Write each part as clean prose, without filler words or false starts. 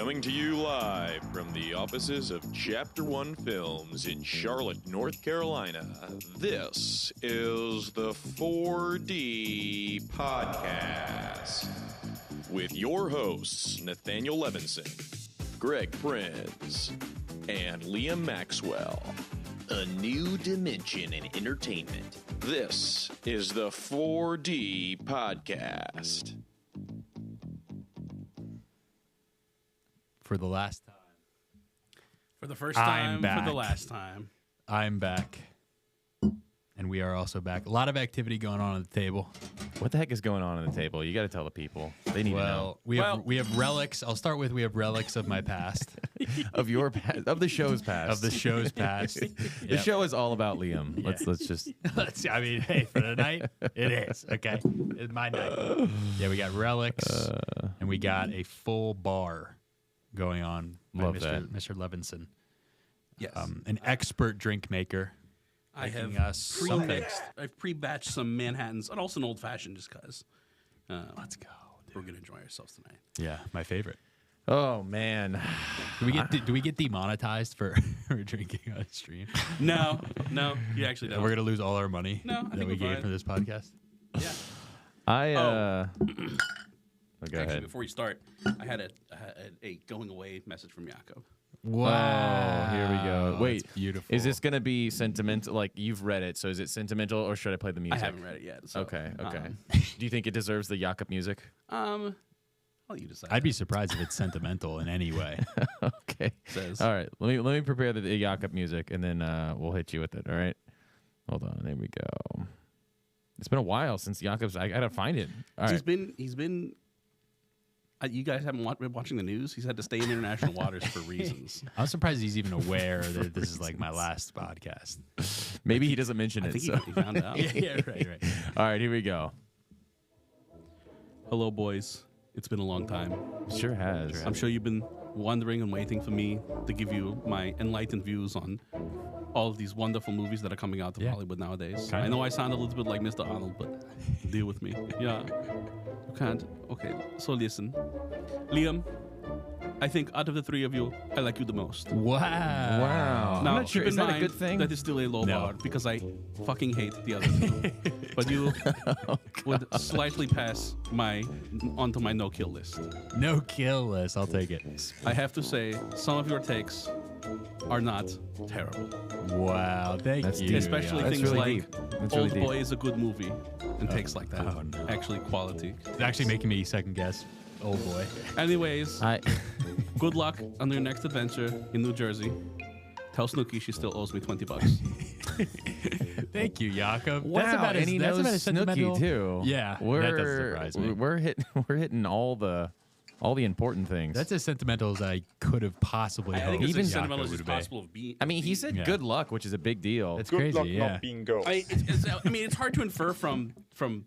Coming to you live from the offices of Chapter One Films in Charlotte, North Carolina, this is the 4D Podcast with your hosts, Nathanael Levinson, Greg Prinz, and Liam Maxwell. A new dimension in entertainment. This is the 4D Podcast. For the last time. For the first time, for the last time. I'm back. And we are also back. A lot of activity going on at the table. What the heck is going on the table? You got to tell the people. They need to know. We have relics. I'll start with we have relics of my past. Of the show's past. Of the show's past. The show is all about Liam. Yeah. Let's just I mean, hey, for the night, it is. Okay. It's my night. Yeah, we got relics and we got a full bar going on by Love Mr. Levinson. Yes. An expert drink maker. I have I've pre-batched some Manhattans and also an old-fashioned just because. Let's go. Dude. We're going to enjoy ourselves tonight. Yeah, my favorite. Oh man. Do we get demonetized for drinking on stream? No, you actually don't. We're going to lose all our money that we gave for this podcast? Yeah. Go ahead. Before we start, I had a going away message from Jakob. Wow. Oh, here we go. Wait, that's beautiful. Is this going to be sentimental? Like, you've read it, so is it sentimental, or should I play the music? I haven't read it yet. So, Okay. Do you think it deserves the Jakob music? I'll let you decide. I'd be surprised if it's sentimental in any way. Okay. All right. Let me prepare the Jakob music, and then we'll hit you with it. All right. Hold on. There we go. It's been a while since Jakob's. I gotta find it. All right. He's been. You guys haven't been watching the news? He's had to stay in international waters for reasons. I'm surprised he's even aware that this is like my last podcast. Maybe he doesn't mention I it. think he found out. Yeah, right. All right, here we go. Hello, boys. It's been a long time. Sure has. I'm sure you've been wondering and waiting for me to give you my enlightened views on all of these wonderful movies that are coming out of Hollywood nowadays. I know I sound a little bit like Mr. Arnold, but deal with me. Yeah. You can't. Okay, so listen. Liam, I think out of the three of you, I like you the most. Wow. Now, I'm not sure. keep in Is that a mind good thing? That is still a low bar because I fucking hate the other two. But you would slightly pass onto my no-kill list. No kill list. I'll take it. I have to say, some of your takes are not terrible. Wow. Thank you. Especially That's things really like deep. Old Boy is a good movie and takes like that. Oh, no. Actually, quality. It's actually making me second guess. Oh boy. Anyways, good luck on your next adventure in New Jersey. Tell Snooki she still owes me $20. Thank you, Jakob. Wow, That's about and he knows as sentimental. Snooki too. Yeah, that doesn't surprise me. We're hitting all the important things. That's as sentimental as I could have possibly I think hoped. it's Even as sentimental as Jakob it's would be. possible of being. I mean, he said good luck, which is a big deal. That's Good crazy. luck Yeah. not being ghosts. I mean, it's hard to infer from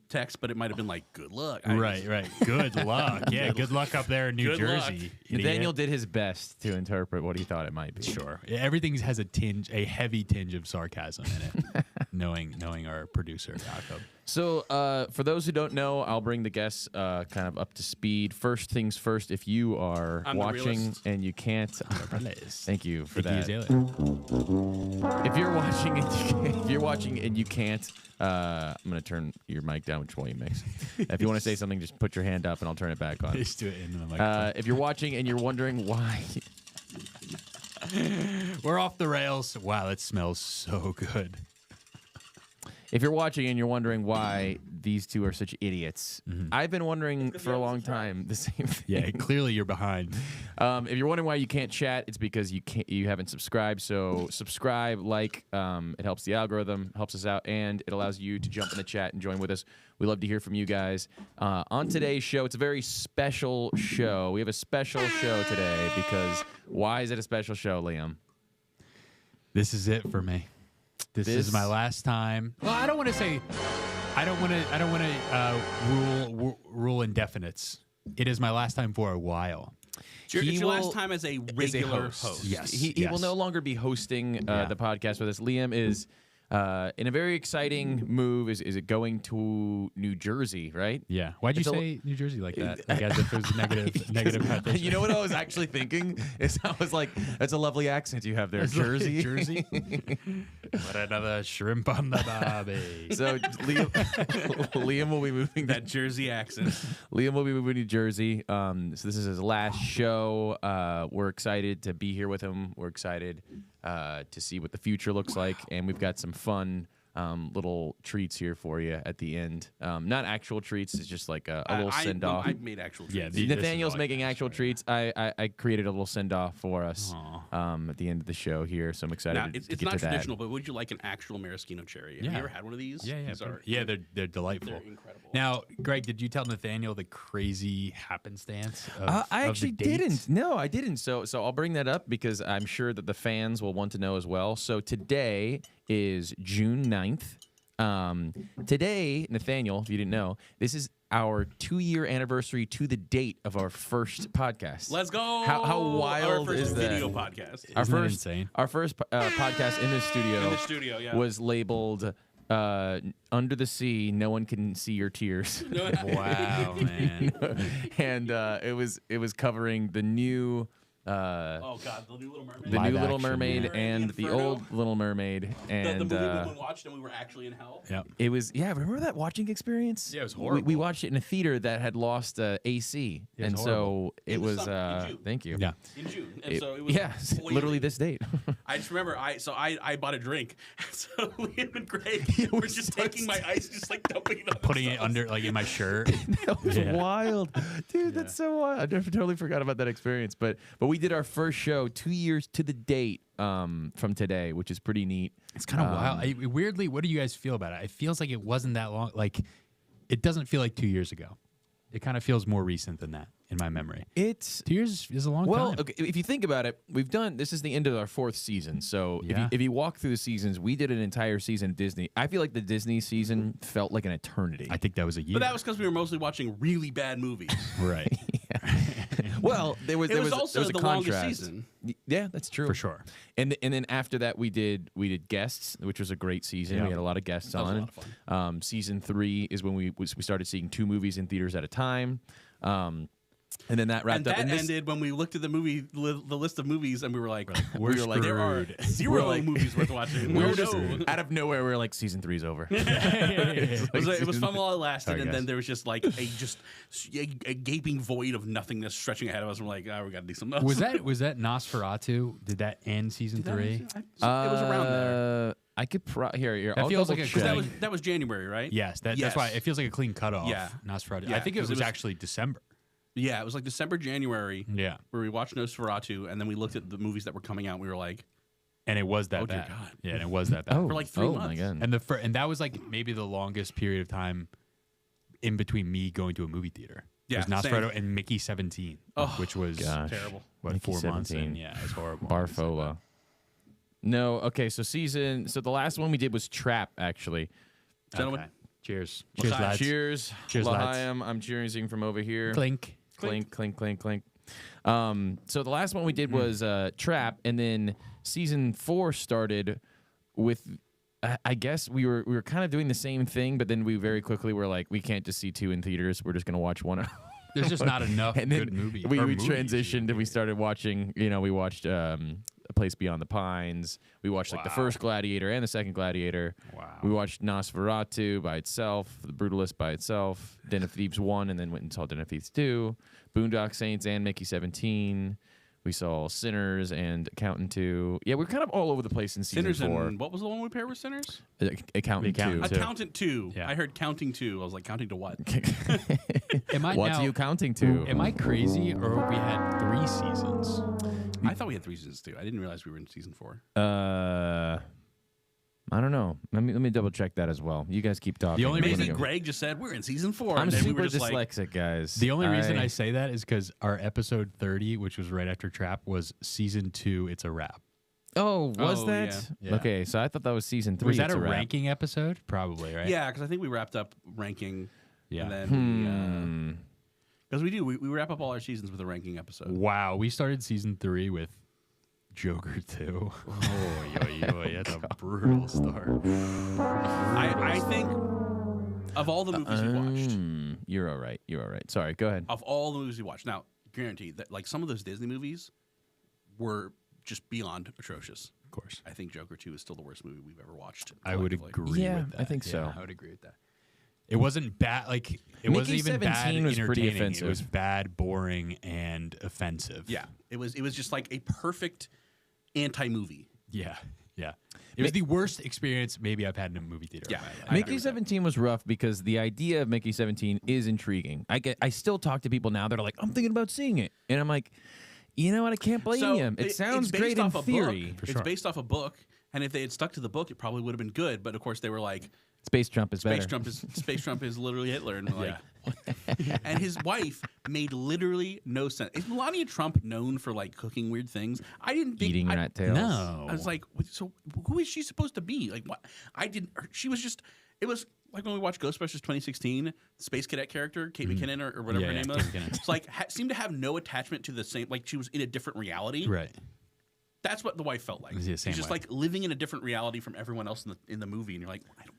text, but it might have been like good luck. Right. Good luck. Yeah, good luck up there in New Good luck. Jersey. Daniel did his best to interpret what he thought it might be. Sure. Everything has a heavy tinge of sarcasm in it. knowing our producer, Jakob. So, for those who don't know, I'll bring the guests kind of up to speed. First things first, if you are I'm the watching realist. and you can't, thank you for Think that. he's alien. If you're watching and you can't, I'm gonna turn your mic down, which volume mix. If you want to say something, just put your hand up and I'll turn it back on. Just do it in the microphone. If you're watching and you're wondering why, We're off the rails. Wow, it smells so good. if you're watching and you're wondering why these two are such idiots, I've been wondering for a long time the same thing. Yeah, clearly you're behind. If you're wondering why you can't chat, it's because you haven't subscribed. So subscribe, like, it helps the algorithm, helps us out, and it allows you to jump in the chat and join with us. We love to hear from you guys. On today's show, it's a very special show. We have a special show today because why is it a special show, Liam? This is it for me. This is my last time. Well, I don't want to say. I don't want to rule indefinites. It is my last time for a while. It's your last time as a regular host. Yes. He will no longer be hosting the podcast with us. Liam is in a very exciting move. Is it going to New Jersey, right? Yeah. Why'd you It's say New Jersey like that? Like as if it was negative connotation. You know what I was actually thinking? Is I was like, that's a lovely accent you have there, Jersey. Jersey. What another shrimp on the barbie. So Liam will be moving That Jersey accent. Liam will be moving to Jersey. So this is his last show. We're excited to be here with him. We're excited to see what the future looks like, and we've got some fun little treats here for you at the end. Not actual treats. It's just like a little send off. I made actual treats. Yeah, Nathaniel's making actual treats. I created a little send off for us at the end of the show here, so I'm excited Now, to it's get not to traditional, but would you like an actual maraschino cherry? Have Yeah. you ever had one of these? Yeah, These are, they're delightful. they're incredible. Now, Greg, did you tell Nathaniel the crazy happenstance? I of actually the dates? didn't. No, I didn't. So I'll bring that up because I'm sure that the fans will want to know as well. So today is June 9th. Today, Nathaniel, if you didn't know, this is our 2-year anniversary to the date of our first podcast. Let's go. How wild Our first is that? video podcast. Our Isn't that first, insane? Our first podcast in the studio, In the studio, yeah. was labeled "Under the Sea, No One Can See Your Tears," Wow, man. and it was covering the new. Oh God, the new Little Mermaid. The Live new Little action, Mermaid yeah. and the Inferno. old Little Mermaid, and the movie we watched and we were actually in hell. Yep. it was remember that watching experience? Yeah, it was We horrible. watched it in a theater that had lost AC, It was and horrible. so it In the was. summer, in June. Thank you. Yeah. In June, and so it was yeah, boiling. literally this date. I just remember I bought a drink, so Liam and Greg were just taking my ice, just like dumping it on Putting it themselves. under, like in my shirt. That was Yeah. wild, dude. That's so wild. I totally forgot about that experience. But we did our first show 2 years to the date from today, which is pretty neat. It's kind of wild. Weirdly, what do you guys feel about it? It feels like it wasn't that long. Like, it doesn't feel like 2 years ago. It kind of feels more recent than that in my memory. It's 2 years is a long well, time. okay, if you think about it, this is the end of our 4th season. So Yeah. if you walk through the seasons, we did an entire season of Disney. I feel like the Disney season felt like an eternity. I think that was a year. But that was because we were mostly watching really bad movies. right. Well, there was also there was a the longest contrast. season. Yeah, that's true For sure. And then after that, we did guests, which was a great season. Yeah. We had a lot of guests That was a on. lot of fun. Season 3 is when we started seeing 2 movies in theaters at a time. And then that wrapped And up. that And this, ended when we looked at the list of movies, and we were like, we were like, there are screwed. 0 movies worth watching. we were No. just out of nowhere. We were like, season 3's over. It was fun while it lasted, Sorry, and guys. then there was just like a gaping void of nothingness stretching ahead of us. We're like, we got to do something else. Was that Nosferatu? Did that end season 3? It was around there. I could here. That I'll feels double like a check. good- That was January, right? Yes, that's Yes. why it feels like a clean cutoff. Yeah. Nosferatu. Yeah, I think it 'cause was it was- actually December. Yeah, it was like December, January, Yeah, where we watched Nosferatu, and then we looked at the movies that were coming out. And we were like, and it was that Oh, dear bad. God. Yeah, and it was that bad. Oh, for like 3 oh my months. god. And that was like maybe the longest period of time in between me going to a movie theater. Yeah, it was Nosferatu same. and Mickey 17, Oh, which was gosh. terrible. what, Mickey 4 months 17. in. Yeah, it's horrible. Barfola. No, okay. So the last one we did was Trap. Actually, Gentlemen, Okay. Cheers. L'chaim. Cheers, lads. cheers. Cheers, lads. L'chaim. I'm cheersing from over here. Clink. Clink, clink, clink, clink. So the last one we did was Trap, and then season 4 started with. I guess we were kind of doing the same thing, but then we very quickly were like, we can't just see 2 in theaters. We're just gonna watch one. There's just not enough And then good movies. we or movies transitioned in and we started watching. We watched A Place Beyond the Pines. We watched like the Wow. first Gladiator and the second Gladiator. Wow. We watched Nosferatu by itself, The Brutalist by itself, Den of Thieves 1, and then went and saw Den of Thieves 2, Boondock Saints and Mickey 17. We saw Sinners and Accountant 2. Yeah, we're kind of all over the place in season Sinners 4. and what was the one we paired with Sinners? Accountant 2. Accountant. Accountant 2. Yeah. I heard Counting 2. I was like, counting to what? Am I What's now, you counting to? Am I crazy, or have we had 3 seasons? I thought we had 3 seasons too. I didn't realize we were in season 4. I don't know. Let me double check that as well. You guys keep talking. The only I'm Maybe gonna go- Greg just said we're in season 4. I'm and then super we were just dyslexic, guys. The only reason I say that is because our episode 30, which was right after Trap, was season 2. It's a wrap. Oh, was Oh, that? yeah. Okay, so I thought that was season 3. Was that It's a wrap. ranking episode? Probably, right? Yeah, because I think we wrapped up ranking. Yeah. And then because we do. We wrap up all our seasons with a ranking episode. Wow, we started season 3 with Joker 2. That's a brutal start. I think of all the movies we watched, You're all right. You're all right. Sorry, go ahead. of all the movies we watched, now guaranteed that like some of those Disney movies were just beyond atrocious. Of course. I think Joker 2 is still the worst movie we've ever watched. I would collectively. agree Yeah, with that. I think so. I would agree with that. It wasn't bad. Like it wasn't even bad. 17 was pretty entertaining. offensive. It was bad, boring, and offensive. Yeah, it was just like a perfect anti-movie. Yeah. It was the worst experience maybe I've had in a movie theater. Yeah. in my life. Mickey 17 was rough because the idea of Mickey 17 is intriguing. I still talk to people now that are like, I'm thinking about seeing it. And I'm like, you know what? I can't blame you. It sounds it's based great in off a theory. book. It's based off a book, and if they had stuck to the book, it probably would have been good. But of course, they were like, Space Trump is better. Space Trump is literally Hitler, and like, what? And his wife made literally no sense. Is Melania Trump known for like cooking weird things? I didn't think Eating rat tails. No. I was like, so who is she supposed to be? Like, what? I didn't. She was just. It was like when we watched Ghostbusters 2016, the Space Cadet character, Kate McKinnon or whatever her name was. It's like seemed to have no attachment to the same. Like she was in a different reality. Right. That's what the wife felt like. the same She's just way. like living in a different reality from everyone else in the movie, and you're like, I don't.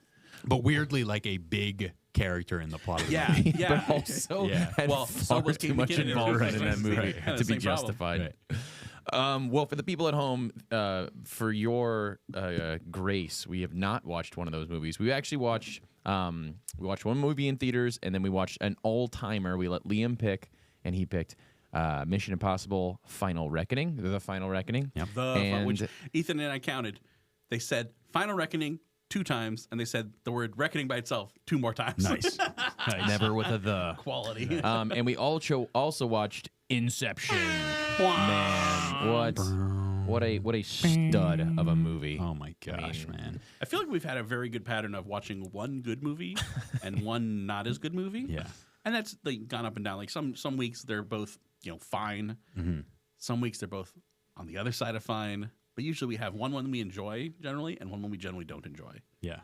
But weirdly, like a big character in the plot of the Yeah, movie. yeah. But also Yeah. had Well, so far was too Kate much McKinnon in involvement in that Ghostbusters. movie Right. Had to the be same problem. justified. Well, for the people at home, for your grace, we have not watched one of those movies. We actually watched one movie in theaters, and then we watched an all-timer. We let Liam pick, and he picked Mission Impossible: Final Reckoning. The Final Reckoning. Yep. Which Ethan and I counted. They said Final Reckoning 2 times, and they said the word reckoning by itself 2 more times. Nice. Never with a the. Quality. And we also watched Inception. Man, what a stud of a movie. Oh my gosh, man. I feel like we've had a very good pattern of watching one good movie and one not as good movie. Yeah. And that's like gone up and down. Like some weeks they're both, fine. Mm-hmm. Some weeks they're both on the other side of fine. But usually we have one we enjoy generally and one we generally don't enjoy. Yeah.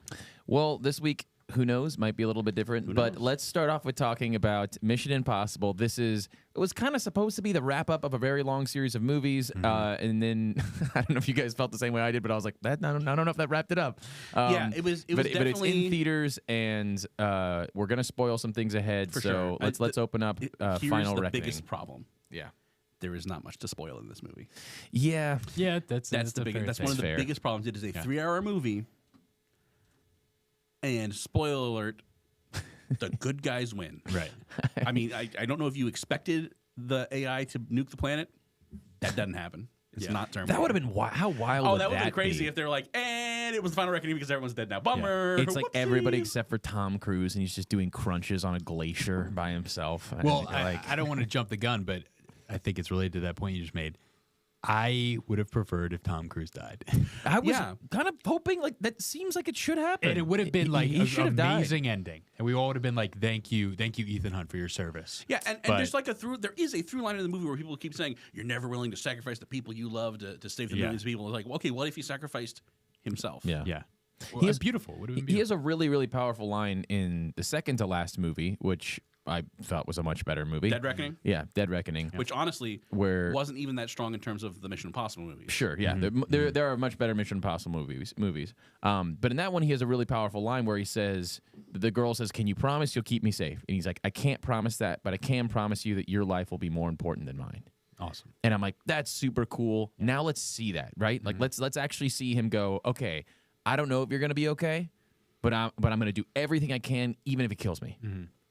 Well, this week, who knows, might be a little bit different. But let's start off with talking about Mission Impossible. It was kind of supposed to be the wrap up of a very long series of movies. And then I don't know if you guys felt the same way I did, but I was like, I don't know if that wrapped it up. Yeah, it was but it's definitely in theaters, and we're gonna spoil some things ahead. For so sure. let's open up here's Final the Reckoning. biggest problem. Yeah. There is not much to spoil in this movie. Yeah. Yeah, that's That's one of the fair. biggest problems. It is a 3-hour movie, and spoiler alert, the good guys win. Right. I mean, I don't know if you expected the AI to nuke the planet. That doesn't happen. It's not Terminator. That would have been how wild. Oh, would that would have been crazy be? if they're like, and it was the Final Reckoning because everyone's dead now. Bummer. It's like everybody Whoopsie. except for Tom Cruise, and he's just doing crunches on a glacier by himself. Well, And, I don't want to jump the gun, but I think it's related to that point you just made. I would have preferred if Tom Cruise died. I was Yeah. kind of hoping that seems like it should happen. And it would have been like he should an have died. amazing ending. And we all would have been like, thank you, Ethan Hunt, for your service. Yeah, and But- there's like there is a through line in the movie where people keep saying you're never willing to sacrifice the people you love to save the millions of people. It's like, well, okay, what if he sacrificed himself? Yeah. Yeah. Well, He it's has- beautiful. Would have been He has beautiful. a really, really powerful line in the second to last movie, which I thought was a much better movie. Dead Reckoning, Yeah, Dead Reckoning. which honestly Where- wasn't even that strong in terms of the Mission Impossible movies. Sure, yeah. There are much better Mission Impossible movies. But in that one, he has a really powerful line where he says, the girl says, "Can you promise you'll keep me safe?" And he's like, "I can't promise that, but I can promise you that your life will be more important than mine." Awesome. And I'm like, that's super cool. Now let's see that, right? Like let's actually see him go, okay, I don't know if you're gonna be okay, but I'm gonna do everything I can, even if it kills me.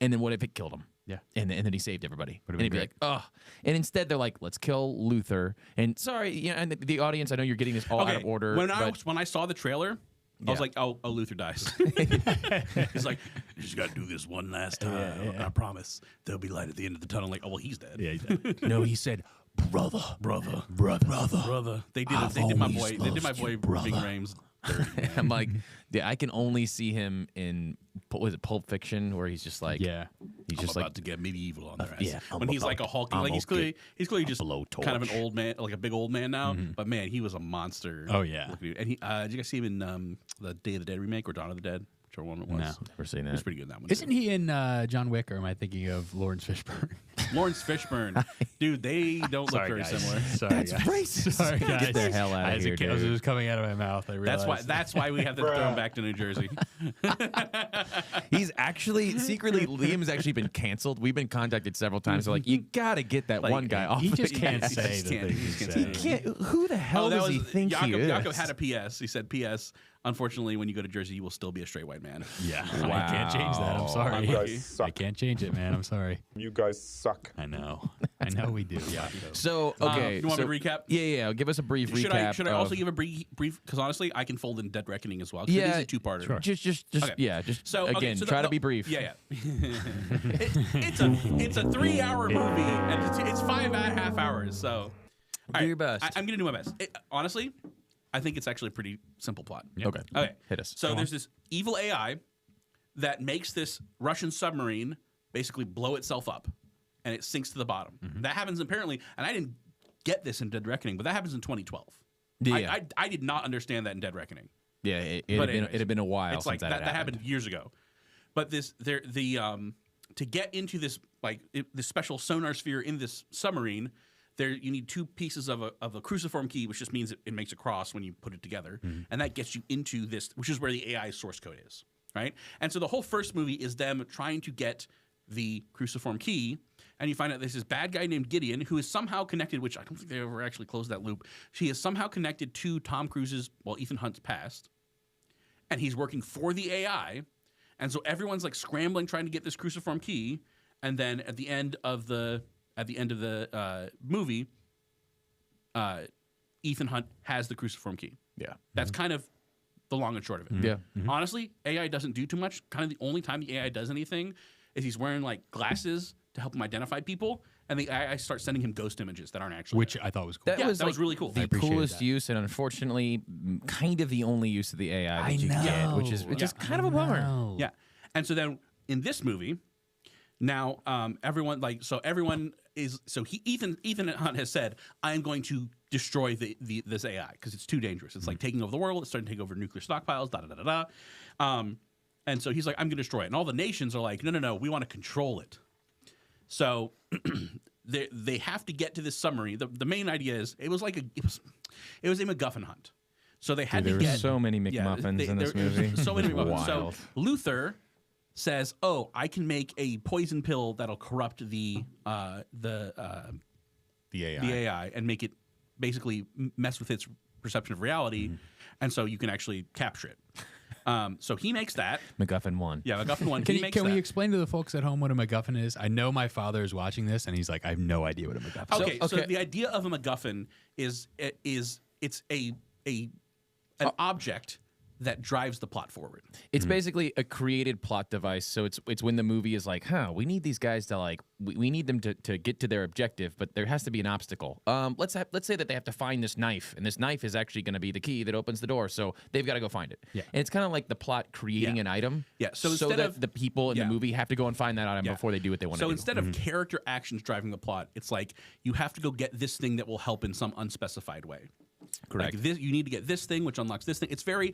And then what if it killed him? Yeah. And then he saved everybody. Would've And he'd been be like, oh. And instead they're like, let's kill Luther. And sorry, and the audience, I know you're getting this all out of order. When I saw the trailer, I was like, oh, Luther dies. He's like, you just got to do this one last time. And I promise there'll be light at the end of the tunnel. Like, oh, well, he's dead. Yeah, he's dead. no, he said, brother. They did my boy. They did my boy Ving Rhames dirty. Man. I'm like, yeah, I can only see him in, was it Pulp Fiction, where he's just like, Yeah. he's I'm just about like, to get medieval on their ass. yeah, when he's like a hulking, like he's clearly just blowtorch. kind of an old man, like a big old man now. But man, he was a monster. Oh, yeah. looking dude. And he, did you guys see him in the Day of the Dead remake or Dawn of the Dead, whichever one it was? No. never seen He was that. pretty good in that one. Isn't he in John Wick, or am I thinking of Lawrence Fishburne? Lawrence Fishburne. Dude, they don't look very similar. Sorry, guys. Racist. Sorry, guys. Get the hell out of here, It was dude. just coming out of my mouth. I realized. That's why we have to throw him back to New Jersey. He's actually secretly Liam's actually been canceled. We've been contacted several times. They're like, you gotta get that one guy off. He of just the can't cast." say the things he said. Can't, who the hell does he think he is? Jakob had a PS. He said, PS, unfortunately, when you go to Jersey, you will still be a straight white man. Yeah, I can't change that. I'm sorry. You guys suck. I can't change it, man. I'm sorry. You guys suck. I know we do. Yeah. So okay, you want so, me to recap? Yeah. Give us a brief recap. Should I also give a brief? Because honestly, I can fold in Dead Reckoning as well. It is a two-parter. Sure. Just Okay. So again, try to be brief. Yeah. It's a 3-hour movie, and it's 5.5 hours. So Do your best. I'm gonna do my best. Honestly, I think it's actually a pretty simple plot. Okay. Hit us. So there's this evil AI that makes this Russian submarine basically blow itself up, and it sinks to the bottom. That happens apparently, and I didn't get this in Dead Reckoning, but that happens in 2012. Yeah. I did not understand that in Dead Reckoning. Yeah, it anyways, had been a while It's since like that happened years ago. But to get into this this special sonar sphere in this submarine, you need two pieces of a cruciform key, which just means it makes a cross when you put it together, and that gets you into this, which is where the AI source code is, right? And so the whole first movie is them trying to get the cruciform key, and you find out there's this bad guy named Gideon who is somehow connected, which I don't think they ever actually closed that loop. He is somehow connected to Tom Cruise's, Ethan Hunt's past, and he's working for the AI, and so everyone's like scrambling trying to get this cruciform key, and then at the end of the movie, Ethan Hunt has the cruciform key. Yeah. That's kind of the long and short of it. Yeah. Honestly, AI doesn't do too much. Kind of the only time the AI does anything is he's wearing like glasses to help him identify people, and the AI starts sending him ghost images that aren't actually Which there. I thought was cool. That was was really cool. I The appreciate coolest that. use, and unfortunately, kind of the only use of the AI that you know. get, which is kind of a bummer. Yeah. And so then in this movie, now Ethan Hunt has said, I am going to destroy this AI because it's too dangerous. It's like taking over the world. It's starting to take over nuclear stockpiles. And so he's like, I'm going to destroy it. And all the nations are like, no, we want to control it. So they have to get to this submarine. The main idea is it was a MacGuffin hunt. So they had There to were get so many McMuffins in this movie. So many McMuffins. So Wild. Luther says, "Oh, I can make a poison pill that'll corrupt the AI and make it basically mess with its perception of reality, and so you can actually capture it." So he makes that. MacGuffin 1. Yeah, MacGuffin 1. Can we that. explain to the folks at home what a MacGuffin is? I know my father is watching this, and he's like, I have no idea what a MacGuffin is. Okay, so the idea of a MacGuffin is it's an object that drives the plot forward. It's basically a created plot device. So it's when the movie is like, we need these guys to we need them to get to their objective, but there has to be an obstacle. Let's say that they have to find this knife, and this knife is actually going to be the key that opens the door. So they've got to go find it. Yeah. And it's kind of like the plot creating an item. Yeah. So that instead of the people in the movie have to go and find that item before they do what they want to do. So instead of character actions driving the plot, it's like you have to go get this thing that will help in some unspecified way. Correct. Like you need to get this thing, which unlocks this thing. It's very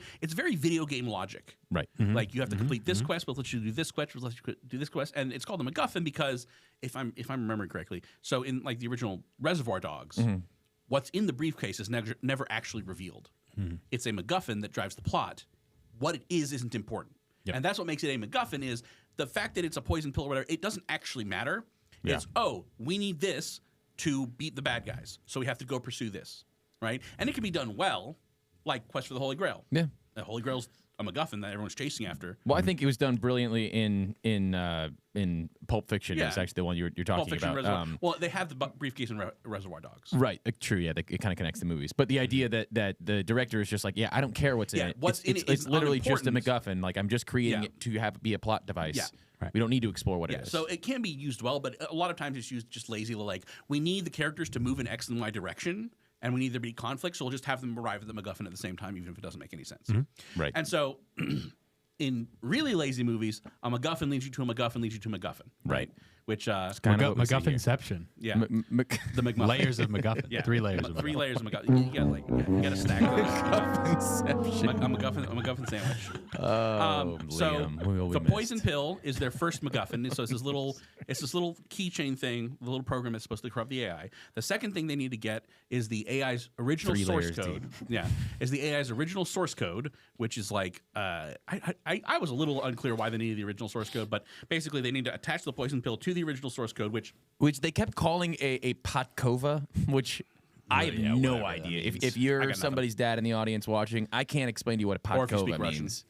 video game logic. Right. Like you have to complete this quest, but let you do this quest, but let you do this quest, and it's called a MacGuffin because if I'm remembering correctly, so in like the original Reservoir Dogs, what's in the briefcase is never actually revealed. It's a MacGuffin that drives the plot. What it isn't important, and that's what makes it a MacGuffin. Is the fact that it's a poison pill or whatever. It doesn't actually matter. Yeah. It's we need this to beat the bad guys, so we have to go pursue this. Right, and it can be done well, like Quest for the Holy Grail. Yeah, the Holy Grail's a MacGuffin that everyone's chasing after. Well, I think it was done brilliantly in Pulp Fiction. Yeah. It's actually the one you're talking Pulp Fiction, about. Reservoir. Well, they have the briefcase in Reservoir Dogs. Right, true. Yeah, it kind of connects the movies. But the idea that the director is just like, I don't care what's in it. What's in it is it's literally just a unimportant. MacGuffin. Like I'm just creating it to be a plot device. Yeah. Right. We don't need to explore what it is. So it can be used well, but a lot of times it's used just lazily. Like we need the characters to move in X and Y direction, and we need there to be conflict, so we'll just have them arrive at the MacGuffin at the same time, even if it doesn't make any sense. Right. And so, in really lazy movies, a MacGuffin leads you to a MacGuffin leads you to a MacGuffin. Right. Which kind of what we see here. MacGuffinception. yeah, the McMuffin. Layers of MacGuffin. Yeah. 3 layers of 3 MacGuffin. layers of MacGuffin. You gotta stack those. Inception. A MacGuffin sandwich. Oh, So Liam, we will be the missed. poison pill is their first MacGuffin. So it's this little It's this little keychain thing, the little program that's supposed to corrupt the AI. The second thing they need to get is the AI's original source code. Yeah, is the AI's original source code, which is like I was a little unclear why they needed the original source code, but basically they need to attach the poison pill to the original source code, which they kept calling a Podkova, which I have no idea. If you're somebody's dad in the audience watching, I can't explain to you what a Podkova means.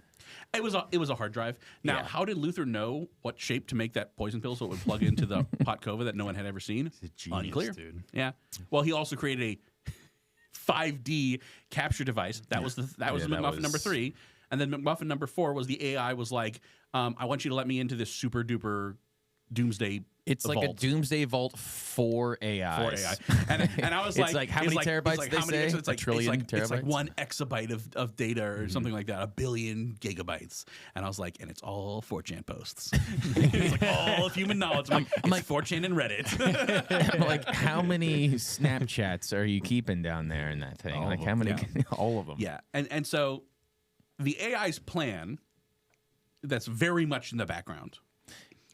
It was a hard drive. Now, how did Luther know what shape to make that poison pill so it would plug into the Podkova that no one had ever seen? Unclear, dude. Yeah. Well, he also created a 5D capture device. That was the McMuffin number 3, and then McMuffin number 4 was the AI was like, I want you to let me into this super duper doomsday. It's like a doomsday vault for AI. And I was like, it's like how many terabytes they say? It's like, a trillion terabytes? It's like 1 exabyte of data or something like that, 1 billion gigabytes. And I was like, and it's all 4chan posts. It's like all of human knowledge. I'm like 4chan and Reddit. I'm like, how many Snapchats are you keeping down there in that thing? Like how many? Yeah. All of them. Yeah. And so the AI's plan that's very much in the background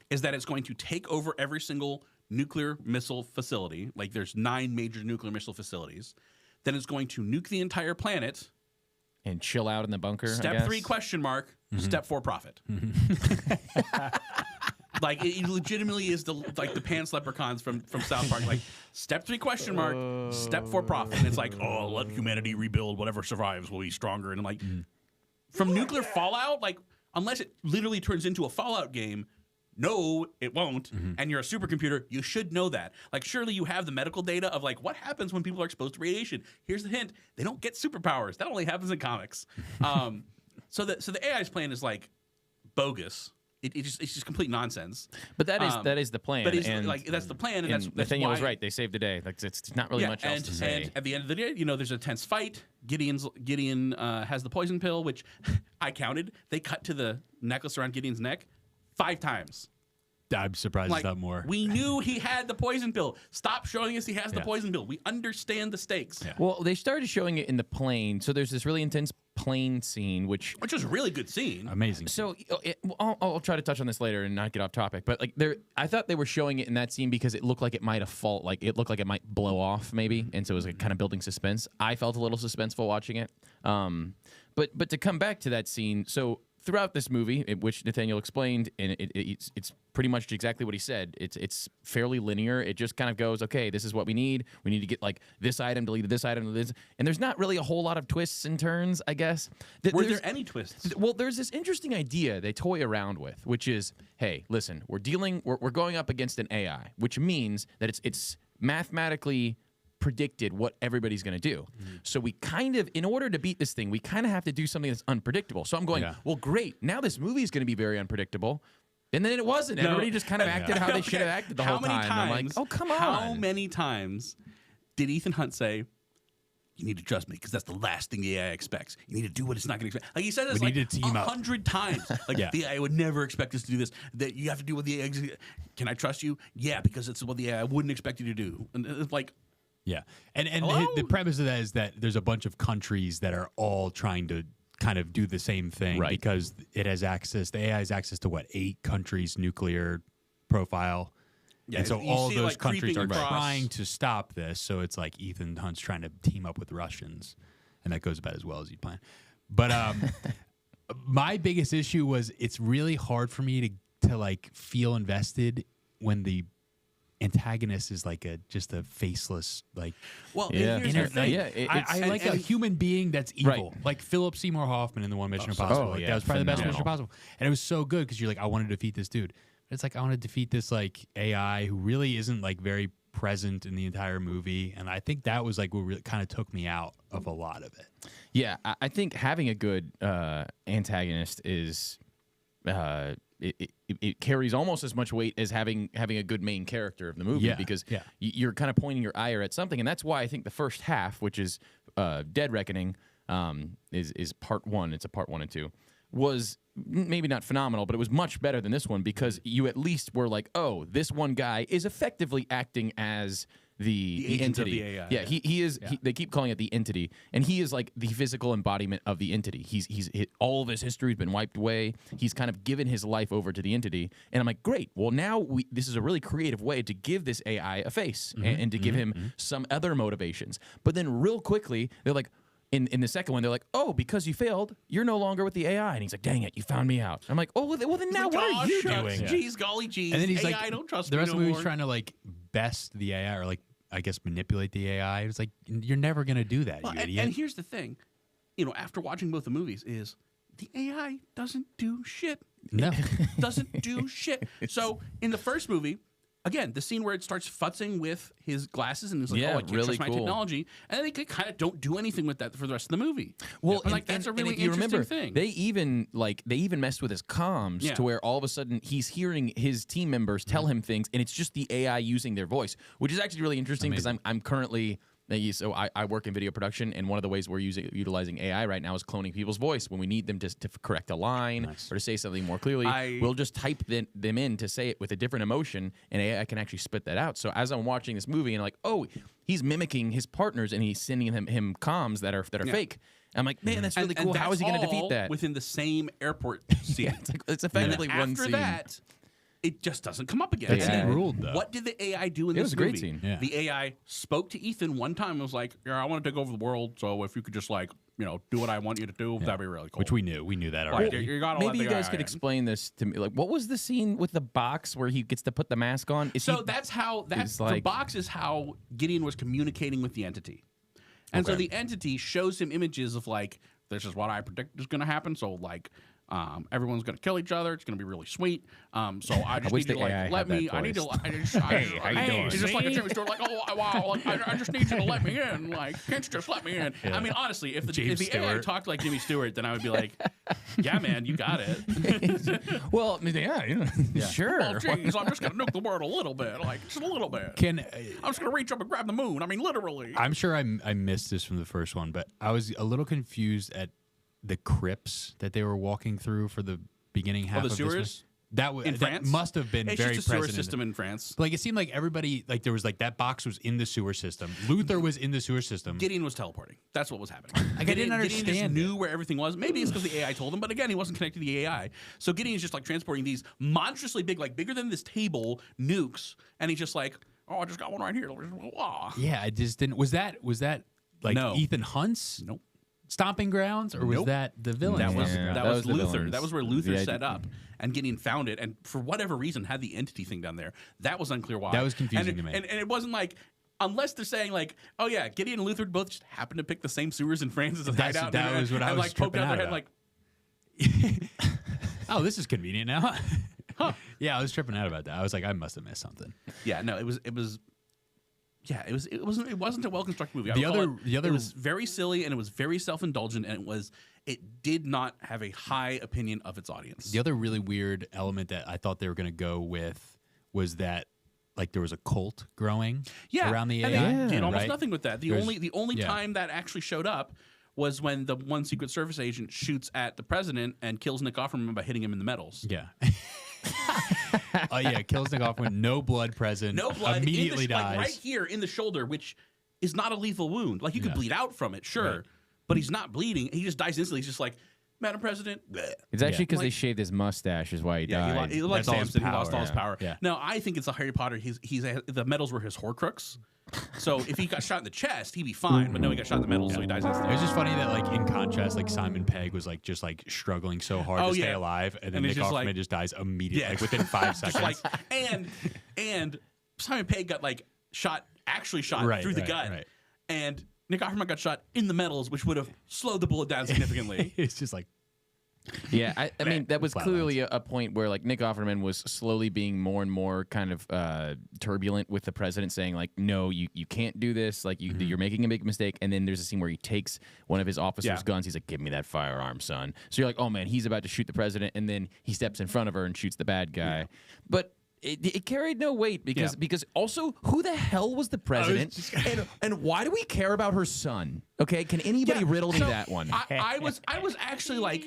is that it's going to take over every single nuclear missile facility. Like there's 9 major nuclear missile facilities. Then it's going to nuke the entire planet. And chill out in the bunker, Step 3, question mark. Step 4, profit. Like it legitimately is the pants leprechauns from South Park. Like step 3, question mark. Step 4, profit. And it's like, oh, let humanity rebuild. Whatever survives will be stronger. And like from nuclear fallout, like unless it literally turns into a Fallout game, no, it won't. And you're a supercomputer. You should know that. Like, surely you have the medical data of like what happens when people are exposed to radiation. Here's the hint: they don't get superpowers. That only happens in comics. So the AI's plan is like bogus. It's just complete nonsense. But that is the plan. But that's the plan, and that's Nathanael why, was right. They saved the day. Like it's not really much else to say. And at the end of the day, there's a tense fight. Gideon has the poison pill, which I counted. They cut to the necklace around Gideon's neck 5 times. I'm surprised it's not more. We knew he had the poison pill. Stop showing us he has the poison pill. We understand the stakes. Yeah. Well, they started showing it in the plane. So there's this really intense plane scene, which is a really good scene. Amazing. So I'll try to touch on this later and not get off topic. But like I thought they were showing it in that scene because it looked like it might have fallen. Like it looked like it might blow off maybe, and so it was like kind of building suspense. I felt a little suspenseful watching it. But to come back to that scene, so throughout this movie, which Nathanael explained, and it's pretty much exactly what he said. It's fairly linear. It just kind of goes, okay, this is what we need. We need to get like this item deleted, this item deleted, and there's not really a whole lot of twists and turns, I guess. Were there any twists? Well, there's this interesting idea they toy around with, which is, hey, listen, we're going up against an AI, which means that it's mathematically predicted what everybody's going to do. So we kind of, in order to beat this thing, we kind of have to do something that's unpredictable. So I'm going, well, great. Now this movie is going to be very unpredictable. And then it wasn't. Everybody just kind of acted how they should have acted the whole time. I'm like, oh, come on. How many times did Ethan Hunt say, you need to trust me because that's the last thing the AI expects. You need to do what it's not going to expect. Like he said this like 100 times. Like the AI would never expect us to do this. That you have to do what the AI. Can I trust you? Yeah, because it's what the AI wouldn't expect you to do. And it's like. Yeah, and the premise of that is that there's a bunch of countries that are all trying to kind of do the same thing because it has access. The AI has access to 8 countries' nuclear profile, and so all those countries are trying to stop this. So it's like Ethan Hunt's trying to team up with Russians, and that goes about as well as you'd plan. But my biggest issue was it's really hard for me to like feel invested when the antagonist is like just a faceless I like a human being that's evil, like Philip Seymour Hoffman in the one Mission Impossible. That was probably the best Mission Impossible, and it was so good because you're like, I want to defeat this dude. But it's like I want to defeat this like AI who really isn't like very present in the entire movie, and I think that was like what really kind of took me out of a lot of it. Yeah, I think having a good antagonist is. It carries almost as much weight as having a good main character of the movie because you're kind of pointing your ire at something, and that's why I think the first half, which is Dead Reckoning, is part 1. It's a part 1 and 2. Was maybe not phenomenal, but it was much better than this one because you at least were like, oh, this one guy is effectively acting as the agent of entity. the AI. Yeah, he is. They keep calling it the entity, and he is like the physical embodiment of the entity. All of his history has been wiped away. He's kind of given his life over to the entity, and I'm like, great. Well, now this is a really creative way to give this AI a face and to give him some other motivations. But then real quickly, they're like. In the second one, they're like, "Oh, because you failed, you're no longer with the AI." And he's like, "Dang it, you found me out." I'm like, "Oh, well then now what are you doing?" Jeez, golly, jeez. And then he's AI, like, don't trust the me rest no of the movie's more. trying to like best the AI or like I guess manipulate the AI. It's like you're never gonna do that, Well, you and idiot. here's the thing, after watching both the movies, is the AI doesn't do shit. No. Doesn't do shit. So in the first movie, again, the scene where it starts futzing with his glasses and it's like, Yeah, oh, I can't really trust my cool. technology. And then they kind of don't do anything with that for the rest of the movie. Well, But, like, that's a really if you interesting remember, thing. they even messed with his comms Yeah. to where all of a sudden he's hearing his team members tell him things, and it's just the AI using their voice, which is actually really interesting because I'm currently. So I work in video production, and one of the ways we're utilizing AI right now is cloning people's voice. When we need them to correct a line or to say something more clearly, we'll just type them in to say it with a different emotion, and AI can actually spit that out. So as I'm watching this movie, and I'm like, oh, he's mimicking his partners, and he's sending him comms that are fake. I'm like, man, that's really cool. How is he going to defeat that? Within the same airport scene. It's effectively one after scene. that, it just doesn't come up again. That's And it. then Ruled, though. What did the AI do in It this was a movie? great scene. Yeah. The AI spoke to Ethan one time and was like, "Yeah, I want to take over the world. So if you could just do what I want you to do, that'd be really cool." Which we knew that Like, already. you gotta let Maybe the you guys AI could in. explain this to me. Like, what was the scene with the box where he gets to put the mask on? So that's the like- box is how Gideon was communicating with the entity. And so Okay. the entity shows him images of like, this is what I predict is going to happen. So like, everyone's going to kill each other. It's going to be really sweet. So I just wish need you to the AI like had let me. that I need to. voice. Hey, how you doing? It's just like a Jimmy Stewart. Like, oh wow, like, I just need you to let me in. Like, can't you just let me in? I mean, honestly, if the AI Stewart. talked like Jimmy Stewart, then I would be like, yeah, man, you got it. well, yeah. Sure. Well, geez, I'm just going to nuke the world a little bit, like just a little bit. I'm just going to reach up and grab the moon. I mean, literally. I'm sure I missed this from the first one, but I was a little confused at the crypts that they were walking through for the beginning half the of sewers? this. That In France? must have been It's very just a sewer present. system in France. Like it seemed like everybody like there was like that box was in the sewer system. Luther was in the sewer system. Gideon was teleporting. That's what was happening. I didn't Gideon just understand knew where everything was. Maybe it's because the AI told him, but again, he wasn't connected to the AI. So Gideon's just like transporting these monstrously big, like bigger than this table, nukes, and he's just like, "Oh, I just got one right here." Wow. Yeah, I just didn't. Was that like No. Ethan Hunt's Nope. stomping grounds, or was Nope. that the villain? That was Yeah, that that was was the Luther. villains. That was where Luther The set up, and Gideon found it, and for whatever reason had the entity thing down there. That was unclear why. That was confusing and to me. And it wasn't like. Unless they're saying like, oh yeah, Gideon and Luther both just happened to pick the same sewers in France as a hideout. that was what I and was like poked tripping out their out head about. like, Oh, this is convenient now. Yeah, I was tripping out about that. I was like, I must have missed something. yeah, no, it wasn't a well constructed movie. The other it was very silly and it was very self indulgent and it did not have a high opinion of its audience. The other really weird element that I thought they were going to go with was that like there was a cult growing around the AI. And they did almost right? nothing with that. The only yeah. time that actually showed up was when the one Secret Service agent shoots at the president and kills Nick Offerman by hitting him in the medals. Yeah. Oh yeah, kills Nick Offerman. No blood present. No blood. Immediately like dies. right here in the shoulder, which is not a lethal wound. Like you could bleed out from it, sure, Right. but he's not bleeding. He just dies instantly. He's just like, Madam President. Bleh. It's actually because Like- they shaved his mustache, is why he Yeah, died. he like That's all his Samson. He lost power, all his power. yeah. No, I think it's a Harry Potter. The medals were his Horcrux. So if he got shot in the chest, he'd be fine. But no, he got shot in the medals, so he dies It instantly. was just funny that, like, in contrast, like Simon Pegg was like just like struggling so hard to stay yeah. alive, and then And Nick it's just Offerman like- just dies immediately, Yeah. like within 5 seconds. Just like and Simon Pegg got like actually shot Right, through the right, gut, right. and Nick Offerman got shot in the medals, which would have slowed the bullet down significantly. It's just like Yeah, I mean, that was Flatlands. clearly a point where, like, Nick Offerman was slowly being more and more kind of turbulent with the president, saying, like, no, you can't do this. Like, you're making a big mistake. And then there's a scene where he takes one of his officer's guns. He's like, give me that firearm, son. So you're like, oh, man, he's about to shoot the president. And then he steps in front of her and shoots the bad guy. Yeah. But it carried no weight because also, who the hell was the president? And why do we care about her son? Okay, can anybody riddle me that one? I was actually like,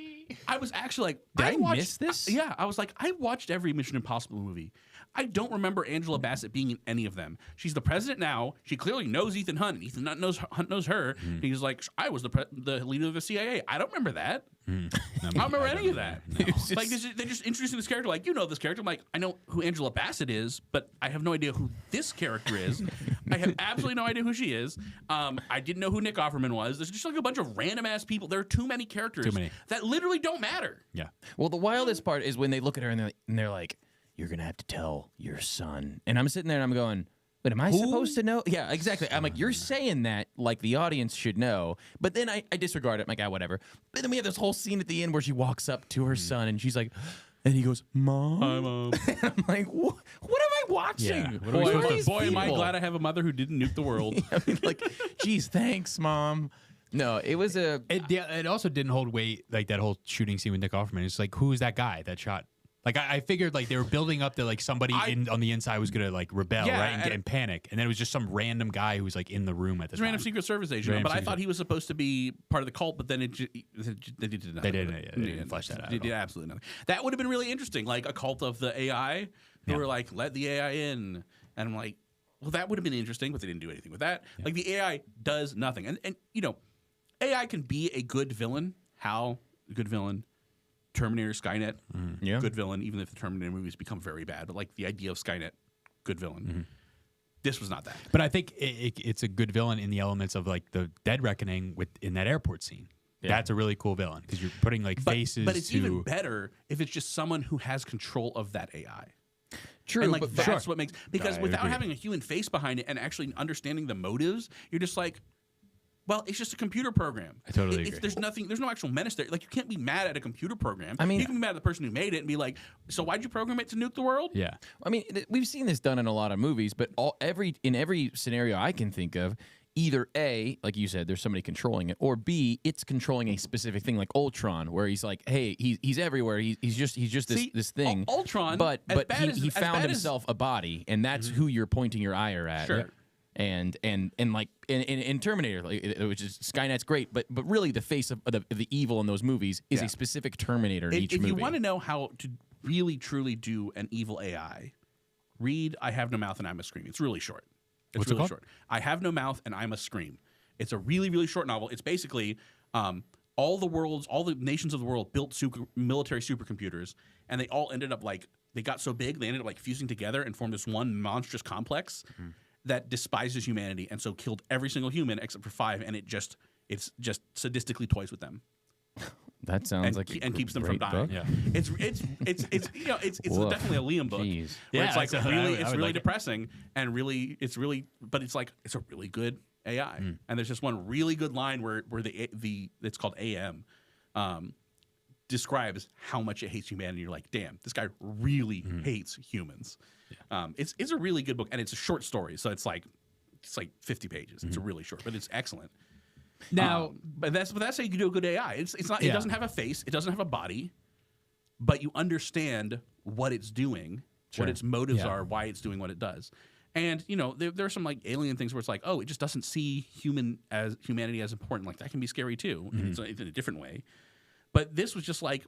I was actually like, Did I watched miss this? Yeah, I was like, I watched every Mission Impossible movie. I don't remember Angela Bassett being in any of them. She's the president now. She clearly knows Ethan Hunt, and Ethan Hunt knows her. He's like, I was the leader of the CIA. I don't remember that. I don't remember any of that. No. Like they're just introducing this character. Like, you know this character. I'm like, I know who Angela Bassett is, but I have no idea who this character is. I have absolutely no idea who she is. I didn't know who Nick Offerman was. There's just like a bunch of random ass people. There are too many characters that literally don't matter. Yeah. Well, the wildest part is when they look at her and they're like, you're going to have to tell your son. And I'm sitting there and I'm going, but am I supposed to know? Yeah, exactly. I'm like, you're saying that like the audience should know. But then I disregard it. I'm like, whatever. But then we have this whole scene at the end where she walks up to her son and she's like, and he goes, Mom. Hi, Mom. And I'm like, what am I watching? Yeah. Boy, am I glad I have a mother who didn't nuke the world. I mean, like, geez, thanks, Mom. No, it was a... It also didn't hold weight, like that whole shooting scene with Nick Offerman. It's like, who is that guy that shot? Like, I figured like they were building up that like somebody on the inside was going to like rebel, right, and panic. And then it was just some random guy who was like in the room at the time. Random Secret Service agent. But I thought he was supposed to be part of the cult, but then they did nothing. They didn't flesh that out. They did absolutely nothing. That would have been really interesting, like a cult of the AI who were like, let the AI in. And I'm like, well, that would have been interesting, but they didn't do anything with that. Yeah. Like the AI does nothing. And you know, AI can be a good villain. How? A good villain. Terminator, Skynet, good villain, even if the Terminator movies become very bad. But like the idea of Skynet, good villain. This was not that. But I think it's a good villain in the elements of like the Dead Reckoning in that airport scene. Yeah. That's a really cool villain because you're putting like faces. But it's even better if it's just someone who has control of that AI. True, and like but that's what makes without having a human face behind it and actually understanding the motives, you're just like, well, it's just a computer program. I totally agree. There's no actual menace there. Like, you can't be mad at a computer program. I mean, you can be mad at the person who made it and be like, so why'd you program it to nuke the world? Yeah. I mean, we've seen this done in a lot of movies, but in every scenario I can think of, either A, like you said, there's somebody controlling it, or B, it's controlling a specific thing, like Ultron, where he's like, hey, he's everywhere. He's just this thing. Ultron, but he found himself a body, and that's who you're pointing your ire at. Sure. And like in Terminator, which is Skynet's great, but really the face of the evil in those movies is a specific Terminator in each movie. If you want to know how to really truly do an evil AI, read "I Have No Mouth and I Must Scream." It's really short. What's it called? Short. I Have No Mouth and I Must Scream. It's a really, really short novel. It's basically all the nations of the world built military supercomputers, and they all ended up like they got so big they ended up like fusing together and formed this one monstrous complex. That despises humanity and so killed every single human except for 5, and it's just sadistically toys with them. That sounds and keeps them from dying. Book. Yeah, it's you know it's definitely a Liam book. Jeez. Where it's like it's really depressing and really but it's like it's a really good AI. And there's just one really good line where the it's called AM describes how much it hates humanity. You're like, damn, this guy really hates humans. Yeah. It's a really good book, and it's a short story, so it's like 50 pages. It's really short, but it's excellent. Now, but that's how you can do a good AI. It's not. It doesn't have a face. It doesn't have a body, but you understand what it's doing, what its motives are, why it's doing what it does. And you know, there are some like alien things where it's like, oh, it just doesn't see humanity as important. Like that can be scary too, in a different way. But this was just like,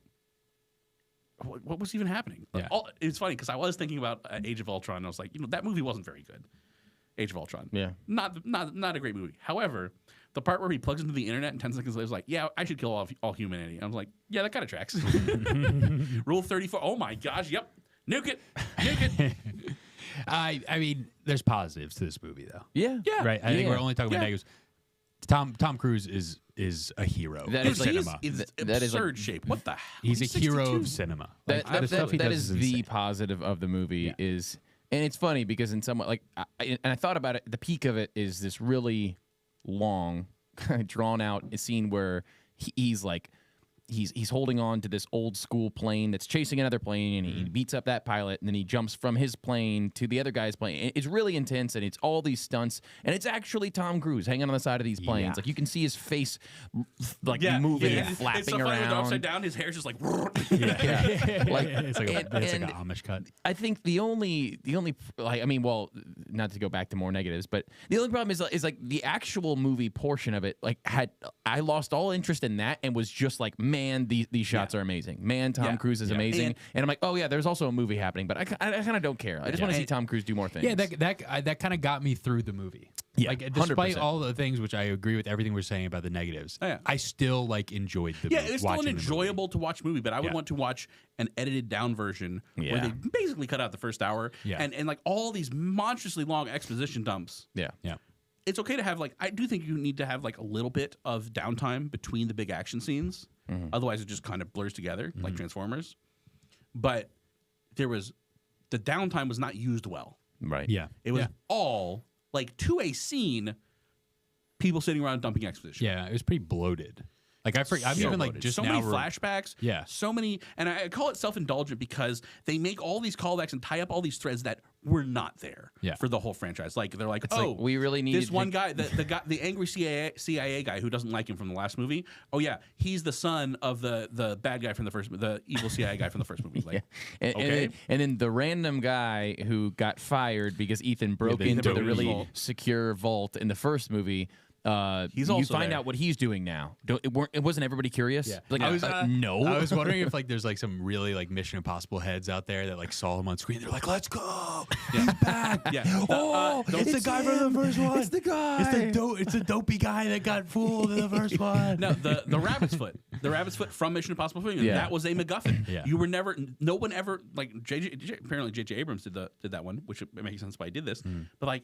what was even happening? Yeah. It's funny because I was thinking about Age of Ultron, and I was like, you know, that movie wasn't very good. Age of Ultron, not a great movie. However, the part where he plugs into the internet and 10 seconds later is like, yeah, I should kill all humanity. I was like, yeah, that kind of tracks. Rule 34. Oh my gosh, yep, nuke it. I mean, there's positives to this movie though. Yeah. Right. I think we're only talking about negatives. Tom Cruise is a hero. That is cinema. That is absurd shape. What the hell? He's a hero of cinema. That is the positive of the movie is, and it's funny because in some like, I thought about it. The peak of it is this really long, drawn out scene where he's like. He's holding on to this old school plane that's chasing another plane, and he beats up that pilot, and then he jumps from his plane to the other guy's plane. It's really intense, and it's all these stunts, and it's actually Tom Cruise hanging on the side of these planes. Yeah. Like you can see his face, like moving and flapping it's so around. Funny when they're upside down, his hair's just like. Like it's like an Amish cut. I think the only like I mean, well, not to go back to more negatives, but the only problem is like the actual movie portion of it. Like I lost all interest in that and was just like. Man, man, these shots are amazing. Man, Tom Cruise is amazing. And I'm like, oh yeah, there's also a movie happening, but I kind of don't care. I just want to see Tom Cruise do more things. Yeah, that kind of got me through the movie. Yeah, like despite 100%. all the things, which I agree with everything we're saying about the negatives, I still like enjoyed the movie. Yeah, it's still an enjoyable to watch movie, but I would want to watch an edited down version where they basically cut out the first hour and like all these monstrously long exposition dumps. Yeah. It's okay to have I do think you need to have like a little bit of downtime between the big action scenes. Otherwise it just kind of blurs together like Transformers. But the downtime was not used well. Right. Yeah. It was all like to a scene, people sitting around dumping exposition. Yeah, it was pretty bloated. Like I'm even like just so now many flashbacks. Yeah. So many, and I call it self-indulgent because they make all these callbacks and tie up all these threads that were not there for the whole franchise. Like they're like, like, we really need this one guy, the angry CIA guy who doesn't like him from the last movie. Oh yeah, he's the son of the bad guy from the evil CIA guy from the first movie. Like, and then the random guy who got fired because Ethan broke into the really secure vault in the first movie. He's also you find out what he's doing now. It wasn't everybody curious? Yeah. Like, no. I was wondering if like there's like some really like Mission Impossible heads out there that like saw him on screen. They're like, "Let's go! He's back! It's the guy from the first one. It's the guy. It's the dopey guy that got fooled in the first one." No, the rabbit's foot. The rabbit's foot from Mission Impossible 3. That was a MacGuffin. Yeah. You were never. No one ever like apparently J.J. Abrams did that one, which makes sense why he did this. But like.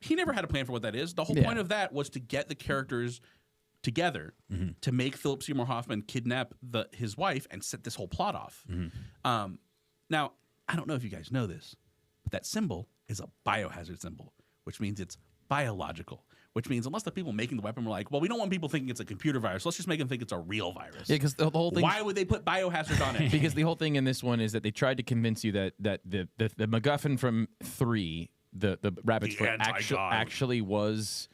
He never had a plan for what that is. The whole point of that was to get the characters together to make Philip Seymour Hoffman kidnap his wife and set this whole plot off. Now, I don't know if you guys know this, but that symbol is a biohazard symbol, which means it's biological. Which means unless the people making the weapon were like, well, we don't want people thinking it's a computer virus. Let's just make them think it's a real virus. Yeah, because the whole thing. Why would they put biohazard on it? Because the whole thing in this one is that they tried to convince you that the MacGuffin from 3. The rabbit's foot actually was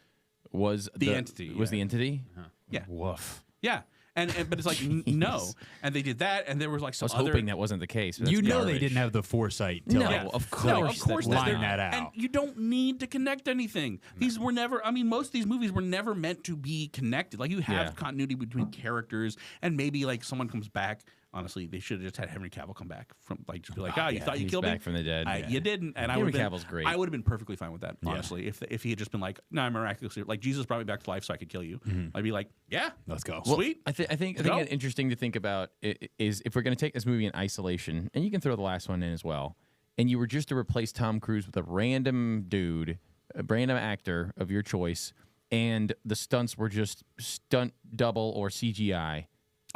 the entity. Was the entity? Yeah. Woof. Yeah. But it's like no, and they did that, and there was like some. I was hoping that wasn't the case. But you know garbage. they didn't have the foresight to of course line that out. And you don't need to connect anything. These were never. I mean, most of these movies were never meant to be connected. Like you have continuity between characters, and maybe like someone comes back. Honestly, they should have just had Henry Cavill come back from like just be like, you thought you killed me from the dead. You didn't, and Henry Cavill's great. I would have been perfectly fine with that. Honestly, if he had just been like, no, I'm miraculously like Jesus brought me back to life so I could kill you. I'd be like, yeah, let's go. Sweet. I think it's interesting to think about is if we're going to take this movie in isolation, and you can throw the last one in as well, and you were just to replace Tom Cruise with a random dude, a random actor of your choice, and the stunts were just stunt double or CGI.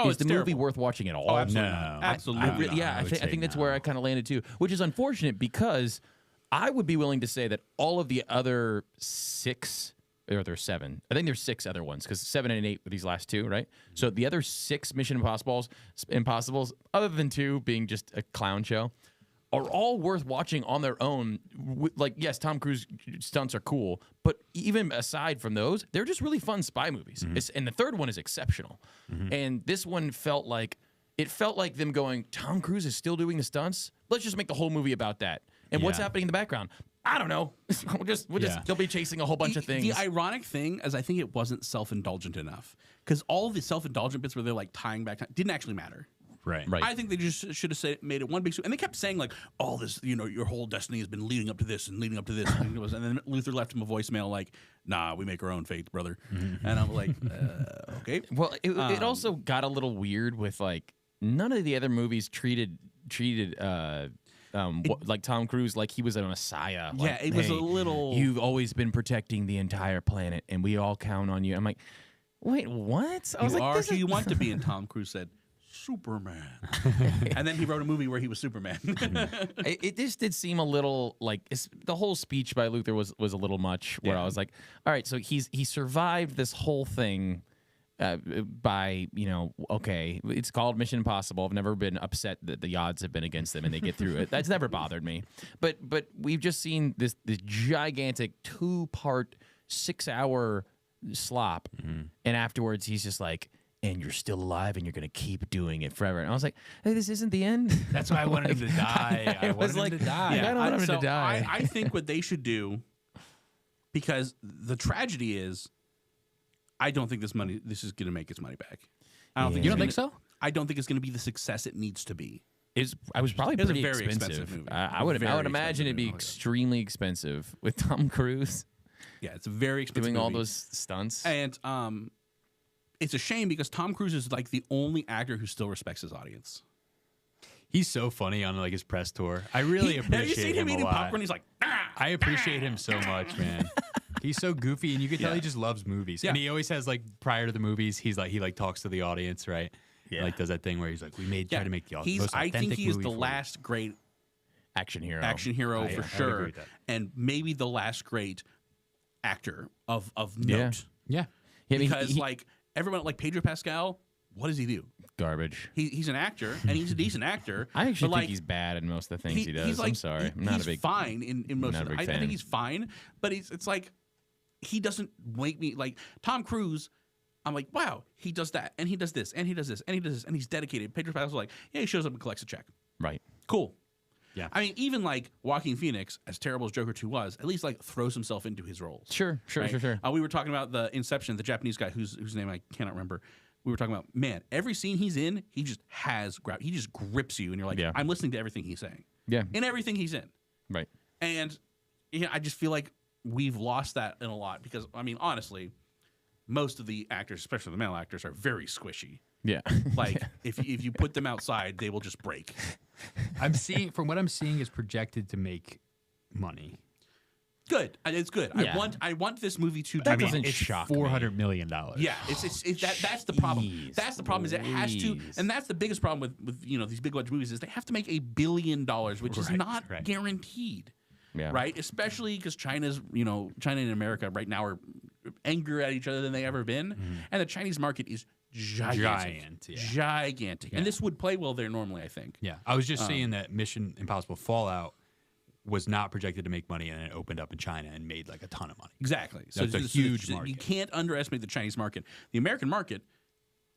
Is the movie worth watching at all? Oh, absolutely. No. Absolutely. I think that's where I kind of landed too, which is unfortunate because I would be willing to say that all of the other 6, or there's 7, I think there's 6 other ones because 7 and 8 were these last 2, right? So the other 6 Mission Impossibles, other than 2 being just a clown show, are all worth watching on their own. Like, yes, Tom Cruise stunts are cool, but even aside from those, they're just really fun spy movies. And the third one is exceptional. And this one felt like them going, Tom Cruise is still doing the stunts? Let's just make the whole movie about that. And what's happening in the background? I don't know. They'll be chasing a whole bunch of things. The ironic thing is I think it wasn't self-indulgent enough because all of the self-indulgent bits where they're like tying back didn't actually matter. Right. I think they just should have made it one big suit. And they kept saying like, "Oh, this, your whole destiny has been leading up to this and leading up to this." And then Luther left him a voicemail like, "Nah, we make our own fate, brother." And I'm like, "Okay." Well, it also got a little weird with like none of the other movies treated like Tom Cruise like he was a messiah. Like, it was a little. You've always been protecting the entire planet, and we all count on you. I'm like, wait, what? I was like, who you want to be, and Tom Cruise said, Superman. And then he wrote a movie where he was Superman. It just did seem a little like the whole speech by Luther was a little much. Where I was like, all right, so he survived this whole thing by okay, it's called Mission Impossible. I've never been upset that the odds have been against them and they get through it. That's never bothered me. But we've just seen this gigantic 2-part 6-hour slop, and afterwards he's just like, and you're still alive, and you're going to keep doing it forever. And I was like, hey, this isn't the end. That's why I wanted him to die. I wanted him to die. Yeah, I don't want him to die. I think what they should do, because the tragedy is, I don't think this is going to make its money back. I don't think. You don't think so? I don't think it's going to be the success it needs to be. I was probably pretty a very expensive. expensive movie. I would imagine it'd be extremely expensive with Tom Cruise. Yeah, it's a very expensive doing movie. all those stunts. And it's a shame because Tom Cruise is like the only actor who still respects his audience. He's so funny on like his press tour. I really appreciate him. Have you seen him eating popcorn? He's like, I appreciate him so much, man. He's so goofy, and you can tell he just loves movies. Yeah. And he always has like prior to the movies, he talks to the audience, right? Yeah. Like does that thing where he's like, try to make the most authentic I think he is the movie last great action hero for sure, and maybe the last great actor of note. Yeah. Because like everyone, like Pedro Pascal, what does he do? Garbage. He's an actor, and he's a decent actor. I actually think he's bad in most of the things he does. I'm sorry. I'm not a big fine in most of it. I think he's fine, but it's like he doesn't make me like Tom Cruise. I'm like, wow, he does that, and he does this, and he does this, and he does this, and he's dedicated. Pedro Pascal's like, yeah, he shows up and collects a check. Right. Cool. Yeah. I mean, even like Joaquin Phoenix, as terrible as Joker 2 was, at least like throws himself into his roles. Sure. Right? We were talking about the Inception, the Japanese guy whose name I cannot remember. We were talking about, man, every scene he's in, he just he just grips you, and you're like, I'm listening to everything he's saying. Yeah. In everything he's in. Right. And I just feel like we've lost that in a lot because, I mean, honestly, most of the actors, especially the male actors, are very squishy. Yeah. Like, if you put them outside, they will just break. From what I'm seeing, is projected to make money. Good. It's good. Yeah. I want this movie to That do doesn't It's shock $400 million. Yeah, that's the problem. That's the problem is it has to, and that's the biggest problem with these big budget movies is they have to make $1 billion, which is not guaranteed. Yeah. Right, especially because China and America right now are angrier at each other than they ever been, and the Chinese market is gigantic, and this would play well there normally, I think. Yeah, I was just saying that Mission Impossible Fallout was not projected to make money, and it opened up in China and made like a ton of money. Exactly, That's a huge market. You can't underestimate the Chinese market. The American market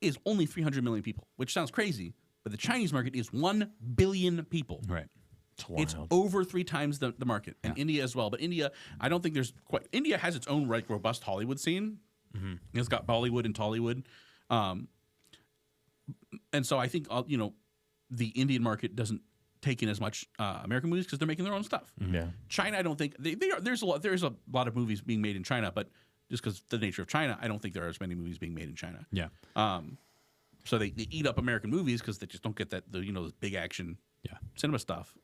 is only 300 million people, which sounds crazy, but the Chinese market is 1 billion people. Right. It's over 3 times the market, and India as well. But India, I don't think there's quite. India has its own robust Hollywood scene. It's got Bollywood and Tollywood, and so I think the Indian market doesn't take in as much American movies because they're making their own stuff. Yeah. China, I don't think they are. There's a lot of movies being made in China, but just because the nature of China, I don't think there are as many movies being made in China. Yeah. So they eat up American movies because they just don't get that this big action cinema stuff.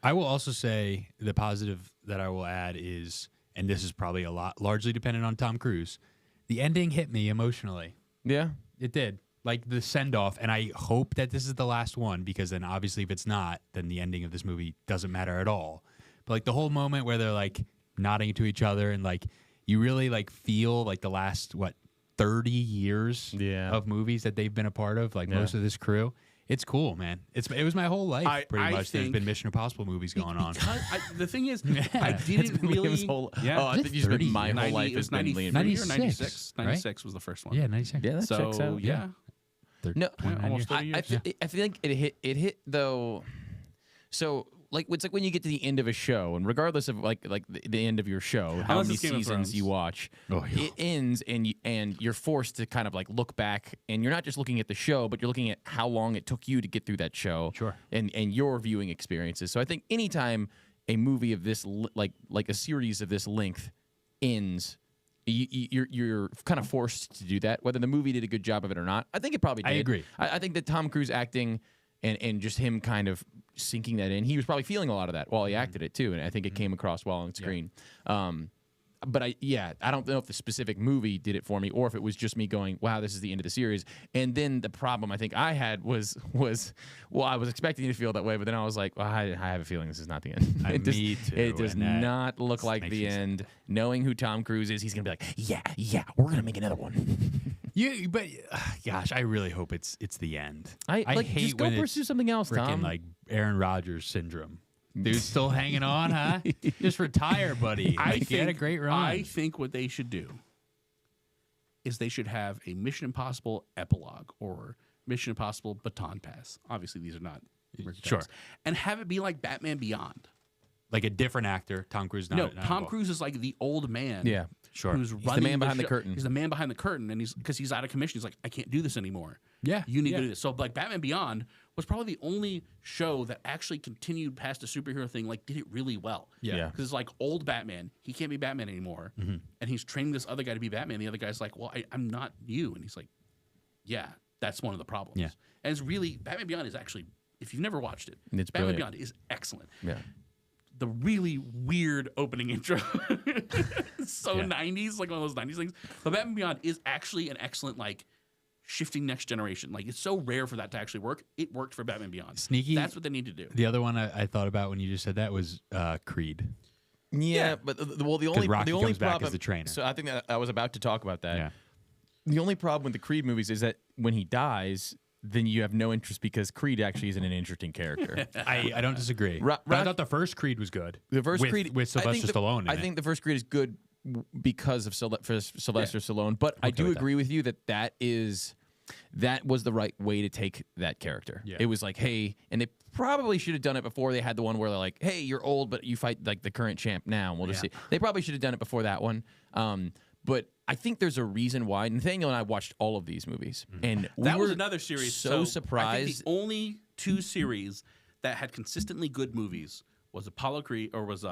I will also say the positive that I will add is, and this is probably largely dependent on Tom Cruise, the ending hit me emotionally. Yeah. It did. Like the send off, and I hope that this is the last one because then obviously if it's not, then the ending of this movie doesn't matter at all. But like the whole moment where they're like nodding to each other and like you really like feel like the last 30 years of movies that they've been a part of, like most of this crew. It's cool, man. It was my whole life pretty much. There's been Mission Impossible movies going on. The thing is, I didn't really. I think you spent my whole life has been Liam. 96. Right? 96 was the first one. Yeah, 96. Yeah, that checks out. Yeah. No, almost 30 years. I feel like it hit though. So like it's like when you get to the end of a show, and regardless of like the end of your show, how many seasons you watch, it ends, and you're forced to kind of like look back, and you're not just looking at the show, but you're looking at how long it took you to get through that show, and your viewing experiences. So I think anytime a movie of this like a series of this length ends, you're kind of forced to do that, whether the movie did a good job of it or not. I think it probably did. I agree. I think that Tom Cruise acting and just him kind of sinking that in, he was probably feeling a lot of that while he acted it too, and I think it came across well on screen. But I don't know if the specific movie did it for me or if it was just me going, wow, this is the end of the series. And then the problem I think I had was I was expecting to feel that way, but then I was like, well, I have a feeling this is not the end. Me too. It does not look like the end. Knowing who Tom Cruise is, he's going to be like, yeah, we're going to make another one. But gosh, I really hope it's the end. I hate just go when pursue something else, Tom. Like Aaron Rodgers syndrome. Dude's still hanging on, huh? Just retire, buddy. He had a great run. I think what they should do is they should have a Mission Impossible epilogue or Mission Impossible baton pass. Obviously, these are not sure. and have it be like Batman Beyond, Like a different actor. Tom Cruise. Not Tom involved. Cruise is like the old man. Yeah, Sure. Who's he's running the man behind the show. curtain. He's the man behind the curtain, and because he's out of commission, he's like, I can't do this anymore. Yeah. You need to do this. So like Batman Beyond was probably the only show that actually continued past the superhero thing, like did it really well. Yeah. Because it's like old Batman, he can't be Batman anymore, and he's training this other guy to be Batman. The other guy's like, well, I'm not you, and he's like, yeah, that's one of the problems. Yeah. And it's really Batman Beyond is actually, if you've never watched it, It's Batman brilliant. Beyond is excellent. Yeah. The really weird opening intro. It's so 90s, like one of those 90s things. But Batman Beyond is actually an excellent, like, shifting next generation. Like, it's so rare for that to actually work. It worked for Batman Beyond. Sneaky. That's what they need to do. The other one I thought about when you just said that was Creed. Yeah, but the only Rocky the only comes back problem as the trainer. So I think that I was about to talk about that. Yeah. The only problem with the Creed movies is that when he dies, then you have no interest because Creed actually isn't an interesting character. I don't disagree. But I thought the first Creed was good. The first with, Creed with Sylvester Stallone. I think the first Creed is good because of Sylvester Stallone, but I do agree with you that was the right way to take that character. Yeah. It was like, hey, and they probably should have done it before they had the one where they're like, hey, you're old, but you fight like the current champ now, and we'll just see. They probably should have done it before that one. But I think there's a reason why. Nathanael and I watched all of these movies, and That we was were another series. So I surprised. think the only two series that had consistently good movies was Apollo Creed, or was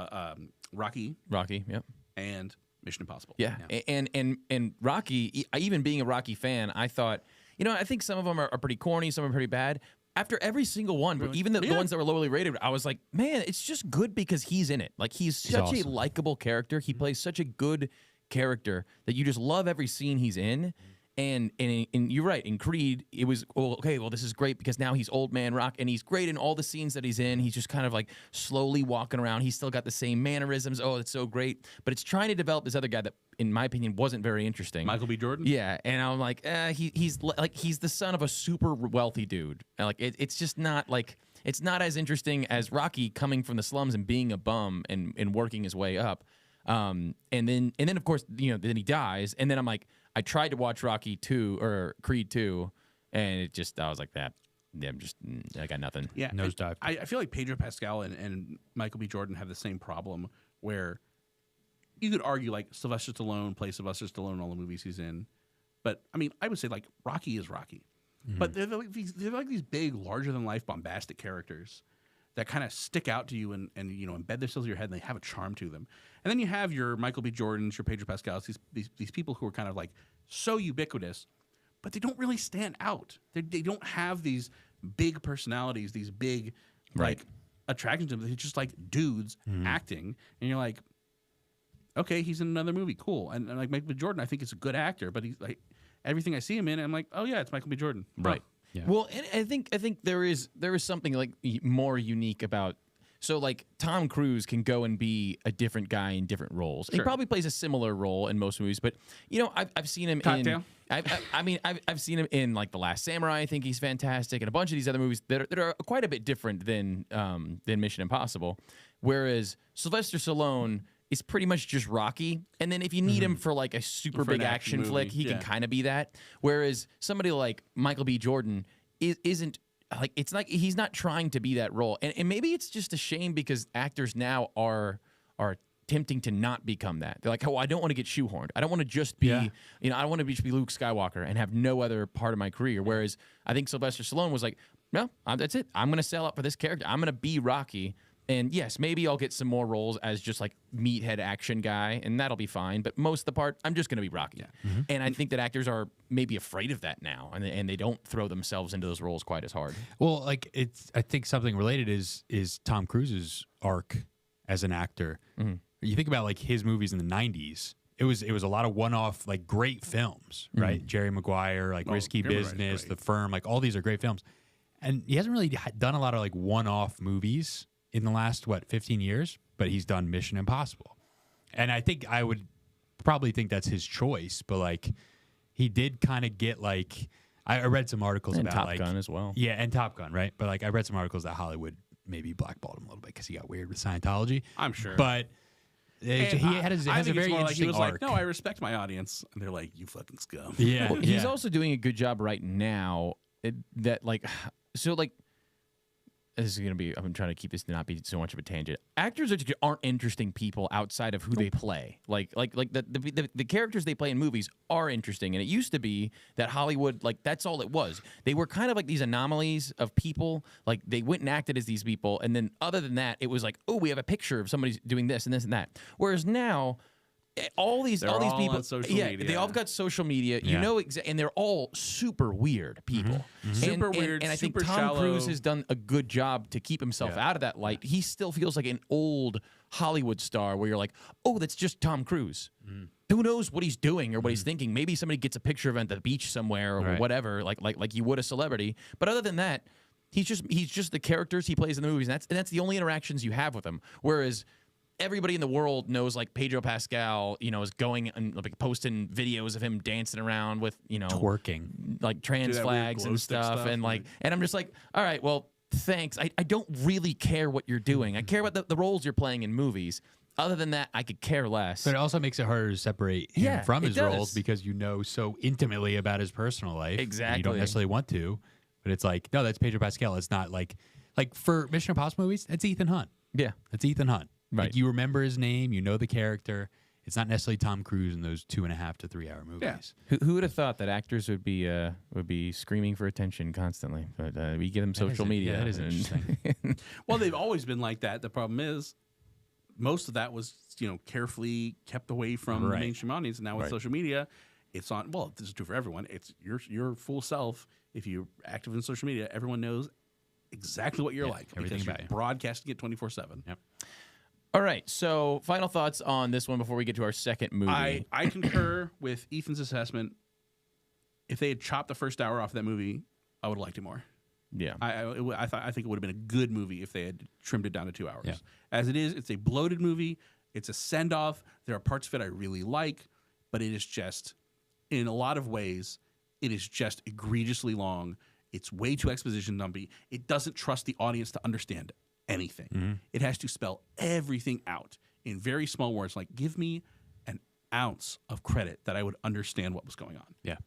Rocky Yep. and Mission Impossible. Yeah. And Rocky, even being a Rocky fan, I thought, I think some of them are pretty corny, some are pretty bad. After every single one, but even the ones that were lowly rated, I was like, man, it's just good because he's in it. Like, he's such awesome. a likable character. He plays such a good character that you just love every scene he's in. And you're right, in Creed, it was, this is great because now he's old man Rock, and he's great in all the scenes that he's in. He's just kind of like slowly walking around. He's still got the same mannerisms. Oh, it's so great. But it's trying to develop this other guy that, in my opinion, wasn't very interesting. Michael B. Jordan? Yeah, and I'm like, he's the son of a super wealthy dude. And like, it's just not like, it's not as interesting as Rocky coming from the slums and being a bum and working his way up. And then of course, then he dies, and then I'm like, I tried to watch Rocky 2 or Creed 2, and I was like that. Yeah, I got nothing. Yeah, Nosedive. I feel like Pedro Pascal and Michael B. Jordan have the same problem where you could argue like Sylvester Stallone plays Sylvester Stallone in all the movies he's in, but I mean, I would say like Rocky is Rocky, but they're like these big, larger than life, bombastic characters that kind of stick out to you and embed themselves in your head, and they have a charm to them. And then you have your Michael B. Jordans, your Pedro Pascals, these people who are kind of like so ubiquitous, but they don't really stand out. They don't have these big personalities, these big like attractions to them. They're just like dudes acting, and you're like, okay, he's in another movie, cool. And like Michael B. Jordan, I think is a good actor, but he's like everything I see him in, I'm like, oh yeah, it's Michael B. Jordan, Right. Yeah. Well, and I think there is something like more unique about. So like Tom Cruise can go and be a different guy in different roles. He probably plays a similar role in most movies, but I've seen him Cocktail. I've seen him in like The Last Samurai. I think he's fantastic, and a bunch of these other movies that are quite a bit different than Mission Impossible. Whereas Sylvester Stallone is pretty much just Rocky, and then if you need him for like a super big action movie, flick, he can kind of be that. Whereas somebody like Michael B. Jordan isn't. Like, it's like he's not trying to be that role, and maybe it's just a shame because actors now are attempting to not become that. They're like, oh, I don't want to get shoehorned. I don't want to just be, I don't want to just be Luke Skywalker and have no other part of my career. Whereas I think Sylvester Stallone was like, no, that's it. I'm going to sell out for this character. I'm going to be Rocky. And yes, maybe I'll get some more roles as just like meathead action guy, and that'll be fine. But most of the part, I'm just going to be Rocky. Yeah. And I think that actors are maybe afraid of that now, and they don't throw themselves into those roles quite as hard. Well, like I think something related is Tom Cruise's arc as an actor. Mm-hmm. You think about like his movies in the 90s. It was a lot of one-off like great films, right? Jerry Maguire, like Risky Business, The Firm, like all these are great films. And he hasn't really done a lot of like one-off movies in the last 15 years, but he's done Mission Impossible. And I think I would probably think that's his choice, but like he did kind of get like I read some articles and about Top Gun as well. Yeah, and Top Gun, right? But like I read some articles that Hollywood maybe blackballed him a little bit because he got weird with Scientology. I'm sure. But he has a very interesting arc. Like, no, I respect my audience. And they're like, you fucking scum. Yeah. Well, he's also doing a good job right now that like, so like, this is going to be, I'm trying to keep this to not be so much of a tangent. Actors aren't interesting people outside of who they play. Like the characters they play in movies are interesting. And it used to be that Hollywood, like, that's all it was. They were kind of like these anomalies of people. Like, they went and acted as these people. And then other than that, it was like, oh, we have a picture of somebody doing this and this and that. Whereas now, all these people, on social media. They all got social media. You know, and they're all super weird people. Super weird. And I think super Tom shallow. Cruise has done a good job to keep himself out of that light. He still feels like an old Hollywood star where you're like, oh, that's just Tom Cruise. Who knows what he's doing or what he's thinking? Maybe somebody gets a picture of him at the beach somewhere or whatever, like you would a celebrity. But other than that, he's just the characters he plays in the movies, and that's the only interactions you have with him. Whereas everybody in the world knows, like, Pedro Pascal, you know, is going and like posting videos of him dancing around with, you know, twerking, like trans flags and stuff, and like, and I'm just like, all right, well, thanks. I don't really care what you're doing. I care about the roles you're playing in movies. Other than that, I could care less. But it also makes it harder to separate him from his does. roles because you know so intimately about his personal life. Exactly. You don't necessarily want to, but it's like, no, that's Pedro Pascal. It's not like for Mission Impossible movies, that's Ethan Hunt. Yeah, that's Ethan Hunt. Right. Like, you remember his name, you know the character. It's not necessarily Tom Cruise in those 2.5 to 3 hour movies. Yeah. Who would have thought that actors would be screaming for attention constantly? But we give them social media. Yeah, that is interesting. Well, they've always been like that. The problem is, most of that was, you know, carefully kept away from the mainstream audience. And now with social media, it's on. Well, this is true for everyone. It's your full self. If you're active in social media, everyone knows exactly what you're like because you're broadcasting it 24/7. Yep. All right, so final thoughts on this one before we get to our second movie. I concur with Ethan's assessment. If they had chopped the first hour off of that movie, I would have liked it more. Yeah, I think it would have been a good movie if they had trimmed it down to 2 hours. Yeah. As it is, it's a bloated movie. It's a send off. There are parts of it I really like, but it is just, in a lot of ways, it is just egregiously long. It's way too exposition dumpy. It doesn't trust the audience to understand anything. It has to spell everything out in very small words. Like, give me an ounce of credit that I would understand what was going on.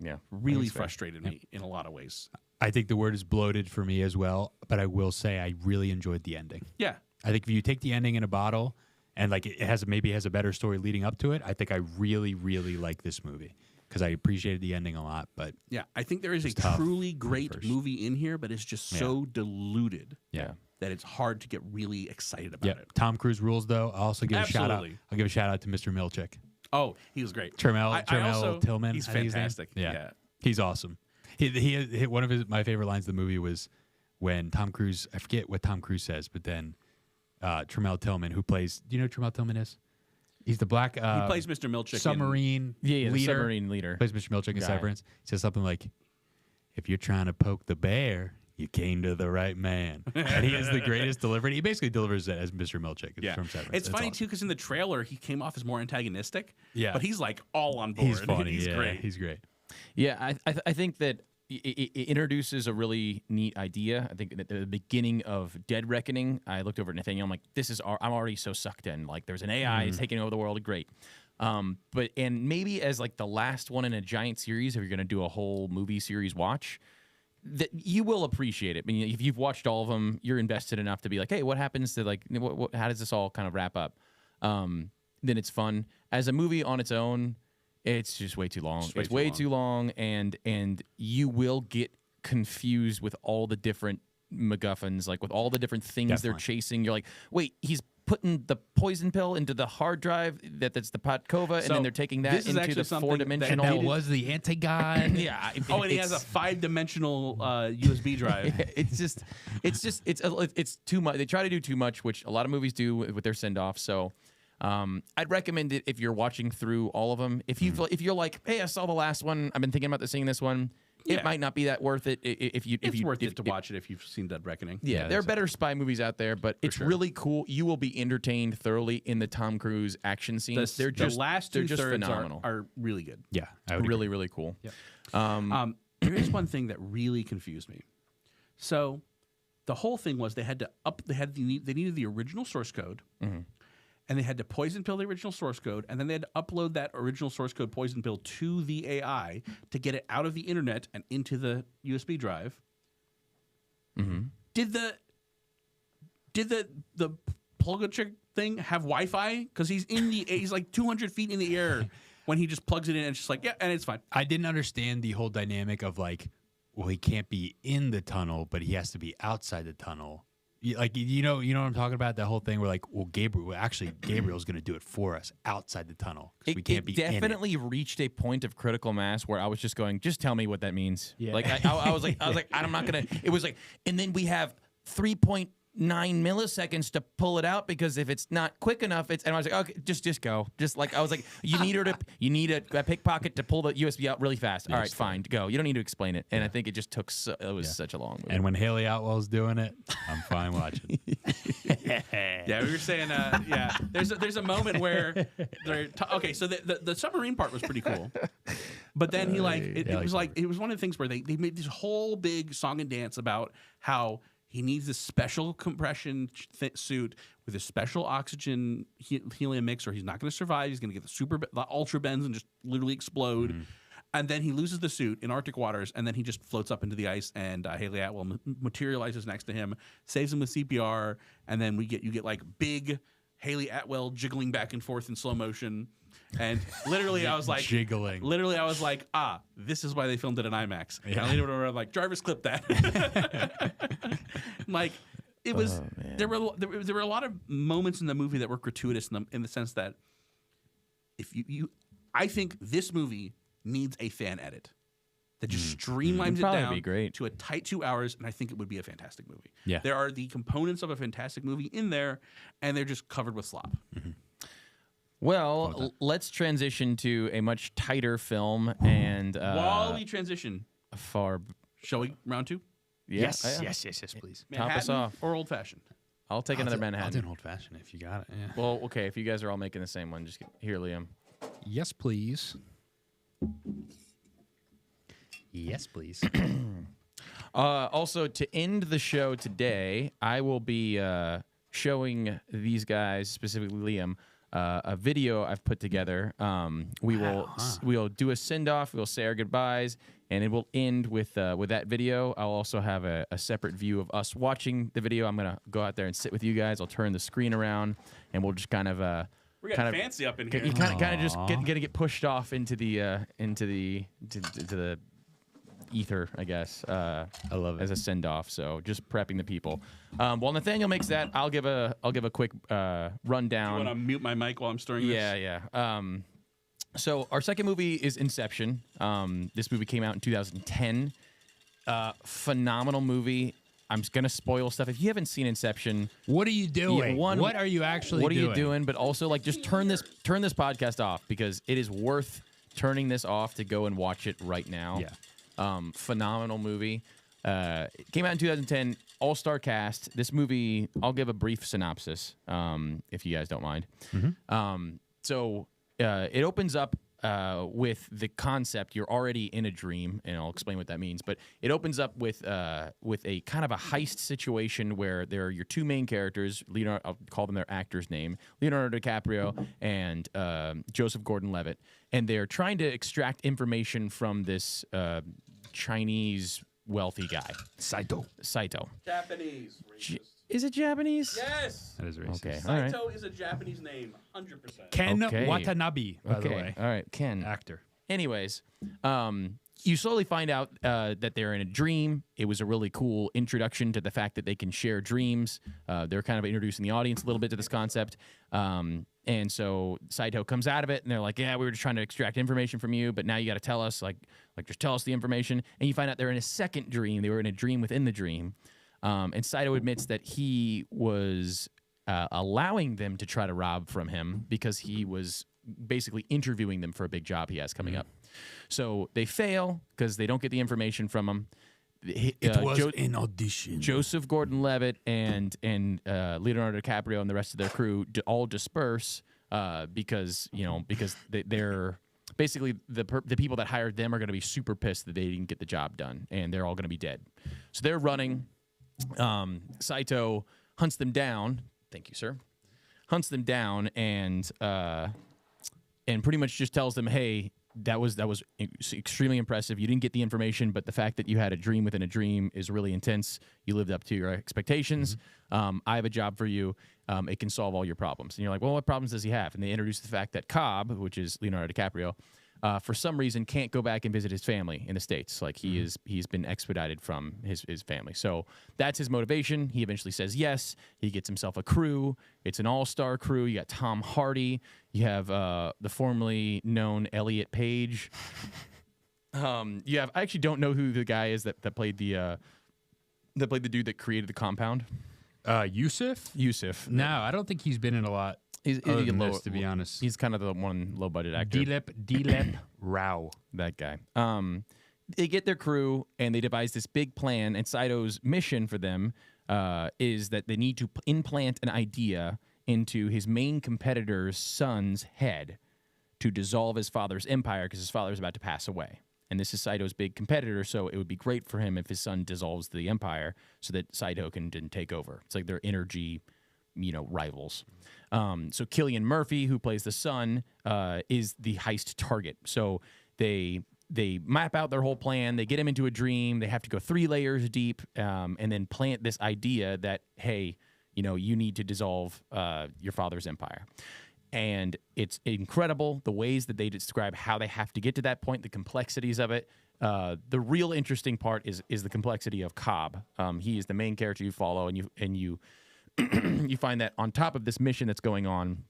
Yeah. Really frustrated me in a lot of ways. I think the word is bloated for me as well, but I will say I really enjoyed the ending. Yeah. I think if you take the ending in a bottle and like it has a better story leading up to it, I think I really, really like this movie because I appreciated the ending a lot. But yeah, I think there is a truly great movie in here, but it's just so diluted. Yeah. That it's hard to get really excited about it. Tom Cruise rules, though. I'll also give a shout out. I'll give a shout out to Mr. Milchick. Oh, he was great. Tremel Tillman. He's fantastic. Yeah, he's awesome. He one of my favorite lines of the movie was when Tom Cruise. I forget what Tom Cruise says, but then Tremel Tillman, who plays. Do you know who Tremel Tillman is? He's the black. He plays Mr. Milchick. Submarine leader. Plays Mr. Milchick in Severance. He says something like, "If you're trying to poke the bear, you came to the right man." And he is the greatest delivery. He basically delivers it as Mr. Milchick from Severance. It's funny, too, because in the trailer, he came off as more antagonistic. Yeah. But he's, like, all on board. He's funny. He's great. He's great. Yeah, I think that it introduces a really neat idea. I think at the beginning of Dead Reckoning, I looked over at Nathanael. I'm like, I'm already so sucked in. Like, there's an AI it's taking over the world. Great. But maybe as, like, the last one in a giant series, if you're going to do a whole movie series watch, that you will appreciate it. I mean, if you've watched all of them, you're invested enough to be like, hey, what happens to, like, how does this all kind of wrap up? Then it's fun. As a movie on its own, it's just way too long. It's way too long, and you will get confused with all the different MacGuffins, like with all the different things they're chasing. You're like, wait, he's putting the poison pill into the hard drive that's the Patkova, and then they're taking that into the 4-dimensional. That was the anti-god. Yeah. And he has a 5-dimensional USB drive. It's too much. They try to do too much, which a lot of movies do with their send-off. So I'd recommend it if you're watching through all of them. If you're like, hey, I saw the last one, I've been thinking about seeing this one. It might not be that worth it. It's worth it to watch it if you've seen Dead Reckoning. Yeah, there are better spy movies out there, but it's really cool. You will be entertained thoroughly in the Tom Cruise action scenes. The last two thirds are really good. Yeah, really, really cool. Yep. There is one thing that really confused me. So the whole thing was they needed the original source code. And they had to poison pill the original source code, and then they had to upload that original source code poison pill to the AI to get it out of the internet and into the USB drive. Did the plug-a-chick thing have Wi-Fi? Because he's like 200 feet in the air when he just plugs it in and it's just like, yeah, and it's fine. I didn't understand the whole dynamic of like, well, he can't be in the tunnel, but he has to be outside the tunnel. Like, you know what I'm talking about? That whole thing where like, well, Gabriel's going to do it for us outside the tunnel. We can't be definitely in it. Reached a point of critical mass where I was just going, just tell me what that means. Yeah. Like I was like, I'm not gonna. It was like, and then we have 3.9 milliseconds to pull it out because if it's not quick enough, and I was like, okay, just go. Just like I was like, you need a pickpocket to pull the USB out really fast. All right, fine, go. You don't need to explain it. And I think it just took. It was such a long movie. And when Haley Atwell's doing it, I'm fine watching. Yeah, we were saying, there's a moment where okay, so the submarine part was pretty cool, but then he it was one of the things where they made this whole big song and dance about how he needs this special compression suit with a special oxygen helium mix, or he's not going to survive. He's going to get the ultra bends and just literally explode. Mm-hmm. And then he loses the suit in Arctic waters, and then he just floats up into the ice. And Haley Atwell materializes next to him, saves him with CPR, and then you get like big Haley Atwell jiggling back and forth in slow motion. And literally, I was like, jiggling. Literally, I was like, this is why they filmed it in IMAX. Yeah. And I later were like, Jarvis, clip that. Like, it was. There were a lot of moments in the movie that were gratuitous in the sense that if I think this movie needs a fan edit that just streamlines it down to a tight 2 hours, and I think it would be a fantastic movie. Yeah. There are the components of a fantastic movie in there, and they're just covered with slop. Mm-hmm. Well, let's transition to a much tighter film, and while we transition, shall we round two? Yes, please. Manhattan Top us off. or old fashioned? I'll take another Manhattan. I'll do an old fashioned if you got it. Yeah. Well, okay, if you guys are all making the same one, just here, Liam. Yes, please. Yes, please. Also, to end the show today, I will be showing these guys, specifically Liam, a video I've put together. We'll do a send off. We'll say our goodbyes, and it will end with that video. I'll also have a separate view of us watching the video. I'm gonna go out there and sit with you guys. I'll turn the screen around, and we'll just kind of we're getting fancy up in here. You kind of just get pushed off into the ether, I guess. I love it as a send off. So just prepping the people. While Nathanael makes that, I'll give a quick rundown. You want to mute my mic while I'm stirring this? Yeah. So our second movie is Inception. This movie came out in 2010. Phenomenal movie. I'm just gonna spoil stuff. If you haven't seen Inception, what are you doing? What are you actually doing? What are you doing? But also, like, just turn this podcast off because it is worth turning this off to go and watch it right now. Yeah. Phenomenal movie. It came out in 2010. All-star cast. This movie, I'll give a brief synopsis, if you guys don't mind. Mm-hmm. So it opens up with the concept you're already in a dream, and I'll explain what that means. But it opens up with a kind of a heist situation where there are your two main characters. I'll call them their actor's name, Leonardo DiCaprio and Joseph Gordon-Levitt, and they're trying to extract information from this Chinese wealthy guy, Saito. Japanese. Is it Japanese? Yes. That is racist. Okay. Saito is a Japanese name, 100%. Ken Watanabe, by the way. All right, Ken. Actor. Anyways, you slowly find out that they're in a dream. It was a really cool introduction to the fact that they can share dreams. They're kind of introducing the audience a little bit to this concept. And so Saito comes out of it, and they're like, yeah, we were just trying to extract information from you, but now you got to tell us, like just tell us the information. And you find out they're in a second dream. They were in a dream within the dream. And Saito admits that he was allowing them to try to rob from him because he was basically interviewing them for a big job he has coming up. So they fail because they don't get the information from him. It was an audition. Joseph Gordon-Levitt and Leonardo DiCaprio and the rest of their crew all disperse because they're basically the people that hired them are going to be super pissed that they didn't get the job done, and they're all going to be dead. So they're running. Saito hunts them down. Thank you, sir. Hunts them down and pretty much just tells them, hey, that was extremely impressive. You didn't get the information, but the fact that you had a dream within a dream is really intense. You lived up to your expectations. I have a job for you. It can solve all your problems. And you're like, well, what problems does he have? And they introduce the fact that Cobb, which is Leonardo DiCaprio, for some reason can't go back and visit his family in the States. Like he's been expedited from his family. So that's his motivation. He eventually says yes. He gets himself a crew. It's an all-star crew. You got Tom Hardy. You have the formerly known Elliot Page. You have, I actually don't know who the guy is that played the dude that created the compound. Yusuf. No, I don't think he's been in a lot. He's low, to be honest. He's kind of the one low-budget actor. Dilip Rao. That guy. They get their crew, and they devise this big plan, and Saito's mission for them is that they need to implant an idea into his main competitor's son's head to dissolve his father's empire because his father's about to pass away. And this is Saito's big competitor, so it would be great for him if his son dissolves the empire so that Saito can take over. It's like their energy, rivals. So Cillian Murphy, who plays the son, is the heist target. So they map out their whole plan. They get him into a dream. They have to go 3 layers deep and then plant this idea that, hey, you need to dissolve your father's empire. And it's incredible the ways that they describe how they have to get to that point, the complexities of it. The real interesting part is the complexity of Cobb. He is the main character you follow, and you you find that on top of this mission that's going on,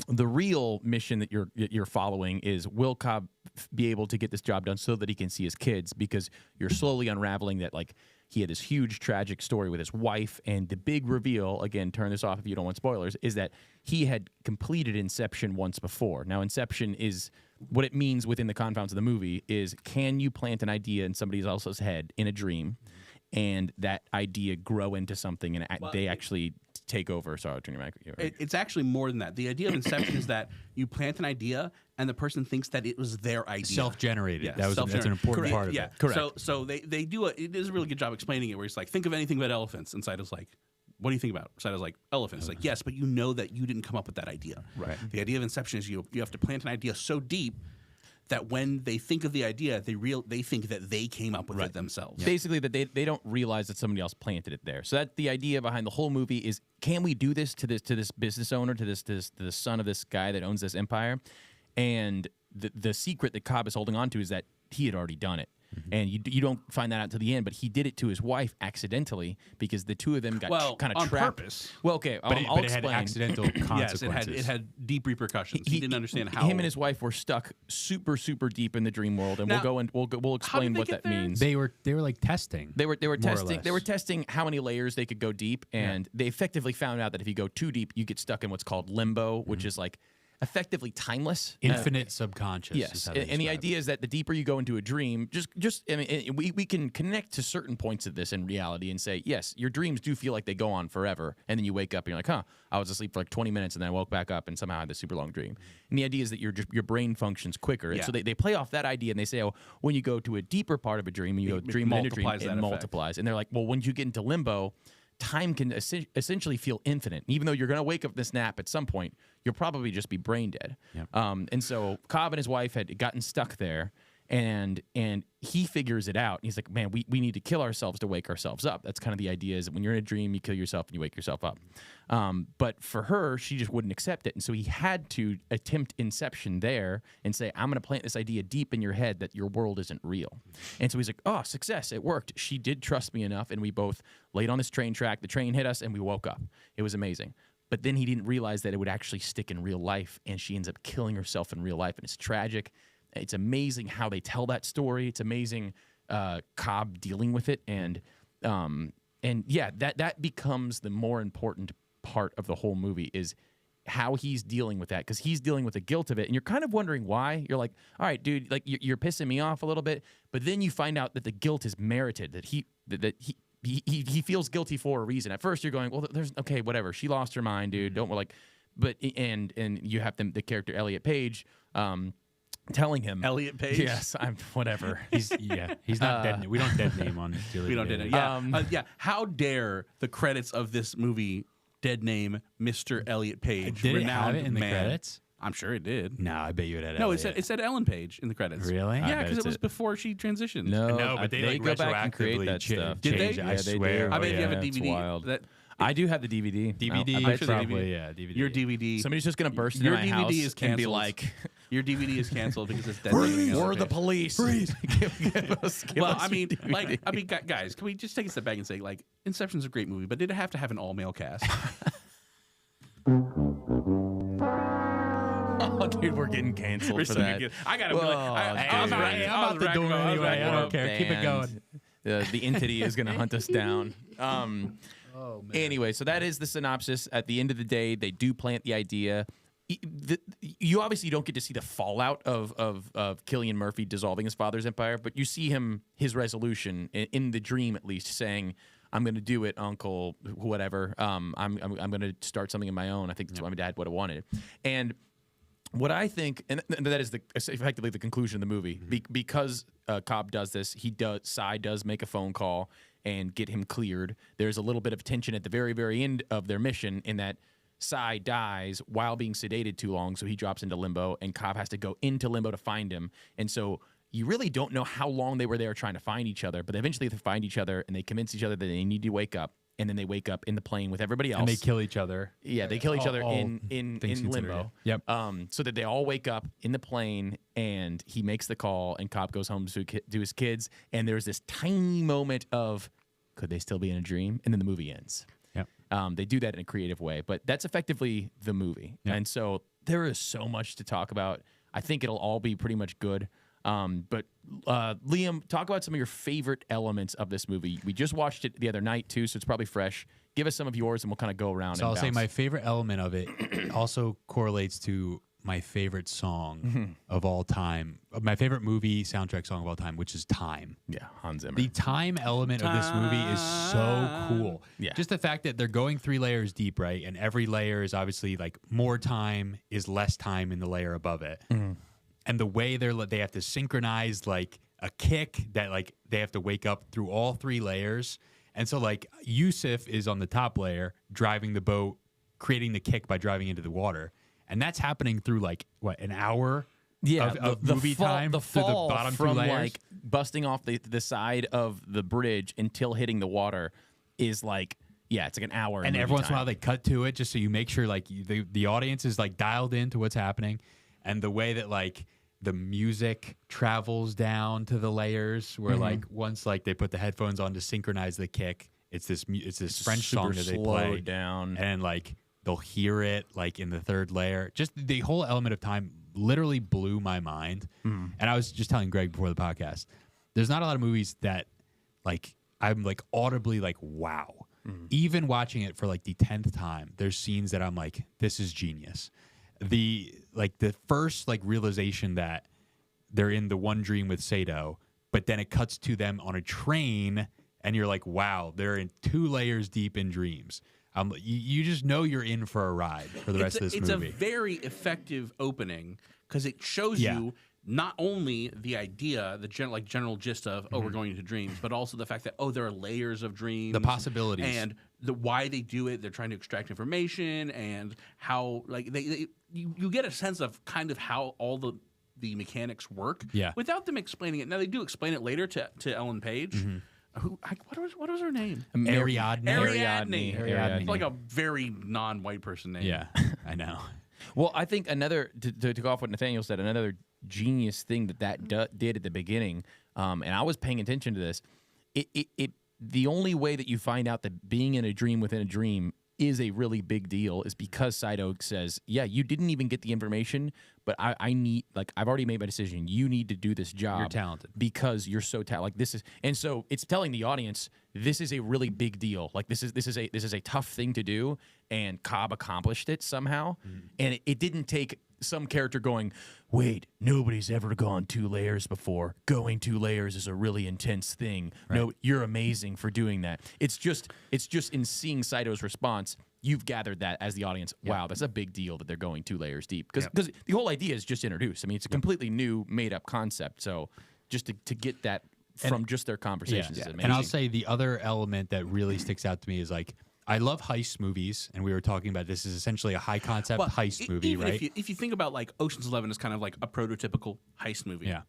the real mission that you're following is, will Cobb be able to get this job done so that he can see his kids? Because you're slowly unraveling that, like, he had this huge tragic story with his wife, and the big reveal, again, turn this off if you don't want spoilers, is that he had completed Inception once before. Now, Inception is what it means within the confines of the movie is, can you plant an idea in somebody else's head in a dream, and that idea grow into something, and they actually take over. Sorry, I'll turn your mic. It's actually more than that. The idea of Inception is that you plant an idea, and the person thinks that it was their idea. Self-generated. Yeah, that's an important part of it. Correct. So they do it is a really good job explaining it, where it's like, think of anything but elephants. And Saito's like, what do you think about? Saito's like, elephants. Like, yes, but you know that you didn't come up with that idea. Right. The idea of Inception is you have to plant an idea so deep that when they think of the idea, they think that they came up with it themselves. Basically, that they don't realize that somebody else planted it there. So that the idea behind the whole movie is, can we do this to this business owner, to the son of this guy that owns this empire? And the secret that Cobb is holding on to is that he had already done it. And you don't find that out to the end, but he did it to his wife accidentally because the two of them got kind of trapped. Purpose. Well, okay, But I'll it had explain. accidental consequences. Yes, it had deep repercussions. He didn't understand how. Him and his wife were stuck super deep in the dream world, and Now, we'll explain what that means. They were like testing. They were more or testing. less. They were testing how many layers they could go deep, and they effectively found out that if you go too deep, you get stuck in what's called limbo, which is like effectively timeless, Infinite subconscious. Yes, is how they and the describe idea is that the deeper you go into a dream, we can connect to certain points of this in reality and say, yes, your dreams do feel like they go on forever, and then you wake up and you're like, huh, I was asleep for like 20 minutes, and then I woke back up and somehow I had this super long dream. And the idea is that your brain functions quicker, and so they play off that idea, and they say, oh, when you go to a deeper part of a dream, and you go dream within a dream, it multiplies, and they're like, well, when you get into limbo, time can essentially feel infinite. Even though you're going to wake up this nap at some point, you'll probably just be brain dead. Yeah. And so Cobb and his wife had gotten stuck there, and he figures it out. And he's like, man, we need to kill ourselves to wake ourselves up. That's kind of the idea, is that when you're in a dream, you kill yourself and you wake yourself up. But for her, she just wouldn't accept it. And so he had to attempt Inception there and say, I'm going to plant this idea deep in your head that your world isn't real. And so he's like, oh, success. It worked. She did trust me enough, and we both laid on this train track. The train hit us, and we woke up. It was amazing. But then he didn't realize that it would actually stick in real life, and she ends up killing herself in real life, and it's tragic. It's amazing how they tell that story. It's amazing Cobb dealing with it, and yeah, that becomes the more important part of the whole movie, is how he's dealing with that, because he's dealing with the guilt of it, and you're kind of wondering why. You're like, all right, dude, like you're pissing me off a little bit, but then you find out that the guilt is merited, that he feels guilty for a reason. At first, you're going, well, there's okay, whatever. She lost her mind, dude. Don't like, but and you have the character Elliot Page. Telling him Elliot Page. Yes, I'm whatever. He's not dead. We don't dead name on Julie. We don't dead name. Yeah, How dare the credits of this movie dead name Mr. Elliot Page? Did it renowned have it in the man. credits? I'm sure it did. No, I bet you it had. No, Elliot. it said Ellen Page in the credits. Really? Yeah, because it was before she transitioned. No, but they go back and create that stuff. Did they? changed it, I Yeah, they swear. do. I bet you have a it's DVD. wild. I do have the DVD. DVD, I bet you probably, yeah, DVD. Your DVD. Somebody's just gonna burst into Your my DVD house is and be canceled. like, Your DVD is canceled because it's designating "We're Ellen the Page. police." Well, I mean, guys, can we just take a step back and say, like, Inception's a great movie, but did it have to have an all-male cast? Oh, dude, we're getting canceled for that. I gotta be like, I'm out the door anyway. I don't care. Keep it going. The entity is going to hunt us down. Anyway, so that is the synopsis. At the end of the day, they do plant the idea. You obviously don't get to see the fallout of Cillian Murphy dissolving his father's empire, but you see his resolution in the dream, at least, saying, "I'm going to do it, Uncle, whatever. I'm going to start something of my own. I think that's what my dad would have wanted." And what I think, and that is effectively the conclusion of the movie, because Cobb does this, Cy does make a phone call and get him cleared. There's a little bit of tension at the very, very end of their mission in that Cy dies while being sedated too long, so he drops into limbo, and Cobb has to go into limbo to find him. And so you really don't know how long they were there trying to find each other, but eventually they find each other, and they convince each other that they need to wake up. And then they wake up in the plane with everybody else. And they kill each other. Yeah, they kill each other all in things considered, limbo. yeah. Yep. So that they all wake up in the plane, and he makes the call, and Cobb goes home to his kids. And there's this tiny moment of, could they still be in a dream? And then the movie ends. Yep. They do that in a creative way, but that's effectively the movie. Yep. And so there is so much to talk about. I think it'll all be pretty much good. But Liam, talk about some of your favorite elements of this movie. We just watched it the other night too, so it's probably fresh. Give us some of yours, and we'll kind of go around. So I'll say my favorite element of it also correlates to my favorite song of all time, my favorite movie soundtrack song of all time, which is Time. Yeah, Hans Zimmer. The time element of this movie is so cool. Yeah. Just the fact that they're going 3 layers deep, right? And every layer is obviously like more time is less time in the layer above it. And the way they have to synchronize like a kick that like they have to wake up through all 3 layers. And so like Yusuf is on the top layer driving the boat, creating the kick by driving into the water. And that's happening through like what, an hour of movie time the through fall the bottom from 2 layers? like busting off the side of the bridge until hitting the water is like, yeah, it's like an hour. And movie every once in a time. while they cut to it just so you make sure like the audience is like dialed into what's happening. And the way that like the music travels down to the layers where like once like they put the headphones on to synchronize the kick, it's this French song that they play down. and like they'll hear it like in the 3rd layer. Just the whole element of time literally blew my mind. And I was just telling Greg before the podcast, there's not a lot of movies that like I'm like audibly like, wow. Even watching it for like the 10th time, there's scenes that I'm like, this is genius. The first like realization that they're in the one dream with Sato, but then it cuts to them on a train and you're like, wow, they're in 2 layers deep in dreams. You just know you're in for a ride for the rest of this movie. It's a very effective opening because it shows you not only the idea, the general gist of, we're going into dreams, but also the fact that, there are layers of dreams. The possibilities. And why they do it. They're trying to extract information and how, like, you get a sense of kind of how all the mechanics work without them explaining it. Now, they do explain it later to Ellen Page. What was her name? Ariadne. It's like a very non-white person name. Yeah, I know. Well, I think another, to go off what Nathanael said, another genius thing that did at the beginning, and I was paying attention to this, the only way that you find out that being in a dream within a dream is a really big deal is because Saito says, yeah, you didn't even get the information, but I need, like, I've already made my decision. You need to do this job. You're talented. Because you're so talented. Like, this is, and so it's telling the audience, this is a really big deal. Like, this is a tough thing to do, and Cobb accomplished it somehow. And it didn't take some character going, wait, nobody's ever gone 2 layers before. Going 2 layers is a really intense thing. Right. No, you're amazing for doing that. It's just in seeing Saito's response, you've gathered that as the audience. Wow, that's a big deal that they're going 2 layers deep. Because the whole idea is just introduced. I mean, it's a completely new, made-up concept. So just to get that from just their conversations is amazing. And I'll say the other element that really sticks out to me is like I love heist movies, and we were talking about this is essentially a high concept heist movie, even right? If you think about like Ocean's 11 is kind of like a prototypical heist movie. Yeah.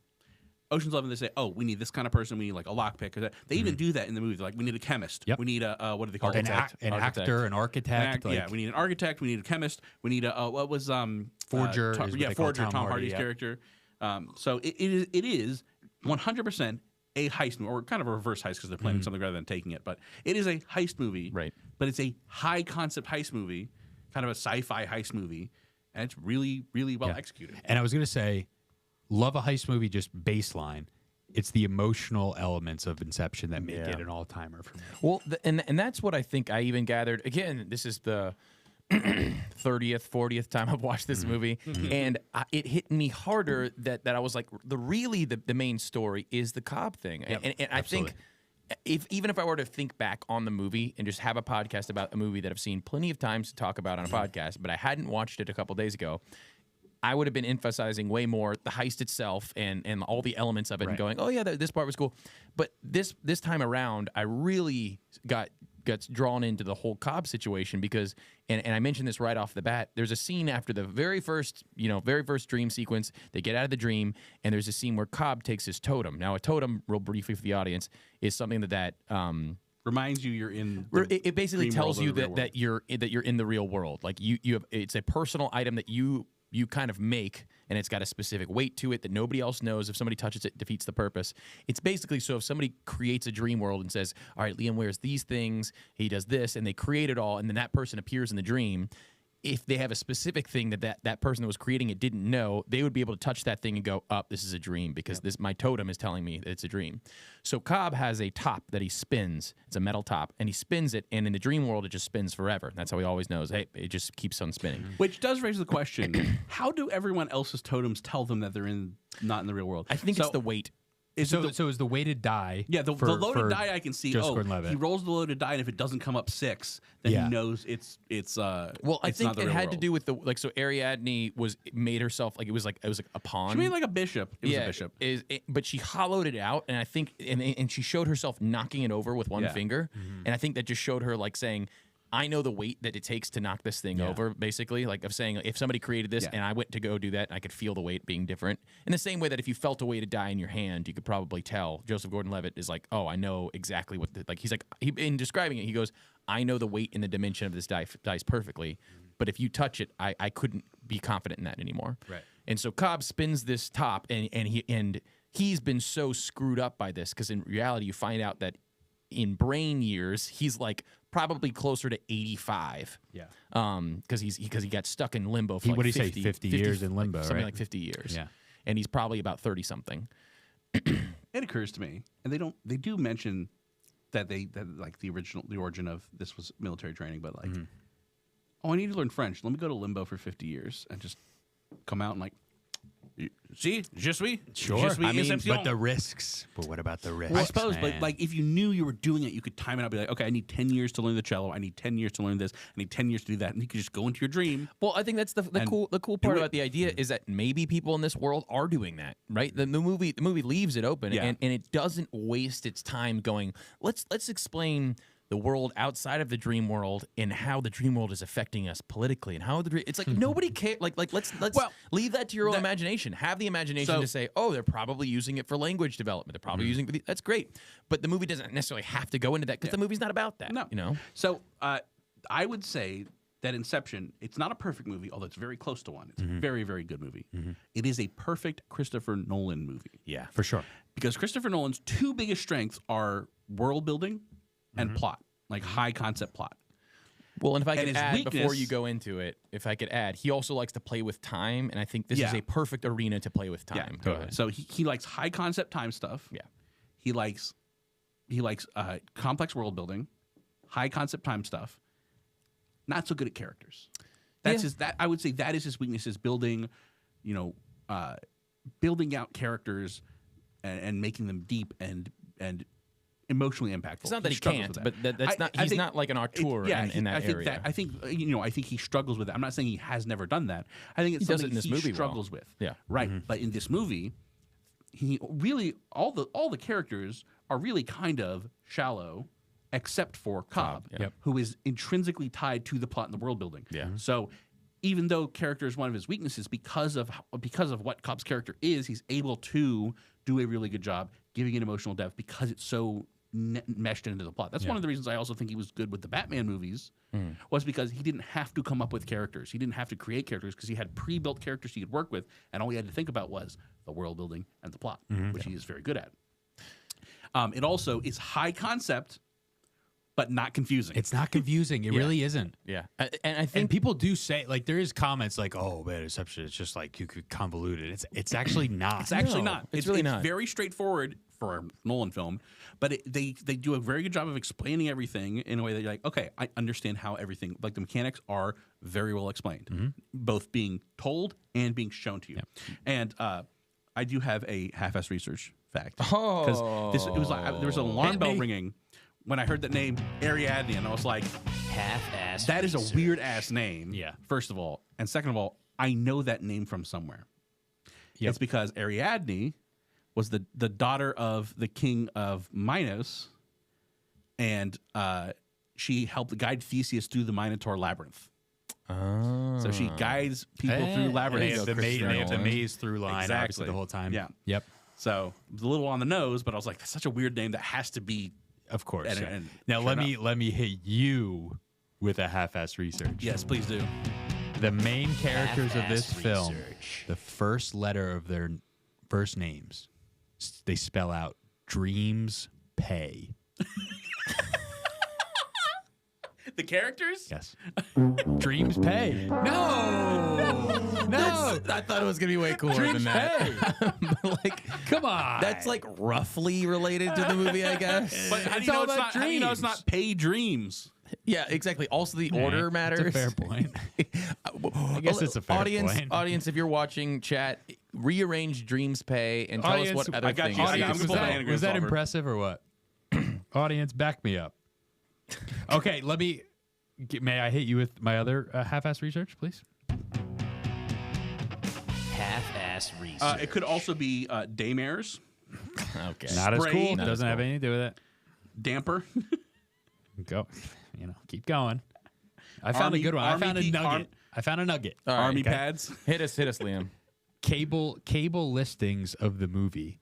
Ocean's 11, they say, oh, we need this kind of person. We need like a lockpick. They even do that in the movie. They're like, we need a chemist. Yep. We need a what do they call it? An actor, an architect. Yeah, we need an architect. We need a chemist. We need a what was Forger. Forger. Tom Hardy's character. So it is 100% a heist movie, or kind of a reverse heist because they're planning something rather than taking it. But it is a heist movie, right? But it's a high concept heist movie, kind of a sci-fi heist movie, and it's really, really well executed. And I was going to say, love a heist movie just baseline. It's the emotional elements of Inception that make it an all-timer for me. Well, and that's what I think I even gathered. Again, this is the 30th, 40th time I've watched this movie, and it hit me harder that I was like, the main story is the Cobb thing, and I think even if I were to think back on the movie and just have a podcast about a movie that I've seen plenty of times to talk about on a podcast, but I hadn't watched it a couple days ago, I would have been emphasizing way more the heist itself and all the elements of it and going, oh yeah, this part was cool. But this time around, I really got drawn into the whole Cobb situation because, and I mentioned this right off the bat, there's a scene after the very first dream sequence. They get out of the dream, and there's a scene where Cobb takes his totem. Now, a totem, real briefly for the audience, is something that reminds you you're in. It basically tells you that you're in the real world. Like you have, it's a personal item that you kind of make, and it's got a specific weight to it that nobody else knows. If somebody touches it, it defeats the purpose. It's basically, so if somebody creates a dream world and says, all right, Liam wears these things, he does this, and they create it all, and then that person appears in the dream, if they have a specific thing that person that was creating it didn't know, they would be able to touch that thing and go, this is a dream because my totem is telling me that it's a dream. So Cobb has a top that he spins. It's a metal top, and he spins it, and in the dream world, it just spins forever. That's how he always knows, hey, it just keeps on spinning. Which does raise the question, how do everyone else's totems tell them that they're not in the real world? I think it's the weight. So is the weighted die? Yeah, the loaded die I can see. Joseph Gordon-Levitt. He rolls the loaded die, and if it doesn't come up 6, then he knows it's. Well, I think it had to do with so Ariadne made herself it was like a pawn. She made like a bishop. It was a bishop. But she hollowed it out, and I think and she showed herself knocking it over with one finger, and I think that just showed her saying, I know the weight that it takes to knock this thing over, basically. Like, of saying, if somebody created this and I went to go do that, and I could feel the weight being different. In the same way that if you felt a weighted die in your hand, you could probably tell. Joseph Gordon-Levitt is like, oh, I know exactly what he's like, in describing it, he goes, I know the weight and the dimension of this dice perfectly, but if you touch it, I couldn't be confident in that anymore. Right. And so Cobb spins this top, and he's been so screwed up by this, because in reality, you find out that in brain years, he's probably closer to 85. Yeah. Because he got stuck in limbo for what did he say? 50 years in limbo, something right? like 50 years. Yeah. And he's probably about 30 something. It occurs to me, and they do mention that the origin of this was military training, but I need to learn French. Let me go to limbo for 50 years and just come out and see, je suis. Sure. Je suis Inception. But the risks. But what about the risks? Well, I suppose, man? but if you knew you were doing it, you could time it out. Be like, okay, I need 10 years to learn the cello. I need 10 years to learn this. I need 10 years to do that. And you could just go into your dream. Well, I think that's the cool part about the idea is that maybe people in this world are doing that, right? The movie leaves it open, and it doesn't waste its time going, let's explain the world outside of the dream world and how the dream world is affecting us politically, and how it's like nobody cares. Let's leave that to your own imagination. Have the imagination to say, oh, they're probably using it for language development. They're probably using it that's great. But the movie doesn't necessarily have to go into that, because the movie's not about that. No. So I would say that Inception, it's not a perfect movie, although it's very close to one. It's a very, very good movie. It is a perfect Christopher Nolan movie. Yeah, for sure. Because Christopher Nolan's two biggest strengths are world building and plot, high concept plot. Well, and if I could add, before you go into it, he also likes to play with time, and I think this is a perfect arena to play with time. Go ahead. So he likes high concept time stuff. Yeah. He likes complex world building, high concept time stuff. Not so good at characters. I would say that is his weakness, is building, building out characters and making them deep and emotionally impactful. It's not that he can't, but he's not like an auteur in that area. I think he struggles with it. I'm not saying he has never done that. I think it's something he struggles with. Yeah. Right. But in this movie, he really all the characters are really kind of shallow except for Cobb, who is intrinsically tied to the plot and the world building. Yeah. So even though character is one of his weaknesses, because of what Cobb's character is, he's able to do a really good job giving it emotional depth because it's so meshed into the plot. That's one of the reasons I also think he was good with the Batman movies, was because he didn't have to come up with characters. He didn't have to create characters because he had pre-built characters he could work with, and all he had to think about was the world building and the plot, which he is very good at. It also is high concept, but not confusing. It's not confusing. It really isn't. Yeah. And I think people do say, like, there is comments like, oh, man, Inception, it's just like you could convolute it. It's actually not. It's actually not. It's really not. Very straightforward for a Nolan film, but they do a very good job of explaining everything in a way that you're like, okay, I understand how everything, like the mechanics are very well explained, both being told and being shown to you. And I do have a half-ass research fact. Because it was like there was an alarm bell ringing when I heard that name, Ariadne, and I was like, half-ass. That is a weird-ass name, Yeah. first of all. And second of all, I know that name from somewhere. It's because Ariadne was the daughter of the king of Minos, and she helped guide Theseus through the Minotaur labyrinth. So she guides people through labyrinths. They have the maze through line obviously the whole time. Yeah. Yep. So it was a little on the nose, but I was like, that's such a weird name that has to be. Of course. And now sure let me hit you with a half-ass research. Yes, please do. The main characters of this Half-ass film, research. the first letter of their first names, they spell out dreams pay. The characters? Yes. Dreams pay. No. I thought it was gonna be way cooler Dreams than that. pay. Like, Come on. that's like roughly related to the movie, I guess. But how do It's you know all it's about not? How do you know it's dreams. not pay dreams? Yeah, exactly. Also, the order matters. That's a fair point. I guess it's a fair point. Audience, if you're watching, chat, rearrange dreams pay and tell us what other I got things. you. you I'm Was gonna pull my consider. anagram was that solver. impressive or what? Audience, back me up. Okay, may I hit you with my other half-ass research, please? Half-ass research. It could also be daymares, Okay. Not as Spray. cool. Not Doesn't have anything to do with it. damper. Go, keep going. I found Army- a good one. I Army found a pe- nugget. arm- I found a nugget. All right, Army okay. pads. Hit us, Liam. Cable listings of the movie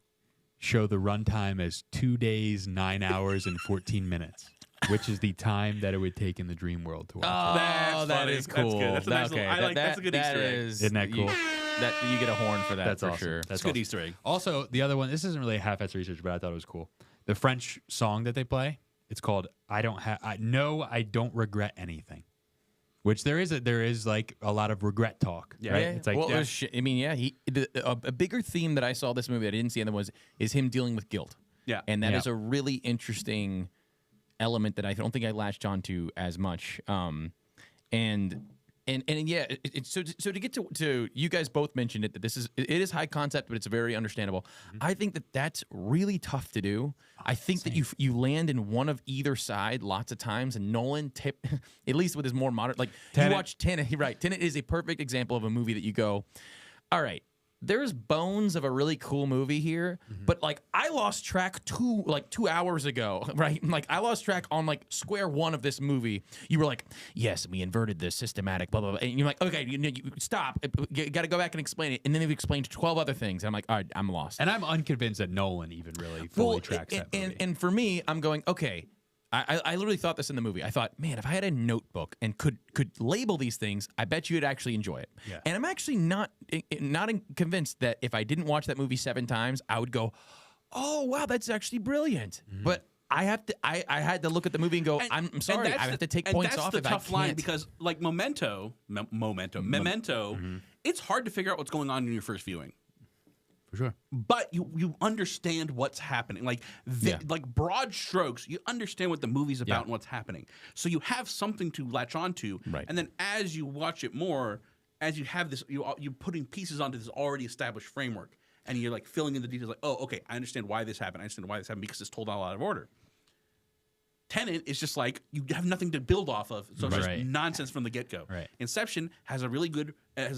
show the runtime as 2 days, 9 hours, and 14 minutes, which is the time that it would take in the dream world to watch Oh, That's that funny. is That's cool. good. That's a nice okay, little- I like- that's a good that Easter egg. is- Isn't that cool? That you get a horn for that. That's for awesome. sure. That's It's a good awesome. Easter egg. Also, the other one, this isn't really a half-ass research, but I thought it was cool. The French song that they play, it's called I Don't Regret Anything. Which there is like a lot of regret talk, Yeah. right? Yeah. It's like well, I mean, yeah, a bigger theme that I saw this movie that I didn't see in them is him dealing with guilt. Yeah. And that Yeah. is a really interesting element that I don't think I latched onto as much. And yeah, so to get to you guys both mentioned it that it is high concept, but it's very understandable. I think that's really tough to do. I think that you land in one of either side lots of times, and Nolan at least with his more modern, like Tenet. you watch Tenet, right? Tenet is a perfect example of a movie that you go, all right. There's bones of a really cool movie here, but like I lost track 2 hours ago, right? Like I lost track on like square one of this movie. You were like, yes, we inverted the systematic, blah, blah, blah. And you're like, okay, you stop. You got to go back and explain it. And then they've explained 12 other things. And I'm like, all right, I'm lost. and I'm unconvinced that Nolan even really fully tracks that movie. And for me, I'm going, okay, I literally thought this in the movie. I thought, man, if I had a notebook and could label these things, I bet you would actually enjoy it. Yeah. And I'm actually not convinced that if I didn't watch that movie 7 times, I would go, oh wow, that's actually brilliant. But I had to look at the movie and go, I'm sorry, I have to take points off And if that's the tough line can't. because like Memento, it's hard to figure out what's going on in your first viewing. For sure. But you understand what's happening. Like like broad strokes, you understand what the movie's about and what's happening. So you have something to latch onto. Right. And then as you watch it more, as you have this, you're putting pieces onto this already established framework. And you're like filling in the details like, oh, okay, I understand why this happened. I understand why this happened because it's told all out of order. Tenet is just like you have nothing to build off of, so it's just nonsense from the get-go. Right. Inception has a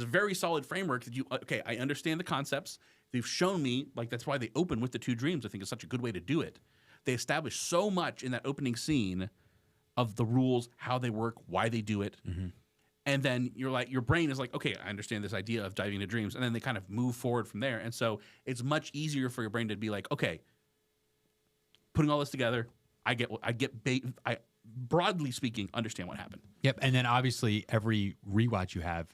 very solid framework that I understand the concepts. They've shown me, like that's why they open with the 2 dreams. I think it's such a good way to do it. they establish so much in that opening scene of the rules, how they work, why they do it. And then you're like, your brain is like, okay, I understand this idea of diving into dreams. And then they kind of move forward from there. And so it's much easier for your brain to be like, okay, putting all this together, I broadly speaking, understand what happened. Yep. And then obviously every rewatch you have,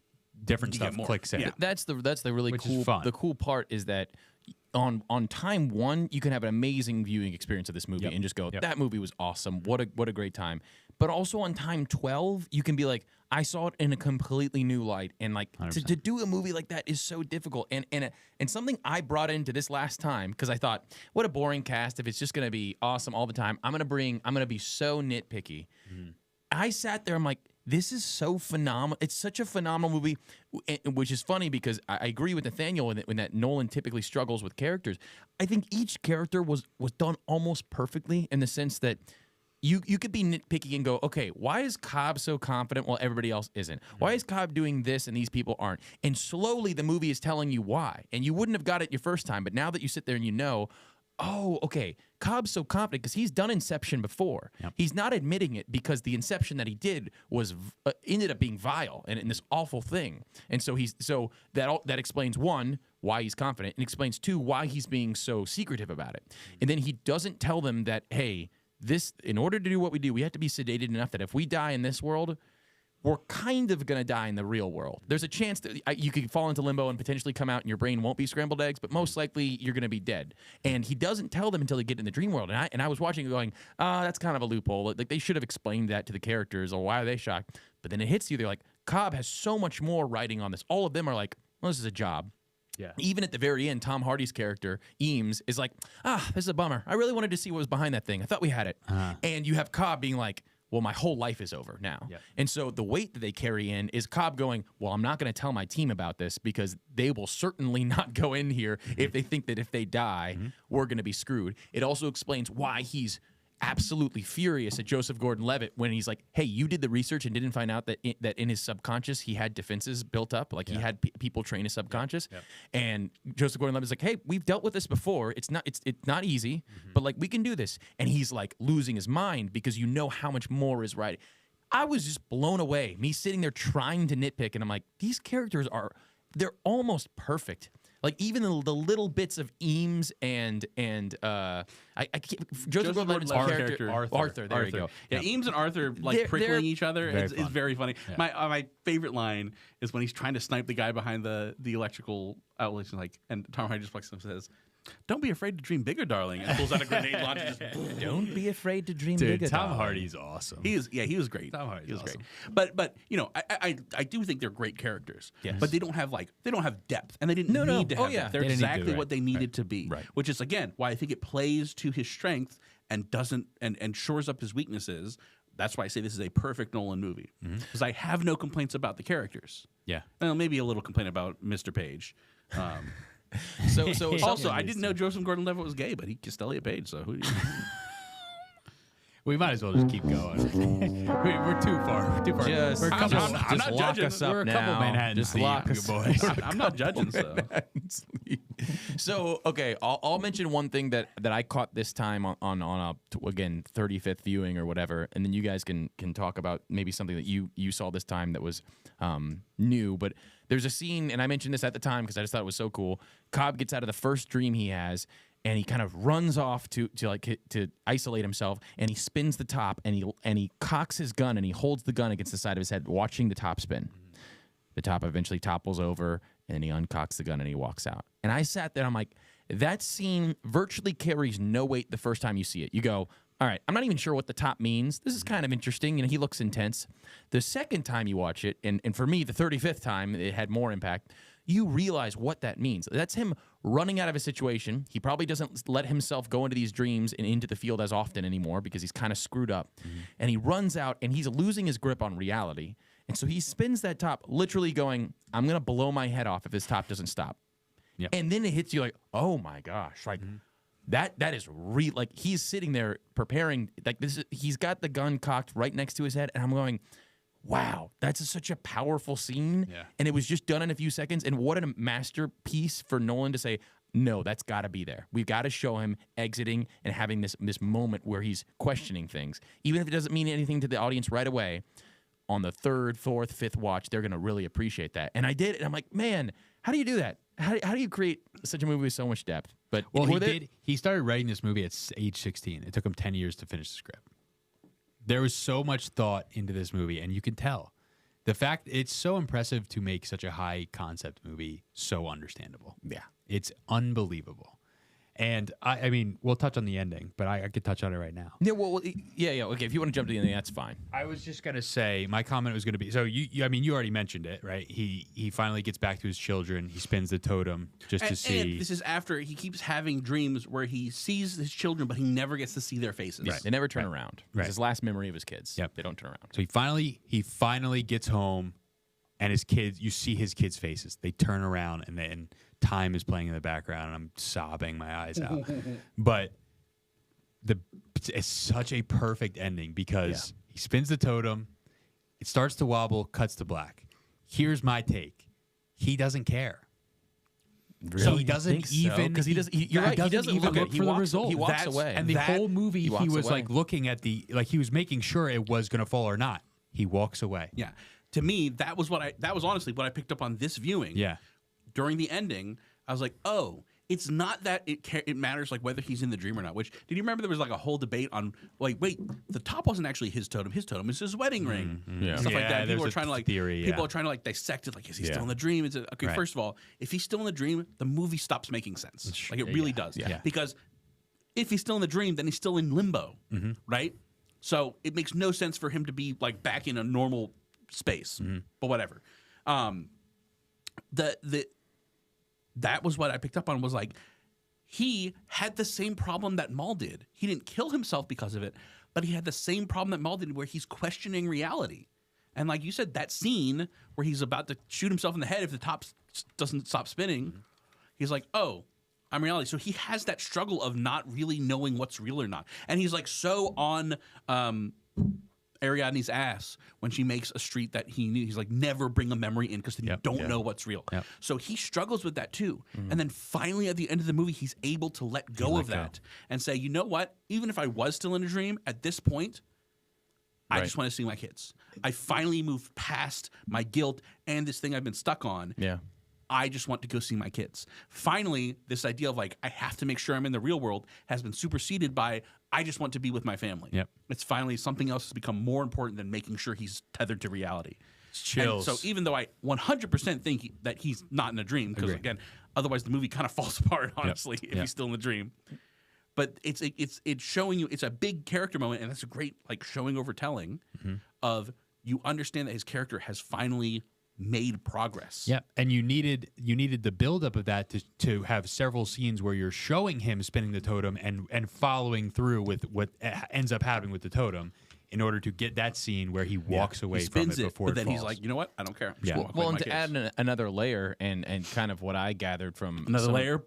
different You stuff get more. clicks in. Yeah. That's the really Which is cool. fun. The cool part is that on time one, you can have an amazing viewing experience of this movie and just go, that movie was awesome. What a great time. But also on time 12, you can be like, I saw it in a completely new light, and like to do a movie like that is so difficult. And something I brought into this last time because I thought, what a boring cast if it's just gonna be awesome all the time. I'm gonna be so nitpicky. I sat there, I'm like, this is so phenomenal. It's such a phenomenal movie, which is funny because I agree with Nathanael in that Nolan typically struggles with characters. I think each character was done almost perfectly in the sense that you could be nitpicky and go, okay, why is Cobb so confident while everybody else isn't? Why is Cobb doing this and these people aren't? And slowly the movie is telling you why. And you wouldn't have got it your first time, but now that you sit there and you know, oh, okay, Cobb's so confident because he's done Inception before. He's not admitting it because the Inception that he did was ended up being vile and this awful thing. And so that explains one, why he's confident, and explains two, why he's being so secretive about it. And then he doesn't tell them that, hey, this, in order to do what we do, we have to be sedated enough that if we die in this world, we're kind of going to die in the real world. There's a chance that you could fall into limbo and potentially come out and your brain won't be scrambled eggs, but most likely you're going to be dead. And he doesn't tell them until they get in the dream world. And I was watching it going, that's kind of a loophole. Like they should have explained that to the characters, or why are they shocked? But then it hits you. They're like, Cobb has so much more writing on this. All of them are like, well, this is a job. Yeah. Even at the very end, Tom Hardy's character, Eames, is like, this is a bummer. I really wanted to see what was behind that thing. I thought we had it. And you have Cobb being like, well, my whole life is over now. Yep. And so the weight that they carry in is Cobb going, well, I'm not going to tell my team about this because they will certainly not go in here if they think that if they die, we're going to be screwed. It also explains why he's absolutely furious at Joseph Gordon-Levitt when he's like, hey, you did the research and didn't find out that in his subconscious he had defenses built up, like he had people train his subconscious. And Joseph Gordon-Levitt's like, hey, we've dealt with this before. It's not easy, but like we can do this. And he's like losing his mind because you know how much more is right. I was just blown away. Me sitting there trying to nitpick, and I'm like, these characters they're almost perfect. Like even the little bits of Eames and I can't, Joseph Gordon-Levitt's character Arthur. There you go. Yeah, Eames and Arthur prickling each other. It's very funny. Yeah. My favorite line is when he's trying to snipe the guy behind the electrical outlets, and Tom Hardy just walks up and says, "Don't be afraid to dream bigger, darling," and pulls out a grenade launcher. Don't be afraid to dream Dude, bigger. Tom Hardy's awesome. He was great. Tom Hardy's awesome. Great. But I do think they're great characters. Yes. But they don't have depth, and they didn't need to have depth. They're exactly what they needed to be. Right. Which is again why I think it plays to his strength and doesn't and shores up his weaknesses. That's why I say this is a perfect Nolan movie because I have no complaints about the characters. Yeah. Well, maybe a little complaint about Mr. Page. So also, I didn't know Joseph Gordon-Levitt was gay, but he kissed Elliot Page. So who? We might as well just keep going. We're too far. We're too far. We're a couple, I'm not lock judging. us up We're a now. couple Manhattan Just deep, lock you us boys. I'm not judging. So okay, I'll mention one thing that I caught this time on a again 35th viewing or whatever, and then you guys can talk about maybe something that you saw this time that was new. But there's a scene, and I mentioned this at the time because I just thought it was so cool. Cobb gets out of the first dream he has, and he kind of runs off to isolate himself, and he spins the top, and he cocks his gun, and he holds the gun against the side of his head, watching the top spin. The top eventually topples over, and he uncocks the gun, and he walks out. And I sat there, I'm like, that scene virtually carries no weight the first time you see it. You go, all right, I'm not even sure what the top means. This is kind of interesting, and he looks intense. The second time you watch it, and for me, the 35th time, it had more impact, you realize what that means. That's him running out of a situation. He probably doesn't let himself go into these dreams and into the field as often anymore because he's kind of screwed up. And he runs out, and he's losing his grip on reality. And so he spins that top, literally going, I'm going to blow my head off if this top doesn't stop. Yep. And then it hits you like, oh my gosh, like that is real. Like he's sitting there preparing, like he's got the gun cocked right next to his head, and I'm going, wow, that's such a powerful scene. Yeah. And it was just done in a few seconds. And what a masterpiece for Nolan to say, no, that's got to be there. We've got to show him exiting and having this moment where he's questioning things. Even if it doesn't mean anything to the audience right away, on the third, fourth, fifth watch, they're going to really appreciate that. And I did, and I'm like, man, how do you do that? How do you create such a movie with so much depth? But he started writing this movie at age 16. It took him 10 years to finish the script. There was so much thought into this movie, and you can tell. The fact it's so impressive to make such a high concept movie so understandable. Yeah. It's unbelievable. And I mean, we'll touch on the ending, but I could touch on it right now. Yeah, well, yeah. Okay, if you want to jump to the ending, that's fine. I was just gonna say my comment was gonna be so you already mentioned it, right? He finally gets back to his children. He spins the totem just to see. And this is after he keeps having dreams where he sees his children, but he never gets to see their faces. Right. They never turn around. Right. It's his last memory of his kids. Yep. They don't turn around. So he finally gets home, and his kids. You see his kids' faces. They turn around, and then time is playing in the background, and I'm sobbing my eyes out. But it's such a perfect ending because he spins the totem, it starts to wobble, cuts to black. Here's my take: he doesn't care. Really? So he doesn't even because he doesn't. You're right. He doesn't even look for the result. He walks away, and the whole movie he was away. like looking at he was making sure it was going to fall or not. He walks away. Yeah. To me, that was honestly what I picked up on this viewing. Yeah. During the ending, I was like, oh, it's not that it matters like whether he's in the dream or not. Which, did you remember there was like a whole debate on like, wait, the top wasn't actually his totem. His totem is his wedding ring. Yeah. Stuff like that. People are trying to like theory, people are trying to like dissect it. Like, is he still in the dream? It's okay. Right. First of all, if he's still in the dream, the movie stops making sense. Like it really does. Yeah. Because if he's still in the dream, then he's still in limbo, right? So it makes no sense for him to be like back in a normal space. But whatever. That was what I picked up on, was like he had the same problem that Maul did. He didn't kill himself because of it, but he had the same problem that Maul did, where he's questioning reality. And like you said, that scene where he's about to shoot himself in the head if the top doesn't stop spinning, he's like, oh, I'm reality. So he has that struggle of not really knowing what's real or not. And he's like so on Ariadne's ass when she makes a street that he knew. He's like, never bring a memory in because then you don't know what's real. Yep. So he struggles with that too. And then finally at the end of the movie, he's able to let go of that and say, you know what? Even if I was still in a dream at this point, I just want to see my kids. I finally moved past my guilt and this thing I've been stuck on. Yeah. I just want to go see my kids. Finally, this idea of like, I have to make sure I'm in the real world has been superseded by, I just want to be with my family. Yep. It's finally something else has become more important than making sure he's tethered to reality. Chills. And so even though I 100% think that he's not in a dream, because again, otherwise the movie kind of falls apart, honestly, if he's still in the dream. But it's showing you, it's a big character moment, and that's a great like showing over telling of, you understand that his character has finally made progress. Yeah, and you needed the buildup of that to have several scenes where you're showing him spinning the totem and following through with what ends up happening with the totem, in order to get that scene where he walks away from it before but then it falls. he's like, you know what? I don't care. I'm just Yeah. gonna walk Well, away and with to my kids. add another layer, and kind of what I gathered from Another some, layer?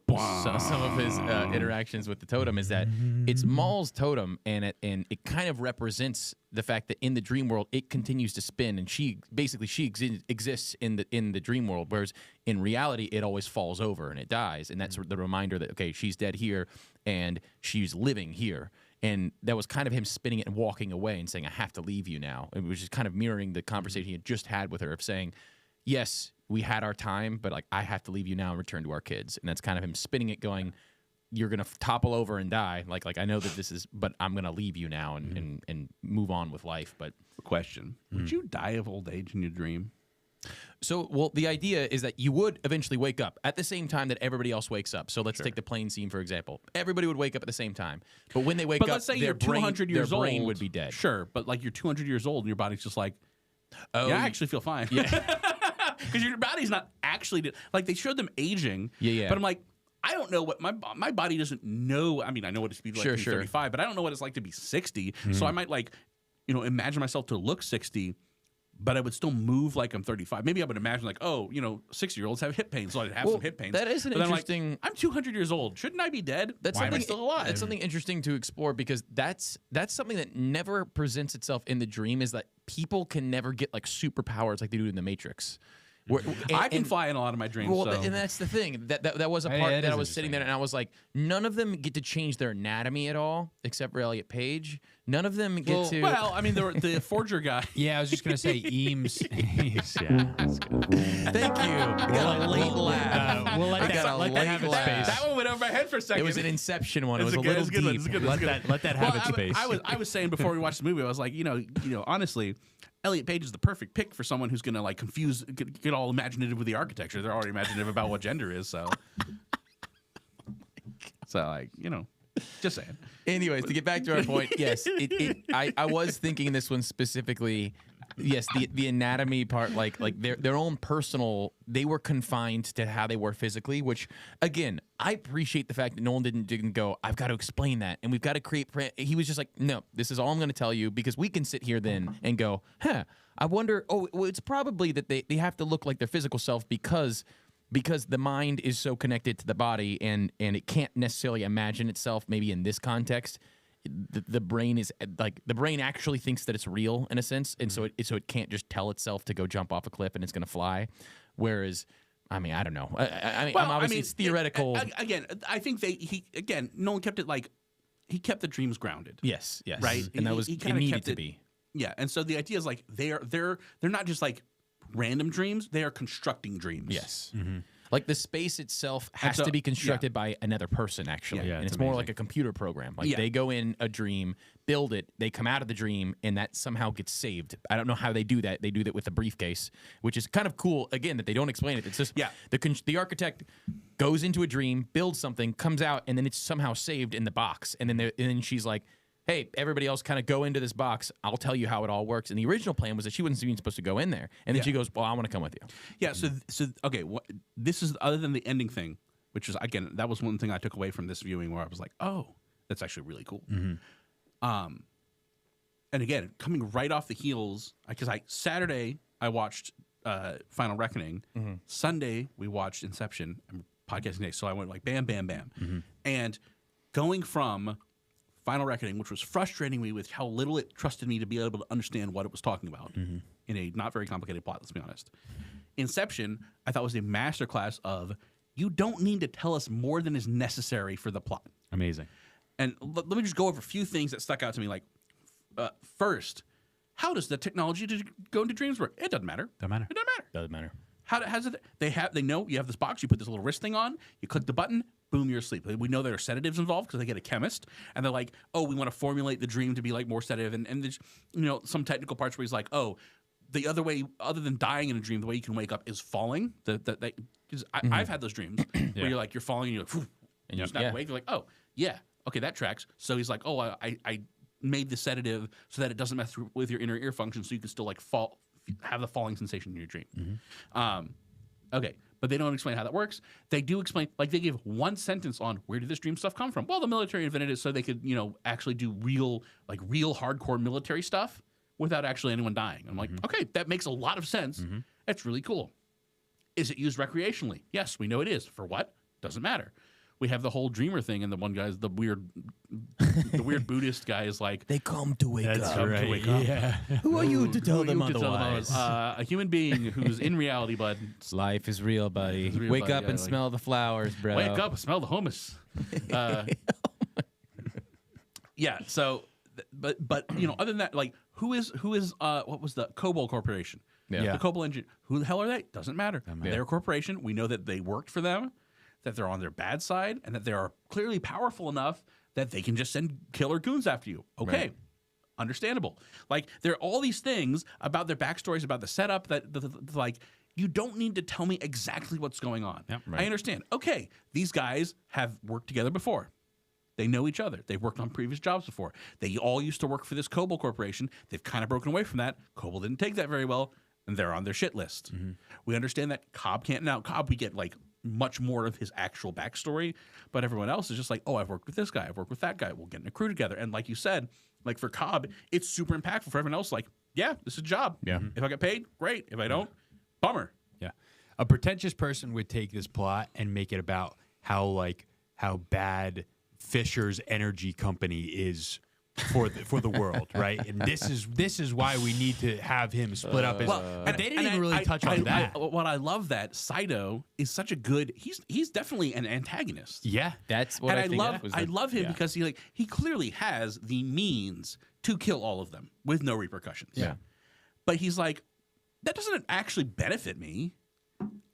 some of his interactions with the totem is that it's Maul's totem, and it kind of represents the fact that in the dream world it continues to spin, and she exists in the dream world, whereas in reality it always falls over and it dies, and that's the reminder that okay, she's dead here and she's living here. And that was kind of him spinning it and walking away and saying, I have to leave you now. It was just kind of mirroring the conversation he had just had with her of saying, yes, we had our time, but like I have to leave you now and return to our kids. And that's kind of him spinning it going, you're going to topple over and die. Like I know that this is, but I'm going to leave you now and move on with life. But Question. Would you die of old age in your dream? so, well, the idea is that you would eventually wake up at the same time that everybody else wakes up. So let's take the plane scene, for examul. Everybody would wake up at the same time. But when they wake But up, let's say their you're 200 years their old. brain would be dead. Sure, but like you're 200 years old and your body's just like, Oh, yeah, I actually feel fine. Yeah. Because your body's not actually, like they showed them aging. Yeah. But I'm like, I don't know what my body doesn't know. I mean, I know what it's be like to be 35, but I don't know what it's like to be 60. So I might like, imagine myself to look 60, but I would still move like I'm 35. Maybe I would imagine like, 6-year-olds have hip pain, so I'd have some hip pains. That is an But then interesting. I'm 200 years old. Shouldn't I be dead? Why am I still alive? That's something interesting to explore, because that's something that never presents itself in the dream, is that people can never get like superpowers like they do in the Matrix. I can fly in a lot of my dreams. Well, so. and that's the thing. That was a part that I was sitting there and I was like, none of them get to change their anatomy at all, except for Elliot Page. None of them get to. Well, I mean, the forger guy. Yeah, I was just gonna say Eames. Yeah, that's good. Thank you. I got a late laugh. We'll let that have its space. That one went over my head for a second. It was an Inception one. It was a good- little it's a good one, deep. it's a good one. Let that have its space. I was saying before we watched the movie, I was like, honestly, Elliot Page is the perfect pick for someone who's gonna like get all imaginative with the architecture. They're already imaginative about what gender is, so. So like, just saying. Anyways, to get back to our point, yes, I was thinking this one specifically. Yes, the anatomy part, like their own personal, they were confined to how they were physically. Which, again, I appreciate the fact that Nolan didn't go, I've got to explain that, and we've got to create. He was just like, no, this is all I'm going to tell you, because we can sit here then and go, I wonder. Oh, well, it's probably that they have to look like their physical self because the mind is so connected to the body and it can't necessarily imagine itself maybe in this context. The brain is like the brain actually thinks that it's real in a sense, and so it can't just tell itself to go jump off a cliff and it's going to fly. Whereas, I mean, I don't know. It's theoretical. Again, I think Nolan kept it like he kept the dreams grounded. Yes, right, and that was he it needed to be. Yeah, and so the idea is like they're not just like random dreams; they are constructing dreams. Yes. Mm-hmm. Like the space itself has to be constructed by another person, actually. Yeah, and it's more like a computer program. Like they go in a dream, build it, they come out of the dream, and that somehow gets saved. I don't know how they do that. They do that with the briefcase, which is kind of cool, again, that they don't explain it. It's just the architect goes into a dream, builds something, comes out, and then it's somehow saved in the box. And then she's like, hey, everybody else kind of go into this box. I'll tell you how it all works. And the original plan was that she wasn't even supposed to go in there. And then she goes, well, I want to come with you. Yeah, so okay, this is other than the ending thing, which is, again, that was one thing I took away from this viewing where I was like, oh, that's actually really cool. Mm-hmm. And again, coming right off the heels, because Saturday I watched Final Reckoning. Mm-hmm. Sunday we watched Inception and podcasting today. So I went like bam, bam, bam. Mm-hmm. And going from Final Reckoning, which was frustrating me with how little it trusted me to be able to understand what it was talking about in a not very complicated plot, let's be honest. Inception, I thought was a masterclass of you don't need to tell us more than is necessary for the plot. Amazing. And let me just go over a few things that stuck out to me. Like, first, how does the technology to go into dreams work? It doesn't matter. Doesn't matter. It doesn't matter. Doesn't matter. How does it? They know you have this box. You put this little wrist thing on. You click the button. Boom, you're asleep. We know there are sedatives involved because they get a chemist, and they're like, oh, we want to formulate the dream to be like more sedative, and there's, some technical parts where he's like, oh, the other way, other than dying in a dream, the way you can wake up is falling. I've had those dreams where you're like, you're falling and you're like, phew, and you're not awake. You're like, oh, yeah, okay, that tracks. So he's like, oh, I made the sedative so that it doesn't mess with your inner ear function, so you can still like have the falling sensation in your dream. Mm-hmm. Okay. But they don't explain how that works. They do explain, like they give one sentence on where did this dream stuff come from? Well, the military invented it so they could, actually do real hardcore military stuff without actually anyone dying. I'm like, okay, that makes a lot of sense. Mm-hmm. That's really cool. Is it used recreationally? Yes, we know it is. For what? Doesn't matter. We have the whole dreamer thing, and the one guy's the weird Buddhist guy is like, they come to wake up. That's right. To wake up. Yeah. Who are you to tell them otherwise? A human being who's in reality, bud. Life is real, buddy. Real, wake buddy, up and like, smell the flowers, bro. Wake up and smell the hummus. Yeah. So, but other than that, like, who is what was the Cobol Corporation? Yeah. The Cobol engine. Who the hell are they? Doesn't matter. They're a corporation. We know that they worked for them, that they're on their bad side, and that they are clearly powerful enough that they can just send killer goons after you. Okay. Right. Understandable. Like, there are all these things about their backstories, about the setup that, like, you don't need to tell me exactly what's going on. Yep, right. I understand. Okay, these guys have worked together before. They know each other. They've worked on previous jobs before. They all used to work for this Cobol Corporation. They've kind of broken away from that. Cobol didn't take that very well, and they're on their shit list. Mm-hmm. We understand that Cobb can't. Now, Cobb, we get, like, much more of his actual backstory, but everyone else is just like, oh, I've worked with this guy, I've worked with that guy, we'll get in a crew together. And like you said, like for Cobb, it's super impactful. For everyone else, like, yeah, this is a job. Yeah. If I get paid, great. If I don't, bummer. Yeah. A pretentious person would take this plot and make it about how bad Fisher's energy company is for the world, right? And this is why we need to have him split up. But they didn't even really touch on that. What I love that Saito is such a good. He's definitely an antagonist. Yeah, that's what I think. I love him because he clearly has the means to kill all of them with no repercussions. Yeah, but he's like, that doesn't actually benefit me.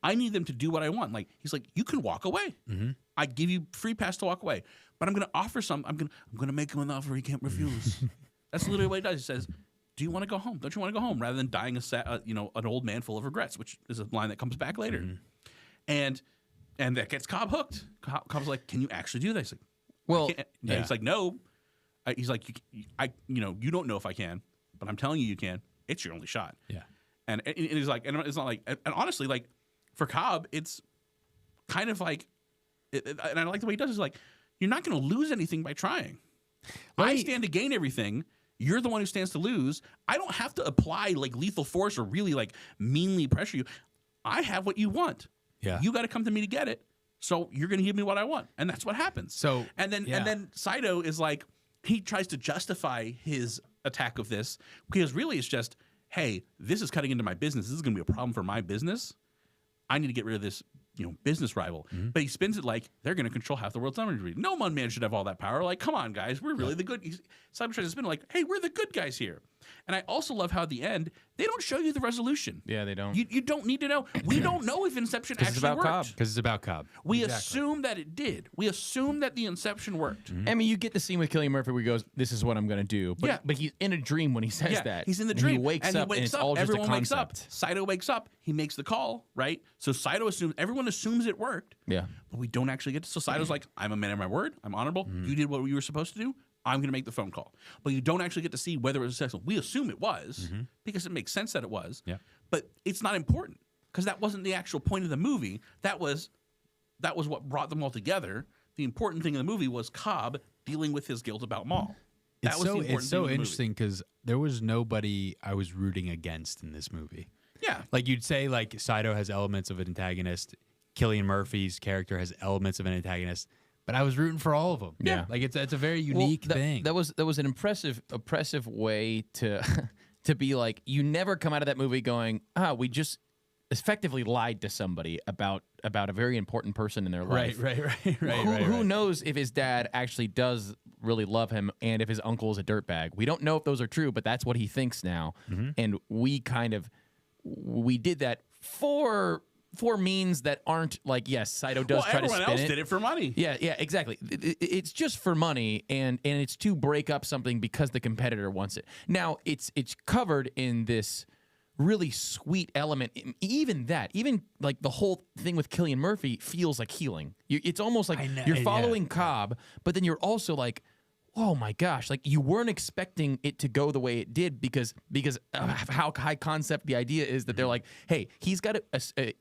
I need them to do what I want. Like he's like, you can walk away. Mm-hmm. I give you free pass to walk away, but I'm going to offer some. I'm going to make him an offer he can't refuse. That's literally what he does. He says, "Do you want to go home? Don't you want to go home?" Rather than dying an old man full of regrets, which is a line that comes back later, and that gets Cobb hooked. Cobb's like, "Can you actually do this?" He's like, well, he's like, "No." He's like, you don't know if I can, but I'm telling you, you can. It's your only shot. Yeah. And he's like, and it's not like, and honestly, like for Cobb, it's kind of like, and I like the way he does. Is like, you're not going to lose anything by trying. I stand to gain everything. You're the one who stands to lose. I don't have to apply like lethal force or really like meanly pressure you. I have what you want. Yeah. You got to come to me to get it. So you're going to give me what I want, and that's what happens. So and then Saito is like, he tries to justify his attack of this because really it's just, hey, this is cutting into my business. This is going to be a problem for my business. I need to get rid of this, business rival. Mm-hmm. But he spins it like they're going to control half the world's energy. No one man should have all that power. Like, come on, guys, we're really the good. Saito tries to spin it like, hey, we're the good guys here. And I also love how at the end they don't show you the resolution. Yeah, they don't. You don't need to know. We don't know if Inception actually worked. Because it's about Cobb. We assume that it did. We assume that the Inception worked. Mm-hmm. I mean, you get the scene with Cillian Murphy where he goes, "This is what I'm going to do." But, but he's in a dream when he says that. He's in the dream. And he wakes up, and it's all just a concept. Wakes up. Saito wakes up. He makes the call, right? So Saito everyone assumes it worked. Yeah. But we don't actually get to. So Saito's like, I'm a man of my word. I'm honorable. You did what you were supposed to do. I'm going to make the phone call. But you don't actually get to see whether it was successful. We assume it was because it makes sense that it was. Yeah. But it's not important because that wasn't the actual point of the movie. That was what brought them all together. The important thing in the movie was Cobb dealing with his guilt about Maul. It's so interesting because there was nobody I was rooting against in this movie. Yeah. Like you'd say like Saito has elements of an antagonist. Cillian Murphy's character has elements of an antagonist. But I was rooting for all of them. Yeah, like it's a very unique thing. That was an oppressive way to to be like, you never come out of that movie going, we just effectively lied to somebody about a very important person in their life. Right. Who knows if his dad actually does really love him and if his uncle is a dirtbag? We don't know if those are true, but that's what he thinks now. Mm-hmm. And we did that for means that aren't like, yes, Saito does try to spin it. Everyone else did it for money. Yeah, exactly. It's just for money, and it's to break up something because the competitor wants it. Now, it's covered in this really sweet element. Even like the whole thing with Cillian Murphy feels like healing. It's almost like you're following Cobb, but then you're also like, oh my gosh, like you weren't expecting it to go the way it did because of how high concept the idea is that they're like, hey, he's got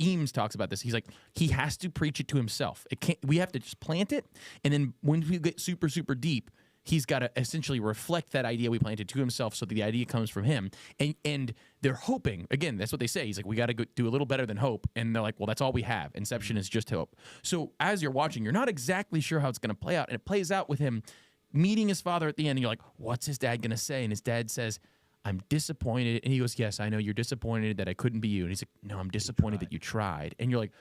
Eames talks about this. He's like, he has to preach it to himself. We have to just plant it. And then when we get super, super deep, he's got to essentially reflect that idea we planted to himself so that the idea comes from him. And they're hoping, again, that's what they say. He's like, we got to do a little better than hope. And they're like, well, that's all we have. Inception is just hope. So as you're watching, you're not exactly sure how it's going to play out. And it plays out with him meeting his father at the end, and you're like, what's his dad going to say? And his dad says, I'm disappointed. And he goes, yes, I know you're disappointed that I couldn't be you. And he's like, no, I'm disappointed that you tried. And you're like,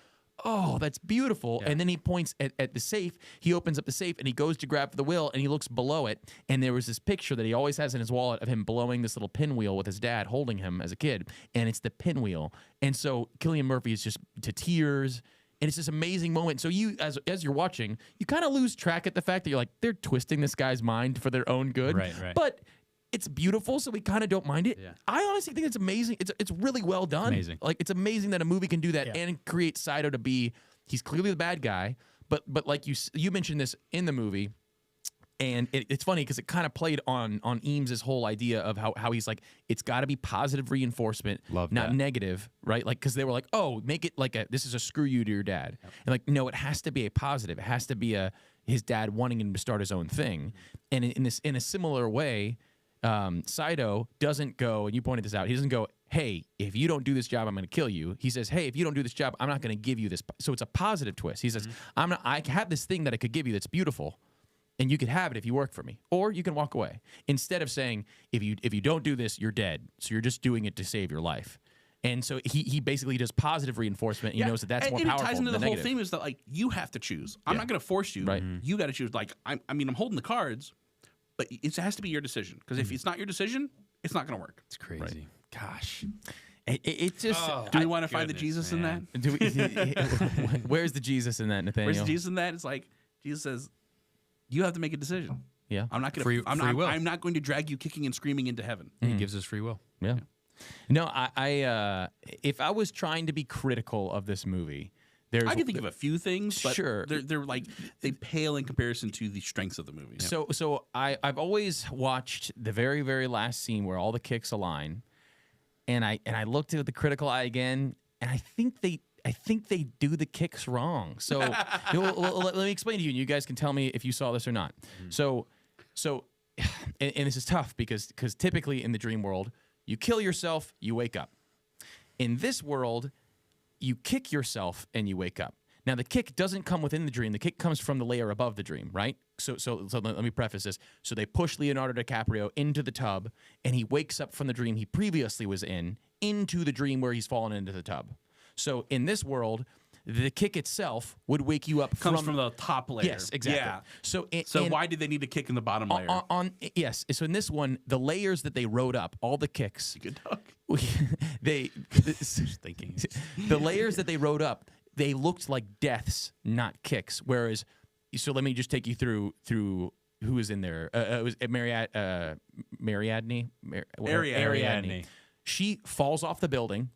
oh, that's beautiful. Yeah. And then he points at the safe. He opens up the safe, and he goes to grab the wheel, and he looks below it. And there was this picture that he always has in his wallet of him blowing this little pinwheel with his dad holding him as a kid. And it's the pinwheel. And so Cillian Murphy is just to tears. And it's this amazing moment. So you, as you're watching, you kind of lose track at the fact that you're like, they're twisting this guy's mind for their own good. Right. But it's beautiful, so we kind of don't mind it. Yeah. I honestly think it's amazing. It's really well done. Amazing. Like, it's amazing that a movie can do that and create Saito to be, he's clearly the bad guy, but like you mentioned this in the movie. And it's funny because it kind of played on Eames' whole idea of how he's like, it's got to be positive reinforcement, not negative, right? Like, because they were like, oh, make it like this is a screw you to your dad. Yep. And like, no, it has to be a positive. It has to be his dad wanting him to start his own thing. And in a similar way, Saito doesn't go, and you pointed this out, he doesn't go, hey, if you don't do this job, I'm going to kill you. He says, hey, if you don't do this job, I'm not going to give you this. So it's a positive twist. He says, I have this thing that I could give you that's beautiful, and you could have it if you work for me, or you can walk away. Instead of saying, if you don't do this, you're dead. So you're just doing it to save your life. And so he basically does positive reinforcement. And he knows that that's more powerful it ties into than the whole negative. theme is that like you have to choose. I'm not going to force you. Right. You got to choose. Like I'm holding the cards, but it has to be your decision. Because if it's not your decision, it's not going to work. It's crazy. Right. Gosh. It's just. Do we want to find the Jesus in that? Where's the Jesus in that, Nathaniel? Where's the Jesus in that? It's like Jesus says, you have to make a decision. Yeah. I'm not going to. I'm not going to drag you kicking and screaming into heaven. He gives us free will. Yeah. No, I if I was trying to be critical of this movie, I can think of a few things, but sure. they're like they pale in comparison to the strengths of the movie. So I've always watched the very, very last scene where all the kicks align, and I looked at the critical eye again, and I think they do the kicks wrong. So let me explain to you, and you guys can tell me if you saw this or not. So and this is tough because typically in the dream world, you kill yourself, you wake up. In this world, you kick yourself and you wake up. Now, the kick doesn't come within the dream. The kick comes from the layer above the dream, right? So let me preface this. So they push Leonardo DiCaprio into the tub, and he wakes up from the dream he previously was in into the dream where he's fallen into the tub. So in this world, the kick itself would wake you up Comes from the top layer. Yes, exactly. Yeah. So why did they need to kick in the bottom layer? Yes. So in this one, the layers that they wrote up, all the kicks, Good dog. the layers that they wrote up, they looked like deaths, not kicks. Whereas, so let me just take you through who was in there. It was Ariadne. She falls off the building.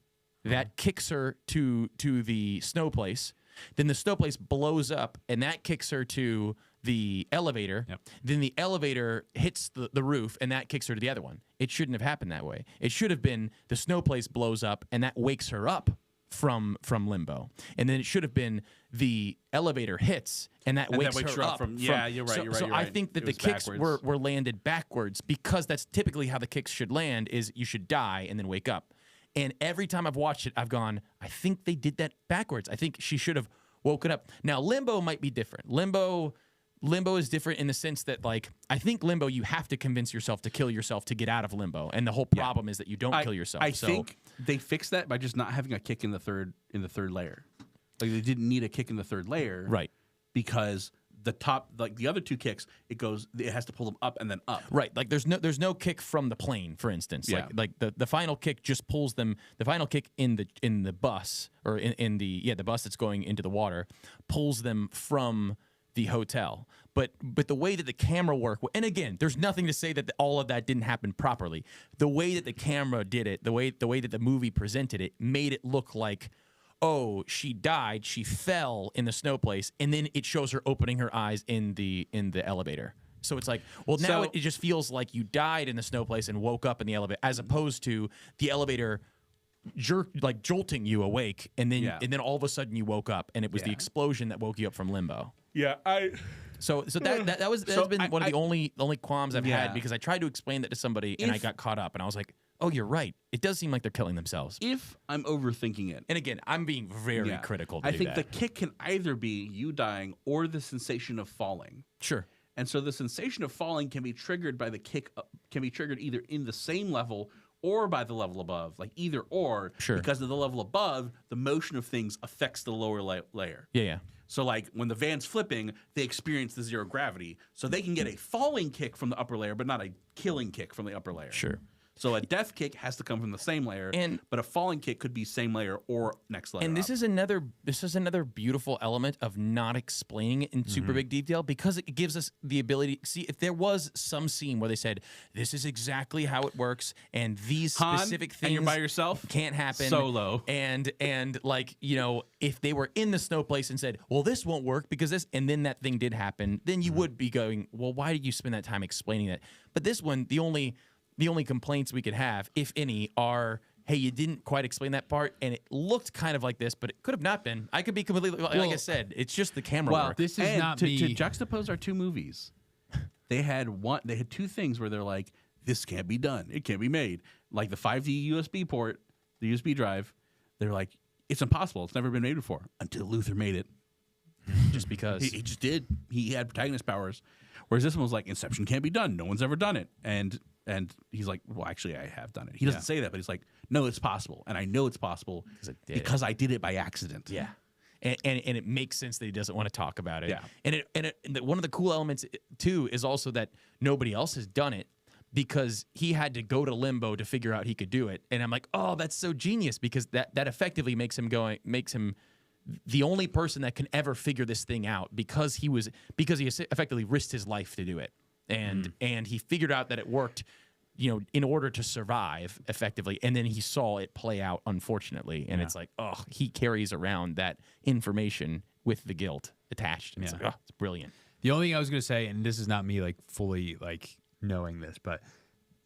That kicks her to the snow place. Then the snow place blows up, and that kicks her to the elevator. Yep. Then the elevator hits the roof, and that kicks her to the other one. It shouldn't have happened that way. It should have been the snow place blows up, and that wakes her up from limbo. And then it should have been the elevator hits, and that wakes her up. You're right. So I think that the kicks were landed backwards because that's typically how the kicks should land, is you should die and then wake up. And every time I've watched it, I've gone, I think they did that backwards. I think she should have woken up. Now, Limbo might be different. Limbo is different in the sense that, like, I think Limbo, you have to convince yourself to kill yourself to get out of Limbo. And the whole problem is that you don't kill yourself. I think they fixed that by just not having a kick in the third layer. Like, they didn't need a kick in the third layer. Right. Because the top, like the other two kicks, it has to pull them up and then up. Right. Like there's no kick from the plane, for instance. Yeah. Like the final kick just pulls them. The final kick in the bus or in the bus that's going into the water pulls them from the hotel. But the way that the camera worked, and again, there's nothing to say that all of that didn't happen properly. The way that the camera did it, the way that the movie presented it, made it look like, oh, she died, she fell in the snow place, and then it shows her opening her eyes in the elevator. So it's like, well, now it just feels like you died in the snow place and woke up in the elevator, as opposed to the elevator jolting you awake, and then all of a sudden you woke up, and it was the explosion that woke you up from limbo. Yeah, So that has been one of the only qualms I've had, because I tried to explain that to somebody and I got caught up, and I was like, oh, you're right. It does seem like they're killing themselves. If I'm overthinking it. And again, I'm being very critical. I think the kick can either be you dying or the sensation of falling. Sure. And so the sensation of falling can be triggered by the kick, can be triggered either in the same level or by the level above, like either or. Sure. Because of the level above, the motion of things affects the lower layer. Yeah. So like when the van's flipping, they experience the zero gravity. So they can get a falling kick from the upper layer, but not a killing kick from the upper layer. Sure. So a death kick has to come from the same layer, but a falling kick could be same layer or next layer. And this is another beautiful element of not explaining it in super big detail, because it gives us the ability. See, if there was some scene where they said this is exactly how it works, and these specific things, and you're by yourself, can't happen solo, and like, you know, if they were in the snow place and said, well, this won't work because this, and then that thing did happen, then you would be going, well, why did you spend that time explaining that? But this one, the only complaints we could have, if any, are, hey, you didn't quite explain that part, and it looked kind of like this, but it could have not been. I could be completely, like I said, it's just the camera work. This is not to juxtapose our two movies. They had two things where they're like, this can't be done. It can't be made. Like the 5D USB port, the USB drive, they're like, it's impossible. It's never been made before, until Luther made it. just because he just did. He had protagonist powers, whereas this one was like Inception can't be done. No one's ever done it, and he's like, well, actually, I have done it. He doesn't say that, but he's like, no, it's possible, and I know it's possible because I did it by accident. Yeah. And it makes sense that he doesn't want to talk about it. Yeah. And one of the cool elements too is also that nobody else has done it because he had to go to limbo to figure out he could do it. And I'm like, oh, that's so genius because that effectively makes him the only person that can ever figure this thing out because he effectively risked his life to do it. And he figured out that it worked, in order to survive effectively. And then he saw it play out, unfortunately. And it's like, oh, he carries around that information with the guilt attached. And it's like, oh, it's brilliant. The only thing I was going to say, and this is not me like fully like knowing this, but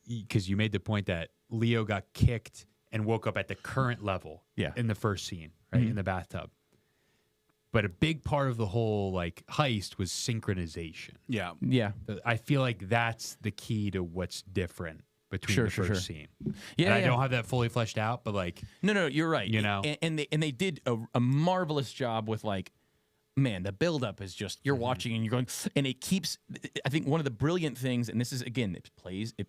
because you made the point that Leo got kicked and woke up at the current level in the first scene, right, in the bathtub. But a big part of the whole like heist was synchronization. Yeah. Yeah. I feel like that's the key to what's different between the first scene. Yeah, and I don't have that fully fleshed out, but like no, you're right. And they did a marvelous job with like, man, the buildup is just you're watching and you're going, and it keeps. I think one of the brilliant things, and this is again, it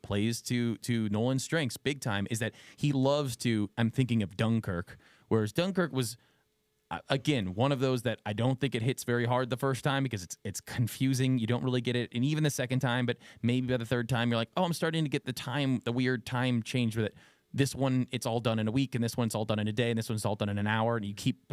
plays to Nolan's strengths big time, is that he loves to. I'm thinking of Dunkirk, whereas Dunkirk was. Again, one of those that I don't think it hits very hard the first time because it's confusing. You don't really get it, and even the second time, but maybe by the third time, you're like, oh, I'm starting to get the weird time change with it. This one, it's all done in a week, and this one's all done in a day, and this one's all done in an hour, and you keep.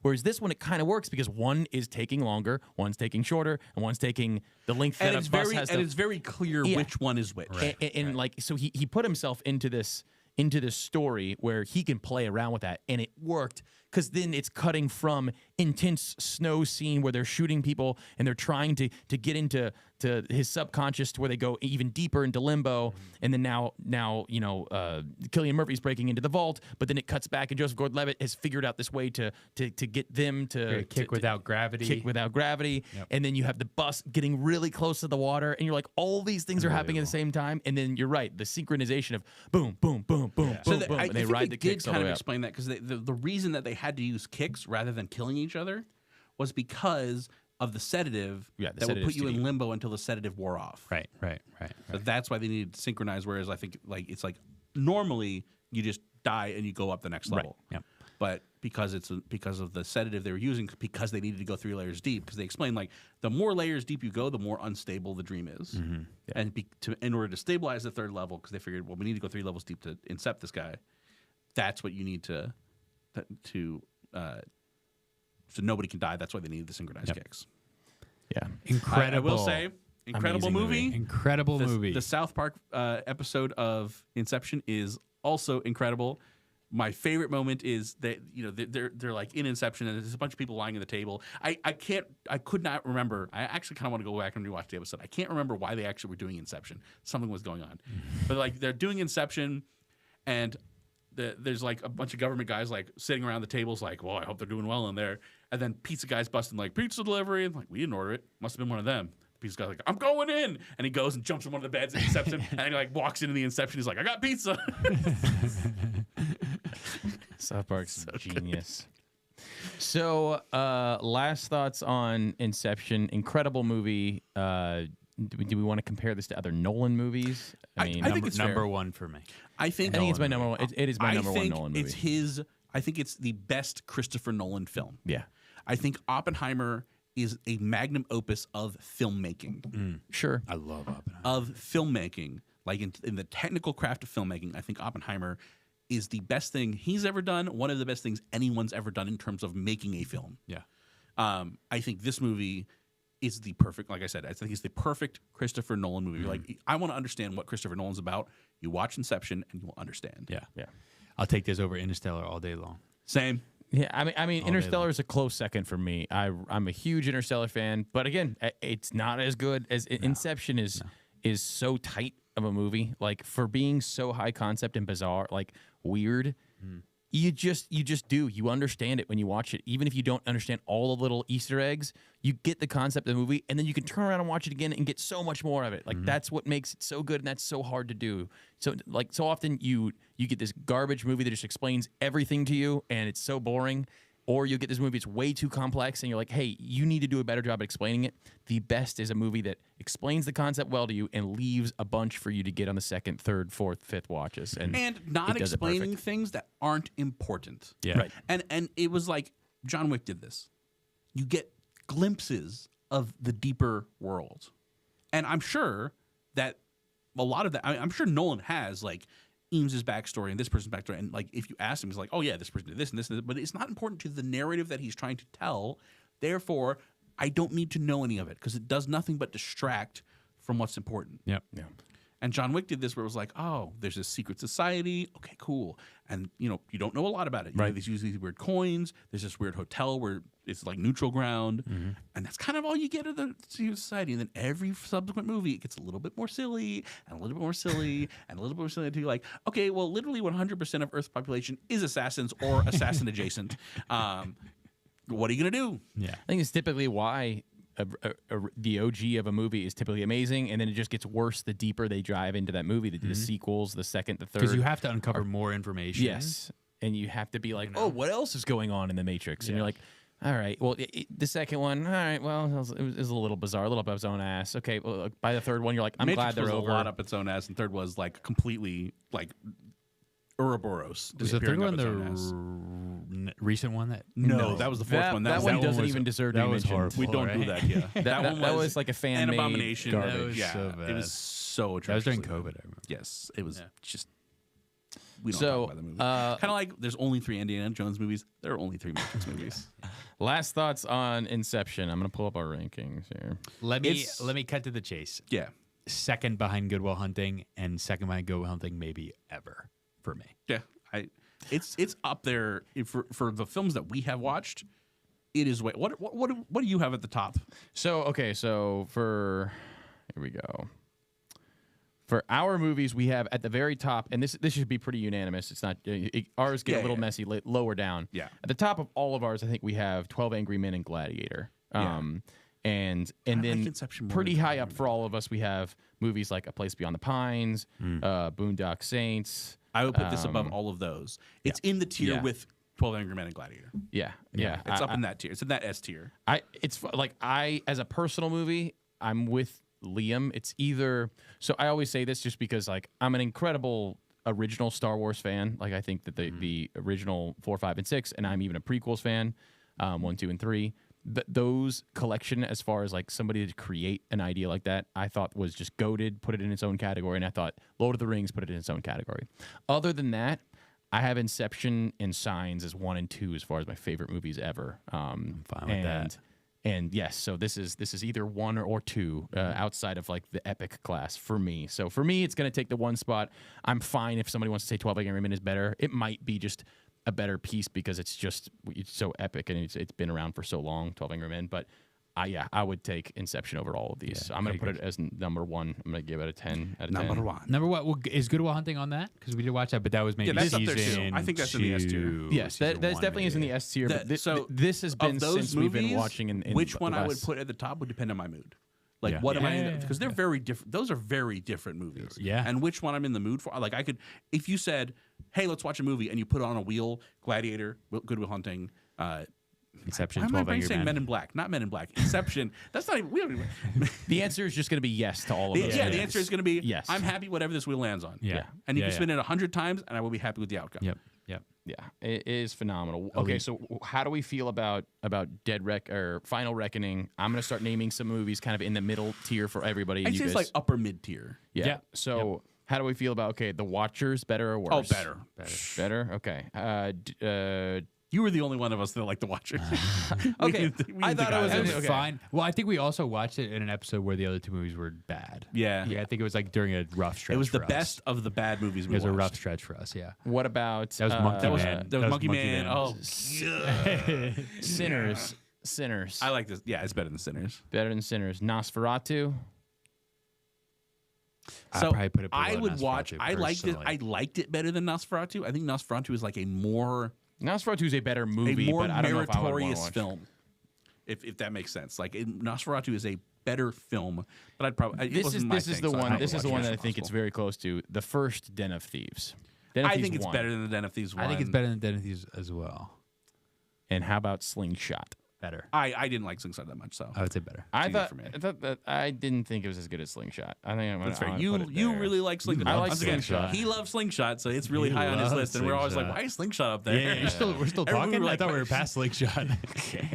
Whereas this one, it kind of works because one is taking longer, one's taking shorter, and one's taking the length that a bus has. And it's very clear which one is which. Right. And like, so he put himself into this story where he can play around with that, and it worked. Because then it's cutting from intense snow scene where they're shooting people and they're trying to get into his subconscious to where they go even deeper into limbo. And then now Cillian Murphy's breaking into the vault, but then it cuts back and Joseph Gordon-Levitt has figured out this way to get them to kick without gravity. Yep. And then you have the bus getting really close to the water, and you're like, all these things are happening at the same time. And then you're right, the synchronization of boom, boom, boom, boom, boom, boom, and they ride the kicks all the way up. Explain that because the reason that they had to use kicks rather than killing each other was because of the sedative that would put you in limbo until the sedative wore off. Right. So that's why they needed to synchronize. Whereas I think it's like normally you just die and you go up the next level. Right. Yep. But because of the sedative they were using, because they needed to go 3 layers deep, because they explained like the more layers deep you go, the more unstable the dream is. Mm-hmm. Yeah. And in order to stabilize the 3rd level, because they figured, well, we need to go 3 levels deep to incept this guy. That's what you need to so nobody can die. That's why they needed the synchronized kicks. Yeah, incredible. I will say, incredible movie. Incredible movie. The South Park episode of Inception is also incredible. My favorite moment is that they're like in Inception and there's a bunch of people lying on the table. I could not remember. I actually kind of want to go back and rewatch the episode. I can't remember why they actually were doing Inception. Something was going on, but like they're doing Inception and. There's like a bunch of government guys like sitting around the tables like, well, I hope they're doing well in there. And then pizza guy's busting like, pizza delivery. And like, we didn't order it. Must have been one of them. The pizza guy's like, I'm going in. And he goes and jumps on one of the beds in Inception. And he like walks into the Inception. He's like, I got pizza. South Park's genius. So last thoughts on Inception. Incredible movie. Do we want to compare this to other Nolan movies? I think it's number one for me. I think it's my number one. It is my number one Nolan movie. It's his. I think it's the best Christopher Nolan film. Yeah. I think Oppenheimer is a magnum opus of filmmaking. Sure. I love Oppenheimer. Of filmmaking. Like in the technical craft of filmmaking, I think Oppenheimer is the best thing he's ever done, one of the best things anyone's ever done in terms of making a film. Yeah. I think this movie is the perfect, like I said, I think it's the perfect Christopher Nolan movie. Like, I want to understand what Christopher Nolan's about. You watch Inception and you will understand. Yeah. I'll take this over Interstellar all day long. Same. Yeah, I mean, Interstellar is a close second for me. I'm a huge Interstellar fan, but again, it's not as good as Inception is so tight of a movie. Like, for being so high concept and bizarre, like weird. You just do. You understand it when you watch it. Even if you don't understand all the little Easter eggs, you get the concept of the movie, and then you can turn around and watch it again and get so much more of it. Like, that's what makes it so good, and that's so hard to do. So, like, so often you get this garbage movie that just explains everything to you, and it's so boring. or you get this movie, it's way too complex, and you're like, hey, you need to do a better job at explaining it. The best is a movie that explains the concept well to you and leaves a bunch for you to get on the second, third, fourth, fifth watches. And not explaining things that aren't important. Yeah. Right. And it was like John Wick did this. You get glimpses of the deeper world. And I'm sure that a lot of that, I'm sure Nolan has like Eames' backstory and this person's backstory. And like, if you ask him, he's like, oh yeah, this person did this and this and this. But it's not important to the narrative that he's trying to tell. Therefore, I don't need to know any of it because it does nothing but distract from what's important. Yep. Yeah. And John Wick did this where it was like, oh, there's this secret society. Okay, cool. And, you don't know a lot about it. You know, they use these weird coins. There's this weird hotel where it's like neutral ground. And that's kind of all you get of the secret society. And then every subsequent movie, it gets a little bit more silly and a little bit more silly and a little bit more silly until you're like, okay, well, literally 100% of Earth's population is assassins or assassin adjacent. What are you going to do? Yeah. I think it's typically why the OG of a movie is typically amazing, and then it just gets worse the deeper they drive into that movie. The sequels, the second, the third. Because you have to uncover more information. Yes. And you have to be like, oh, what else is going on in the Matrix? And you're like, all right, well, the second one, all right, well, it was a little bizarre, a little up its own ass. Okay, well, by the third one, you're like, I'm Matrix glad they're was over. a lot up its own ass, and third was like completely like Ouroboros. Was the third one the recent one? No, that was the fourth one. That one doesn't even deserve to be mentioned. Horrible. We don't do that. Yeah, that was like a fan an abomination. That was so bad. It was so That was during atrocious. COVID, I remember. Yes, it was just. We don't So, talk about the movie. Kind of like there's only 3 Indiana Jones movies. There are only 3 Matrix movies. Last thoughts on Inception. I'm going to pull up our rankings here. Let me cut to the chase. Yeah. Second behind Good Will Hunting, and second behind Good Will Hunting maybe ever for me. Yeah, it's up there for the films that we have watched. It is way. What do you have at the top? So for here we go. For our movies, we have at the very top, and this should be pretty unanimous. It's not ours get a little messy lower down. Yeah. At the top of all of ours, I think we have 12 Angry Men and Gladiator. And then Inception more pretty than high up for all of us, we have movies like A Place Beyond the Pines, Boondock Saints. I would put this above all of those. It's in the tier with 12 Angry Men and Gladiator. Yeah. It's up in that tier. It's in that S tier. As a personal movie, I'm with Liam. It's either, so I always say this just because like I'm an incredible original Star Wars fan. Like I think that the original 4, 5, and 6, and I'm even a prequels fan, 1, 2, and 3. Those collection, as far as like somebody to create an idea like that, I thought was just goated, put it in its own category, and I thought Lord of the Rings put it in its own category. Other than that, I have Inception and Signs as 1 and 2 as far as my favorite movies ever. I'm fine with that. And yes, so this is either 1 or 2 outside of like the epic class for me. So for me, it's going to take the 1 spot. I'm fine if somebody wants to say 12 Angry Men is better. It might be just a better piece because it's so epic and it's been around for so long, 12 Angry Men. But I would take Inception over all of these. Yeah, so I'm going to put it as number 1. I'm going to give it a 10 out of 10. Number 1. Number what? Well, is Good Will Hunting on that? Because we did watch that, but that was maybe that's up season there too. I think that's in the S tier. Yes, that definitely is in the S tier. But this has been since we've been watching. In which one I would put at the top would depend on my mood. Like what am I? Because they're very different. Those are very different movies. Yeah. And which one I'm in the mood for? Like I could, if you said, "Hey, let's watch a movie," and you put on a wheel, Gladiator, Good Will Hunting. Inception, Why am I 12 Angry saying Men. Men in Black? Not Men in Black. Inception. That's not even. We don't even. The answer is just going to be yes to all of those. The answer is going to be yes. I'm happy whatever this wheel lands on. Yeah. And you can spin it 100 times, and I will be happy with the outcome. Yep. Yeah, it is phenomenal. Okay, so how do we feel about Final Reckoning? I'm gonna start naming some movies kind of in the middle tier for everybody. I'd say it's like upper mid tier. Yeah. So how do we feel about The Watchers? Better or worse? Oh, Better. Okay. You were the only one of us that liked The Watchers. Okay. I thought it was fine. Well, I think we also watched it in an episode where the other 2 movies were bad. Yeah. I think it was like during a rough stretch. It was the for us. best of the bad movies we It was watched. a rough stretch for us. Yeah. What about That was Monkey Man. That was Monkey Man. Oh, Sinners? I like this. Yeah, it's better than Sinners. Better than Sinners. Nosferatu. So probably put it below I would Nosferatu watch. I liked it. personally. I liked it better than Nosferatu. I think Nosferatu is like a more Nosferatu is a better movie, but I don't know if I would want to meritorious watch. film. If that makes sense. Like Nosferatu is a better film, but I'd probably This is the one that I think it's very close to. The first Den of Thieves. I think it's better than the Den of Thieves 1. I think it's better than Den of Thieves as well. And how about Slingshot? Better. I didn't like Slingshot that much, so I would say better. I easy thought for me. that I didn't think it was as good as Slingshot. I think I'm gonna, that's fair. I'm gonna You put it you there. really like Slingshot. I like Once again, Slingshot. He loves Slingshot, so it's really He high on his loves list. And we're always like, Slingshot. why is Slingshot up there? Yeah, we're still Everyone talking. were I like, thought we were past Slingshot.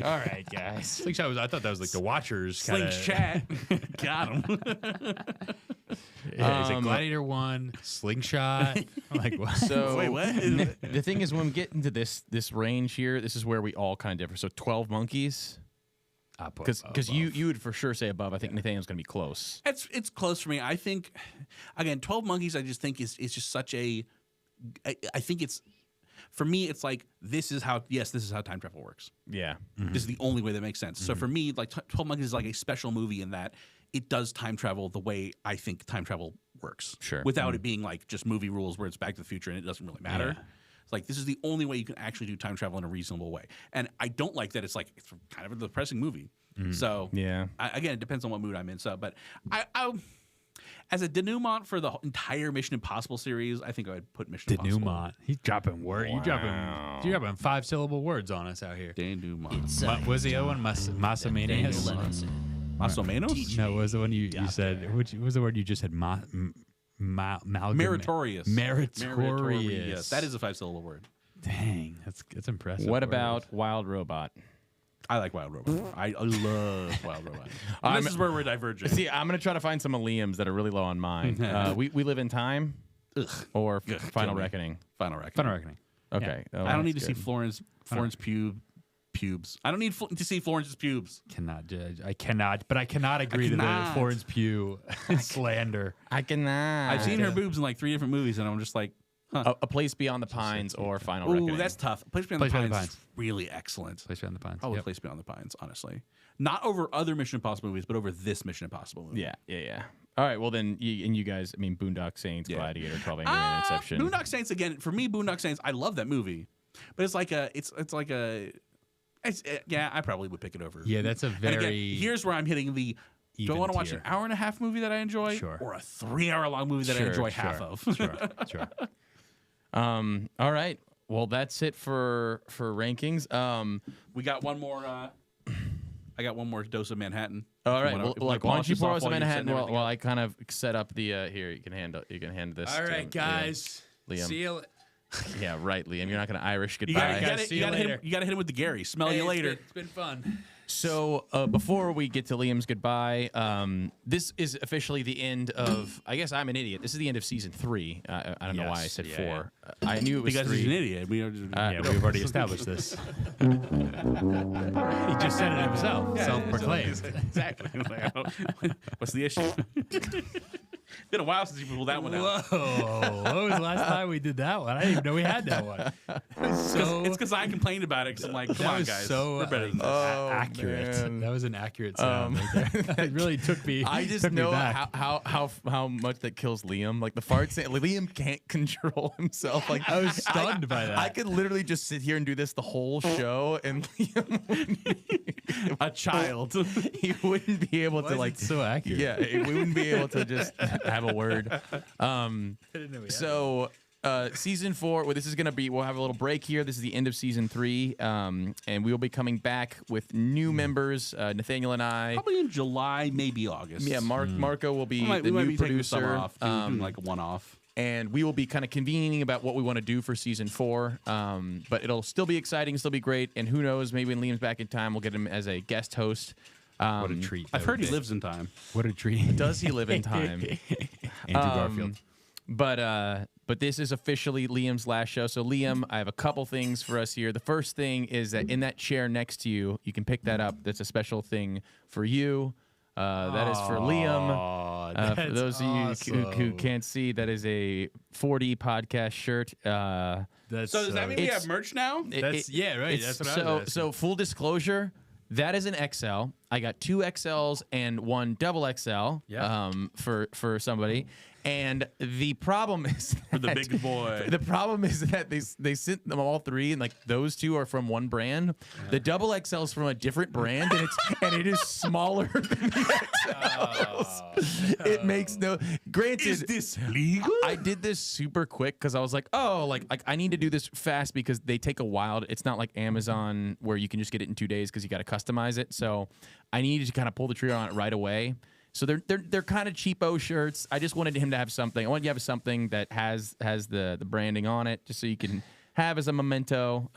All right, guys. Slingshot was. I thought that was like the Watchers. Slingshot. Got him. Yeah, he's like Gladiator 1, Slingshot. I'm like, what? So Wait, what? the thing is, when we get into this range here, this is where we all kind of differ. So 12 Monkeys, because you would for sure say above. I think Nathaniel's going to be close. It's close for me. I think, again, 12 Monkeys. I just think is just such a. I think it's, for me, it's like this is how time travel works. Yeah. This is the only way that makes sense. So for me, like 12 Monkeys is like a special movie in that it does time travel the way I think time travel works. Sure. Without it being like just movie rules where it's Back to the Future and it doesn't really matter. Yeah. It's like this is the only way you can actually do time travel in a reasonable way. And I don't like that it's kind of a depressing movie. So Yeah. again, it depends on what mood I'm in. So, but I as a denouement for the entire Mission Impossible series, I think I would put Mission Impossible. Denouement. He's dropping words. You're dropping 5-syllable words on us out here. Denouement. What was the other one? Massamanias? Masomenos? No, what was the one you said? Which was the word you just said? Meritorious. Meritorious. That is a 5-syllable word. Dang, that's impressive. What about Wild Robot? I like Wild Robot. I love Wild Robot. This is where we're diverging. See, I'm going to try to find some of Liam's that are really low on mine. We Live in Time or Final Reckoning? Final Reckoning. Final Reckoning? Okay. Yeah. Oh, I don't need to that's see good. Florence pubes. I don't need to see Florence's pubes. Cannot judge. I cannot agree to the cannot. Florence Pugh slander. I cannot. I've seen her boobs in like 3 different movies, and I'm just like, huh. A Place Beyond the Pines or Final Reckoning. Ooh, that's tough. Place Beyond the Pines is really excellent. Place Beyond the Pines. Probably Place Beyond the Pines, honestly. Not over other Mission Impossible movies, but over this Mission Impossible movie. Yeah. All right, well then, you guys, I mean, Boondock Saints, Gladiator, 12 Angry Men, Inception. Boondock Saints, again, for me, Boondock Saints, I love that movie. But I probably would pick it over. Yeah, that's a And very. again, here's where I'm hitting the. Do I even want to watch tier. an hour-and-a-half movie that I enjoy, Sure. or a 3-hour-long movie that I enjoy half of? Sure. All right, well that's it for rankings. We got one more. I got one more dose of Manhattan. All right, If you why wanna don't you polish pour this us off a while you're Manhattan setting while everything I kind of set up the here. You can hand this. All to right, guys. Liam. See you. Yeah, right, Liam. You're not going to Irish You goodbye. gotta See you hit later. him. You gotta hit him with the Gary. Smell you later. It's been fun. So before we get to Liam's goodbye, this is officially the end of. I guess I'm an idiot. This is the end of season 3. I don't know why I Yes, said yeah, 4. I knew it was Because 3. he's an idiot. Yeah, we've already established this. He just said it himself. Self-proclaimed. Exactly. What's the issue? Been a while since you pulled that one out. Whoa! When was the last time we did that one? I didn't even know we had that one. It's because I complained about it. Because I'm like, come That on, was guys, so we're better than this. accurate. man. That was an accurate sound right there. It really took me. I just took me know back. how much that kills Liam. Like the farts. Liam can't control himself. Like I was stunned by that. I could literally just sit here and do this the whole show, and Liam wouldn't, A child. he wouldn't be able Why to is like. it so accurate. Yeah, we wouldn't be able to just have a word. I didn't know we had So season 4, well, this is going to be, we'll have a little break here. This is the end of season 3. And we will be coming back with new members, Nathaniel and I. Probably in July, maybe August. Yeah, Marco will be we might the be new taking the summer producer. off, doing like a one-off. And we will be kind of convening about what we want to do for season 4. But it'll still be exciting, still be great. And who knows, maybe when Liam's back in time, we'll get him as a guest host. What a treat. I've heard he lives in time. What a treat. Does he live in time? Andrew Garfield. But this is officially Liam's last show. So Liam, I have a couple things for us here. The first thing is that in that chair next to you, you can pick that up. That's a special thing for you. That is for Liam. For those of you who can't see, that is a 4D podcast shirt. That's So does that mean we it's- have merch now? That's right. That's what I was asking. So full disclosure, that is an XL. I got 2 XLs and 1 double XL Yeah. for somebody. And the problem is For the big boy. The problem is that they sent them all three, and like those two are from one brand. The double XL is from a different brand, and it is smaller than the XLs. It makes no. Granted, Is this legal? I did this super quick because I was like, oh, like I need to do this fast because they take a while. It's not like Amazon where you can just get it in 2 days because you got to customize it. So I needed to kind of pull the trigger on it right away. So they're kind of cheapo shirts. I just wanted him to have something. I wanted you to have something that has the branding on it, just so you can have as a memento.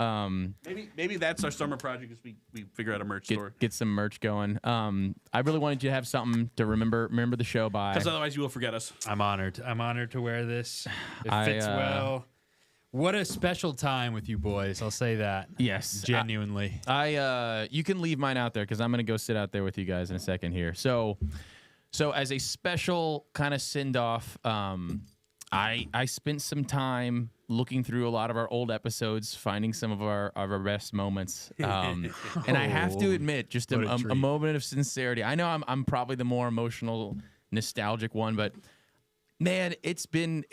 Maybe that's our summer project. Is we figure out a merch store. Get some merch going. I really wanted you to have something to remember the show by. Because otherwise you will forget us. I'm honored. I'm honored to wear this. It fits well. What a special time with you boys. I'll say that. Yes, genuinely. You can leave mine out there because I'm gonna go sit out there with you guys in a second here. So as a special kind of send off, I spent some time looking through a lot of our old episodes, finding some of our best moments. And I have to admit, just a moment of sincerity. I know I'm probably the more emotional, nostalgic one, but man, it's been.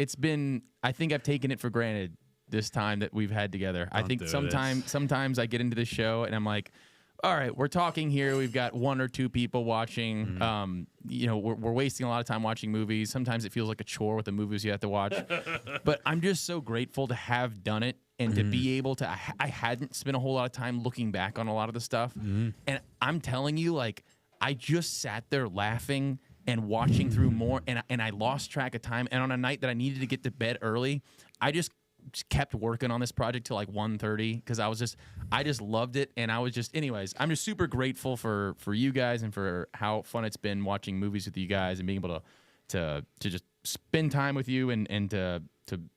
I think I've taken it for granted this time that we've had together. I think sometimes I get into this show and I'm like, all right, we're talking here. We've got one or two people watching. We're wasting a lot of time watching movies. Sometimes it feels like a chore with the movies you have to watch. But I'm just so grateful to have done it and to be able to. I hadn't spent a whole lot of time looking back on a lot of the stuff, and I'm telling you, like, I just sat there laughing and watching through more, and I lost track of time. And on a night that I needed to get to bed early, I just kept working on this project till like 1:30 because I just loved it, and I was just, anyways, I'm just super grateful for you guys and for how fun it's been watching movies with you guys and being able to just spend time with you and to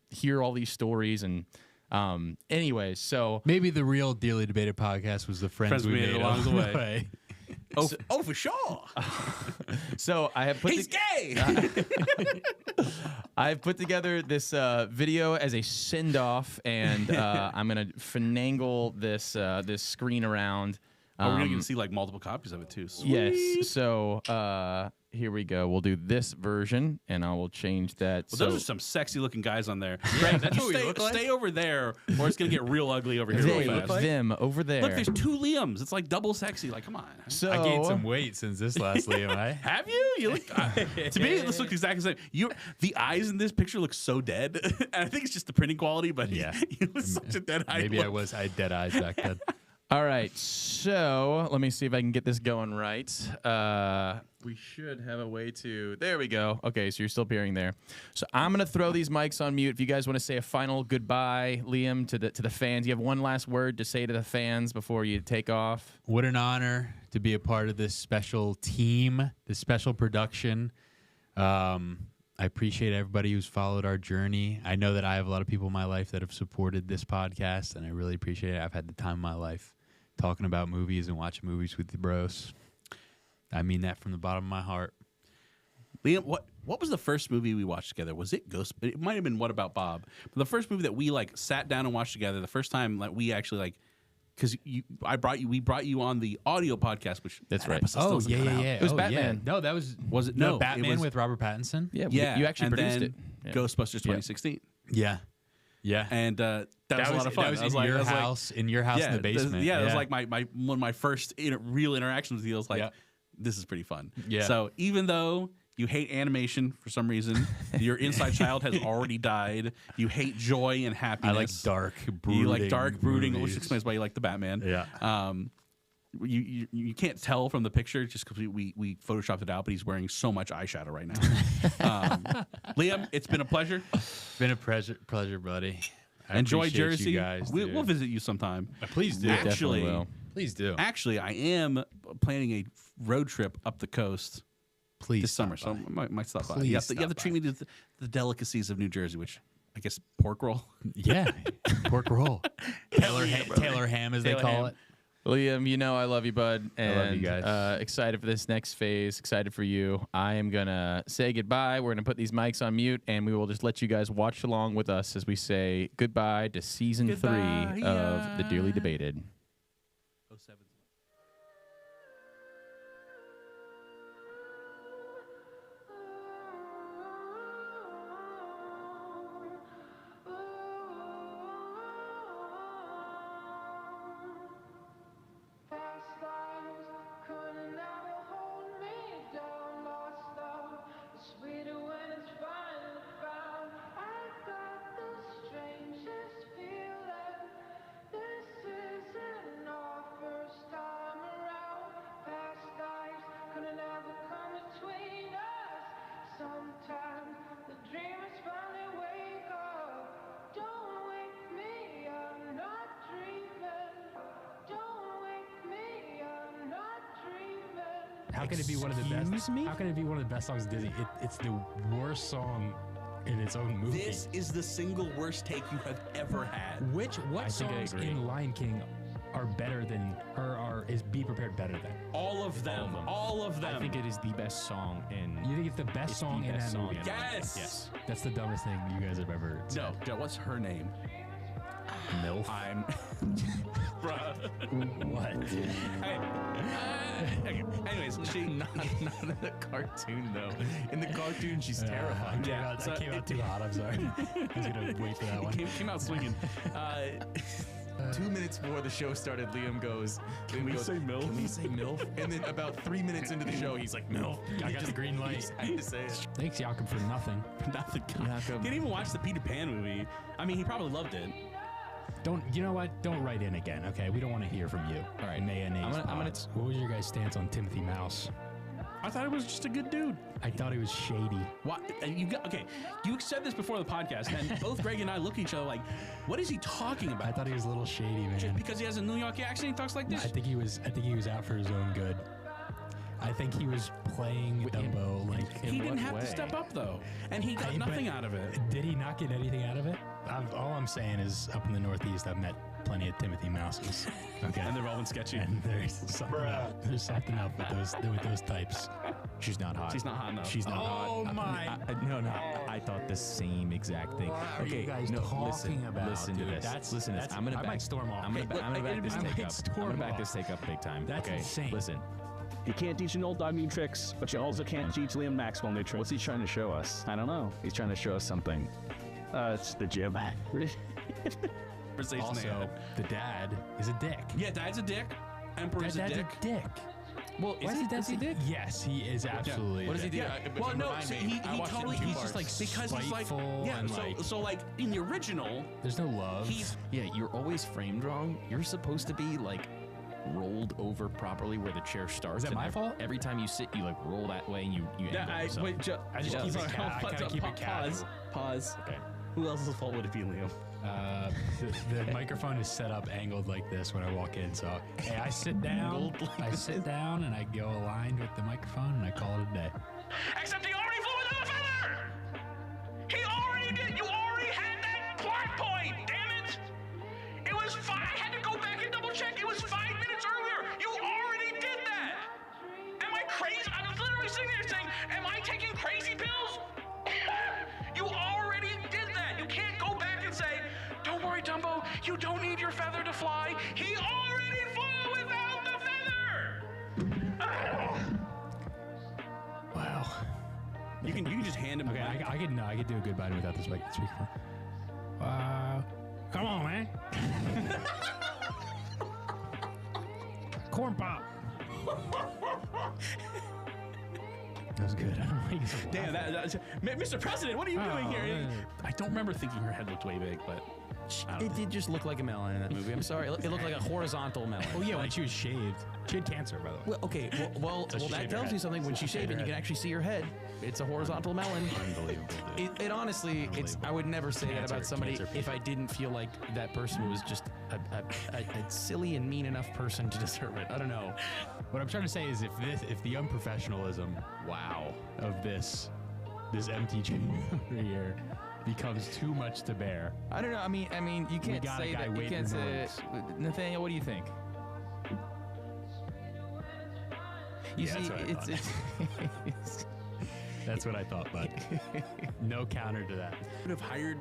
hear all these stories. And anyways, so maybe the real Dearly Debated podcast was the friends we made along the way. Oh, for sure. So I have put He's gay. I've put together this video as a send off, and I'm gonna finagle this screen around. We're gonna get to see like multiple copies of it too. Sweet. Yes. So here we go. We'll do this version, and I will change that. Well, those are some sexy looking guys on there. Greg, that's what we look like. Stay over there, or it's gonna get real ugly over here. Real fast. Them over there. Look, there's two Liams. It's like double sexy. Like, come on. So I gained some weight since this last Liam. Have you? You look. To me, this looks exactly the same. The eyes in this picture look so dead, and I think it's just the printing quality. But yeah, it was such a dead eye. Maybe I had dead eyes back then. All right, so let me see if I can get this going right. We should have a way to. There we go. Okay, so you're still appearing there. So I'm gonna throw these mics on mute. If you guys want to say a final goodbye, Liam, to the fans, you have one last word to say to the fans before you take off. What an honor to be a part of this special team, this special production. I appreciate everybody who's followed our journey. I know that I have a lot of people in my life that have supported this podcast, and I really appreciate it. I've had the time of my life talking about movies and watching movies with the bros. I mean that from the bottom of my heart. Liam, what was the first movie we watched together? Was it Ghost? It might have been What About Bob? But the first movie that we like sat down and watched together, the first time that we actually like, because we brought you on the audio podcast, which that's right. Oh yeah. It was Batman. Yeah. No, that was it? No, Batman with Robert Pattinson. Yeah. You actually produced it. Yeah. Ghostbusters 2016. Yeah. And that was a lot of fun. That was in your house in the basement. It was like one of my first real interactions with you. I was like, this is pretty fun. Yeah. So even though you hate animation for some reason, your inside child has already died. You hate joy and happiness. I like dark, brooding. You like dark, brooding, movies. which explains why you like the Batman. Yeah. You can't tell from the picture just because we photoshopped it out, but he's wearing so much eyeshadow right now. Liam, it's been a pleasure. Been a pleasure, buddy. Enjoy Jersey. You guys, we'll visit you sometime. Please do. Actually, please do. Actually, I am planning a road trip up the coast. Please this summer, so I might stop by. You have to treat me to the delicacies of New Jersey, which I guess pork roll. Yeah, pork roll. Taylor ham, as they call it. Liam, you know I love you, bud. And, I love you guys. Excited for this next phase. Excited for you. I am going to say goodbye. We're going to put these mics on mute, and we will just let you guys watch along with us as we say goodbye to Season 3 of The Dearly Debated. How can it be one of the best? How can it be one of the best songs of Disney? It's the worst song in its own movie. This is the single worst take you have ever had. What songs in Lion King are better than, or is Be Prepared better than? All of them. All of them. I think it is the best song in. You think it's the best song in that movie? Yes. Yes. That's the dumbest thing you guys have ever said. No, what's her name? MILF. I'm. Bruh. What? Okay. Anyways, she not in the cartoon though. In the cartoon, she's terrifying. I came out too hot. I'm sorry. I was gonna wait for that one. Came out swinging. 2 minutes before the show started, Liam goes, Can we say MILF? Can we say MILF? And then about 3 minutes into the show, he's like, MILF. I got the green light. I had to say it. Thanks, Jakob, for nothing. Nothing. Jakob. Didn't even watch the Peter Pan movie. I mean, he probably loved it. You know what? Don't write in again, okay? We don't want to hear from you. All right. Mayonnaise. I'm gonna What was your guys' stance on Timothy Mouse? I thought he was just a good dude. I thought he was shady. What? You said this before the podcast, and both Greg and I look at each other like, what is he talking about? I thought he was a little shady, man. Just because he has a New York accent, he talks like this. I think he was out for his own good. I think he was playing Dumbo like. He didn't have to step up though, and he got nothing out of it. Did he not get anything out of it? All I'm saying is, up in the Northeast, I've met plenty of Timothy Mouses. Okay, And they've all been sketchy. and there's something up with those types. She's not hot. She's not hot enough. She's not hot. Oh my! No. I thought the same exact thing. What are you guys talking about? Listen to dude? this. Listen to this. I'm gonna I might storm off. I'm gonna back this I take might up. storm I'm gonna back off. this take up big time. That's okay? insane. Listen. You can't teach an old dog new tricks, but you also can't teach Liam Maxwell new tricks. What's he trying to show us? I don't know. He's trying to show us something. It's the jib. Also, the dad is a dick. Yeah, Dad's a dick. Emperor's Dad's a dick. Well, is he a dick? Yes, he is absolutely. What does he do? Well, no, so he totally, he's just like, because he's like, Spiteful yeah, and so like in the original, There's no love. he's, Yeah, you're always framed wrong. You're supposed to be like rolled over properly where the chair starts. Is that and my fault? Every time you sit, you like roll that way and you end up yourself. I just keep it I kind of keep it casual. Pause. Okay. Who else's fault would it be, Liam? The microphone is set up angled like this when I walk in. So, hey, I sit down. I sit down and I go aligned with the microphone and I call it a day. Except he already flew without a feather! He already did! You already had that plot point, damn it! It was I had to go back and double check. It was 5 minutes earlier! You already did that! Am I crazy? I was literally sitting there saying, am I taking crazy pills? You already did that! You can't go back and say, don't worry, Dumbo, you don't need your feather to fly. He already flew without the feather! Wow. you can just hand him. Okay, I could do a good bite without this speakerphone. Come on, man. Corn pop. That was good. I don't think it's Damn, Mr. President, what are you doing here? man. I don't remember thinking her head looked way big, but It did just look like a melon in that movie. I'm sorry. It looked like a horizontal melon. Oh yeah, when she was shaved. She had cancer, by the way. Well, okay. Well, she that shaved her tells head. you something. When she's shaved and you can actually see her head, it's a horizontal melon. Unbelievable, dude. It honestly, I would never say that Cancer- about somebody cancer if I didn't feel like that person was just a silly and mean enough person to deserve it. I don't know. What I'm trying to say is if the unprofessionalism, of this empty chamber here becomes too much to bear. I don't know. I mean, you can't got a say guy that. You waiting can't in the say. Nathanael, what do you think? You Yeah, see, that's what I it's That's what I thought, but no counter to that. would have hired,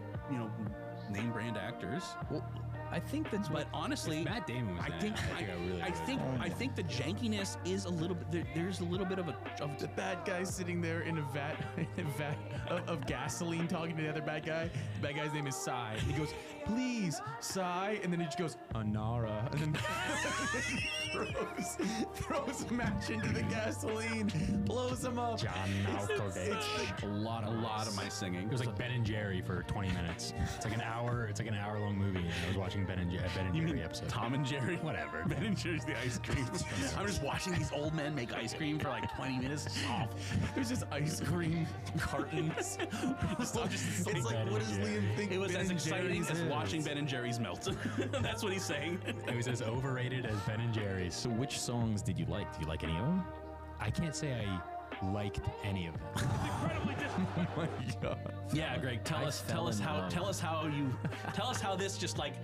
name brand actors. well, I think that's But honestly, Matt Damon was I that. think I think the jankiness is a little bit. There's a little bit of the bad guy sitting there in a vat of gasoline talking to the other bad guy. The bad guy's name is Sai. And he goes, "Please, Sai," and then he just goes, "Anara," and then throws a match into the gasoline, blows him up. John Malkovich. a lot of my singing. It was like Ben and Jerry for 20 minutes. It's like an hour. It's like an hour-long movie. And I was watching Ben and Jerry episode. Tom and Jerry? Whatever. Ben and Jerry's the ice cream. I'm just watching these old men make ice cream for like 20 minutes. There's just ice cream cartons. It's like, Ben what and does Jerry. Liam think? it was Ben as and exciting Jerry's as is? watching Ben and Jerry's melt. That's what he's saying. It was as overrated as Ben and Jerry's. So which songs did you like? Did you like any of them? I can't say I liked any of them. Oh my God. Yeah, Greg, tell us how this just like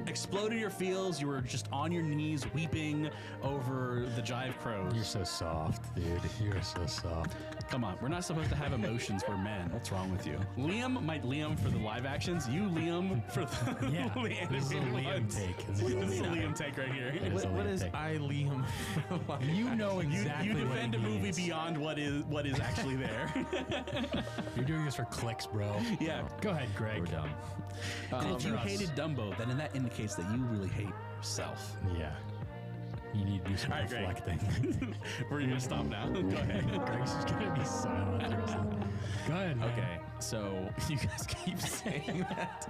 exploded your feels. You were just on your knees weeping over the Jive Crows. You're so soft, dude. You're so soft. Come on, we're not supposed to have emotions. We're men. What's wrong with you? Liam for the live actions. You Liam for the This is a Liam take. This is a Liam take right here. What is I Liam? You know exactly. You defend a movie beyond what is actually there. You're doing this for clicks, bro. Yeah. Go ahead, Greg. We're dumb. And if you hated Dumbo, then that indicates that you really hate yourself. Yeah. You need to do some reflecting. We're going to stop now. Go ahead. Greg's just going to be silent. Go ahead. Man. Okay, so you guys keep saying that,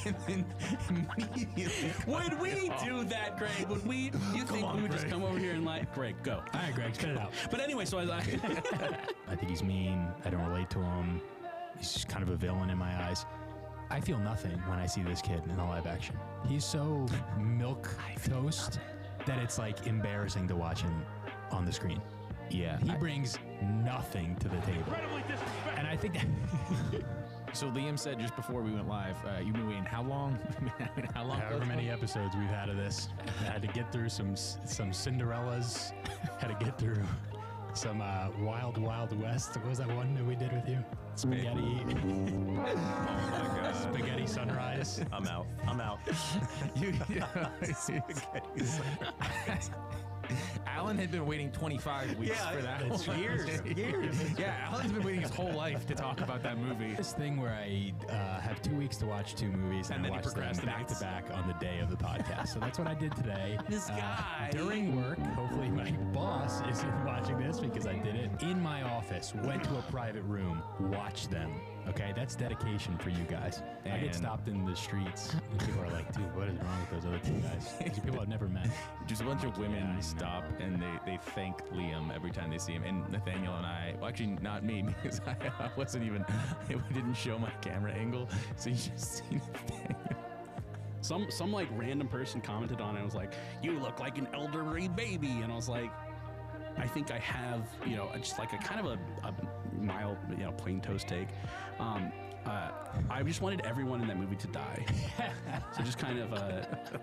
and then immediately. Would we do that, Greg? Would we? You think we would just come over here and like, Greg, go? All right, Greg, cut it out. But anyway, so I think he's mean. I don't relate to him. He's just kind of a villain in my eyes. I feel nothing when I see this kid in the live action. He's so milk toast that it's like embarrassing to watch him on the screen. Yeah, he brings nothing to the table. And I think that so Liam said just before we went live, you've been waiting how long? How long? However many episodes we've had of this. I had to get through some Cinderellas. Had to get through some Wild West. What was that one that we did with you? Spaghetti. Oh my God. Spaghetti Sunrise. I'm out. Spaghetti Sunrise. Alan had been waiting 25 weeks for that. It's years. Yeah, Alan's been waiting his whole life to talk about that movie. This thing where I have 2 weeks to watch 2 movies and then I watch them back to back on the day of the podcast. So that's what I did today. This guy. During work, hopefully my boss isn't watching this because I did it in my office, went to a private room, watched them. Okay, that's dedication for you guys. I get stopped in the streets and people are like, dude, what is wrong with those other 2 guys? These are people I've never met. Just a bunch of women stop and they thank Liam every time they see him. And Nathanael and I, well, actually not me because I wasn't even, we didn't show my camera angle. So you just see Nathanael. Some like random person commented on it and was like, you look like an elderly baby. And I was like, I think I have, just like a kind of a mild, plain toast take. I just wanted everyone in that movie to die. So just kind of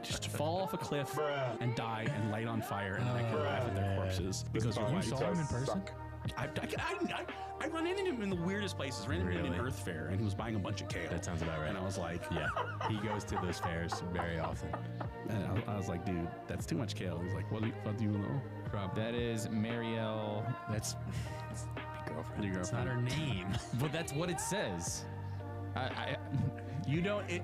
just to fall off a cliff and die and light on fire and then I could laugh at their corpses. Because you saw him in person? I run into him in the weirdest places. Ran into him in Earth Fair and he was buying a bunch of kale. That sounds about right. And I was like, yeah, he goes to those fairs very often. And I was like, dude, that's too much kale. He's like, what do you know? That is Marielle. That's your girlfriend. It's not her name. But that's what it says. You don't. He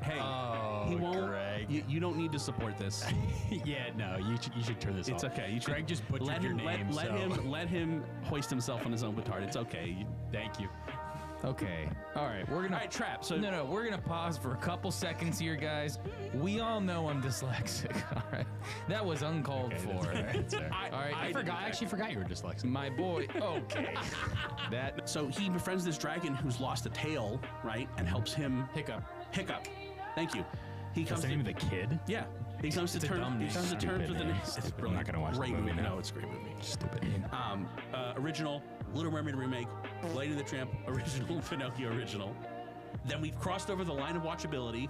won't. Greg. You don't need to support this. Yeah, no. You should turn this off. It's okay. Greg just butchered your name. Let him hoist himself on his own petard. It's okay. Thank you. Okay. All right. All right, Trap. So no. We're gonna pause for a couple seconds here, guys. We all know I'm dyslexic. All right. That was uncalled for. That's fair. All right. I actually forgot you were dyslexic. My boy. Okay. So he befriends this dragon who's lost a tail, right, and helps him. Hiccup. Thank you. He comes to name of the kid. Yeah. He comes to terms with the name. It's brilliant. I'm not gonna watch great the movie now. No, it's a great movie. Stupid. Original Little Mermaid remake, Lady and the Tramp original, Pinocchio original. Then we've crossed over the line of watchability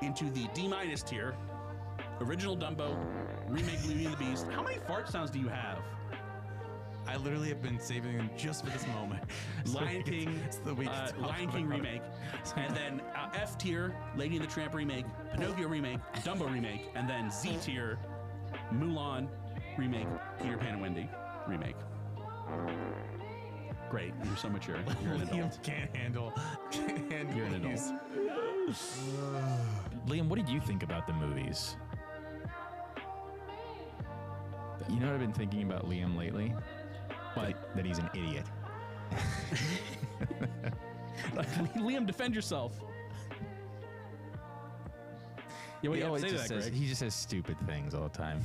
into the D- tier. Original Dumbo, remake Beauty and the Beast. How many fart sounds do you have? I literally have been saving them just for this moment. Lion King, Lion King remake, and then F tier, Lady and the Tramp remake, Pinocchio remake, Dumbo remake, and then Z tier, Mulan remake, Peter Pan and Wendy remake. Great, you're so mature. You're an adult. Can't handle. You're an adult. Liam, what did you think about the movies? You know what I've been thinking about Liam lately? That he's an idiot. Liam, defend yourself. Yeah, what do you have to say to that, Greg? He just says stupid things all the time.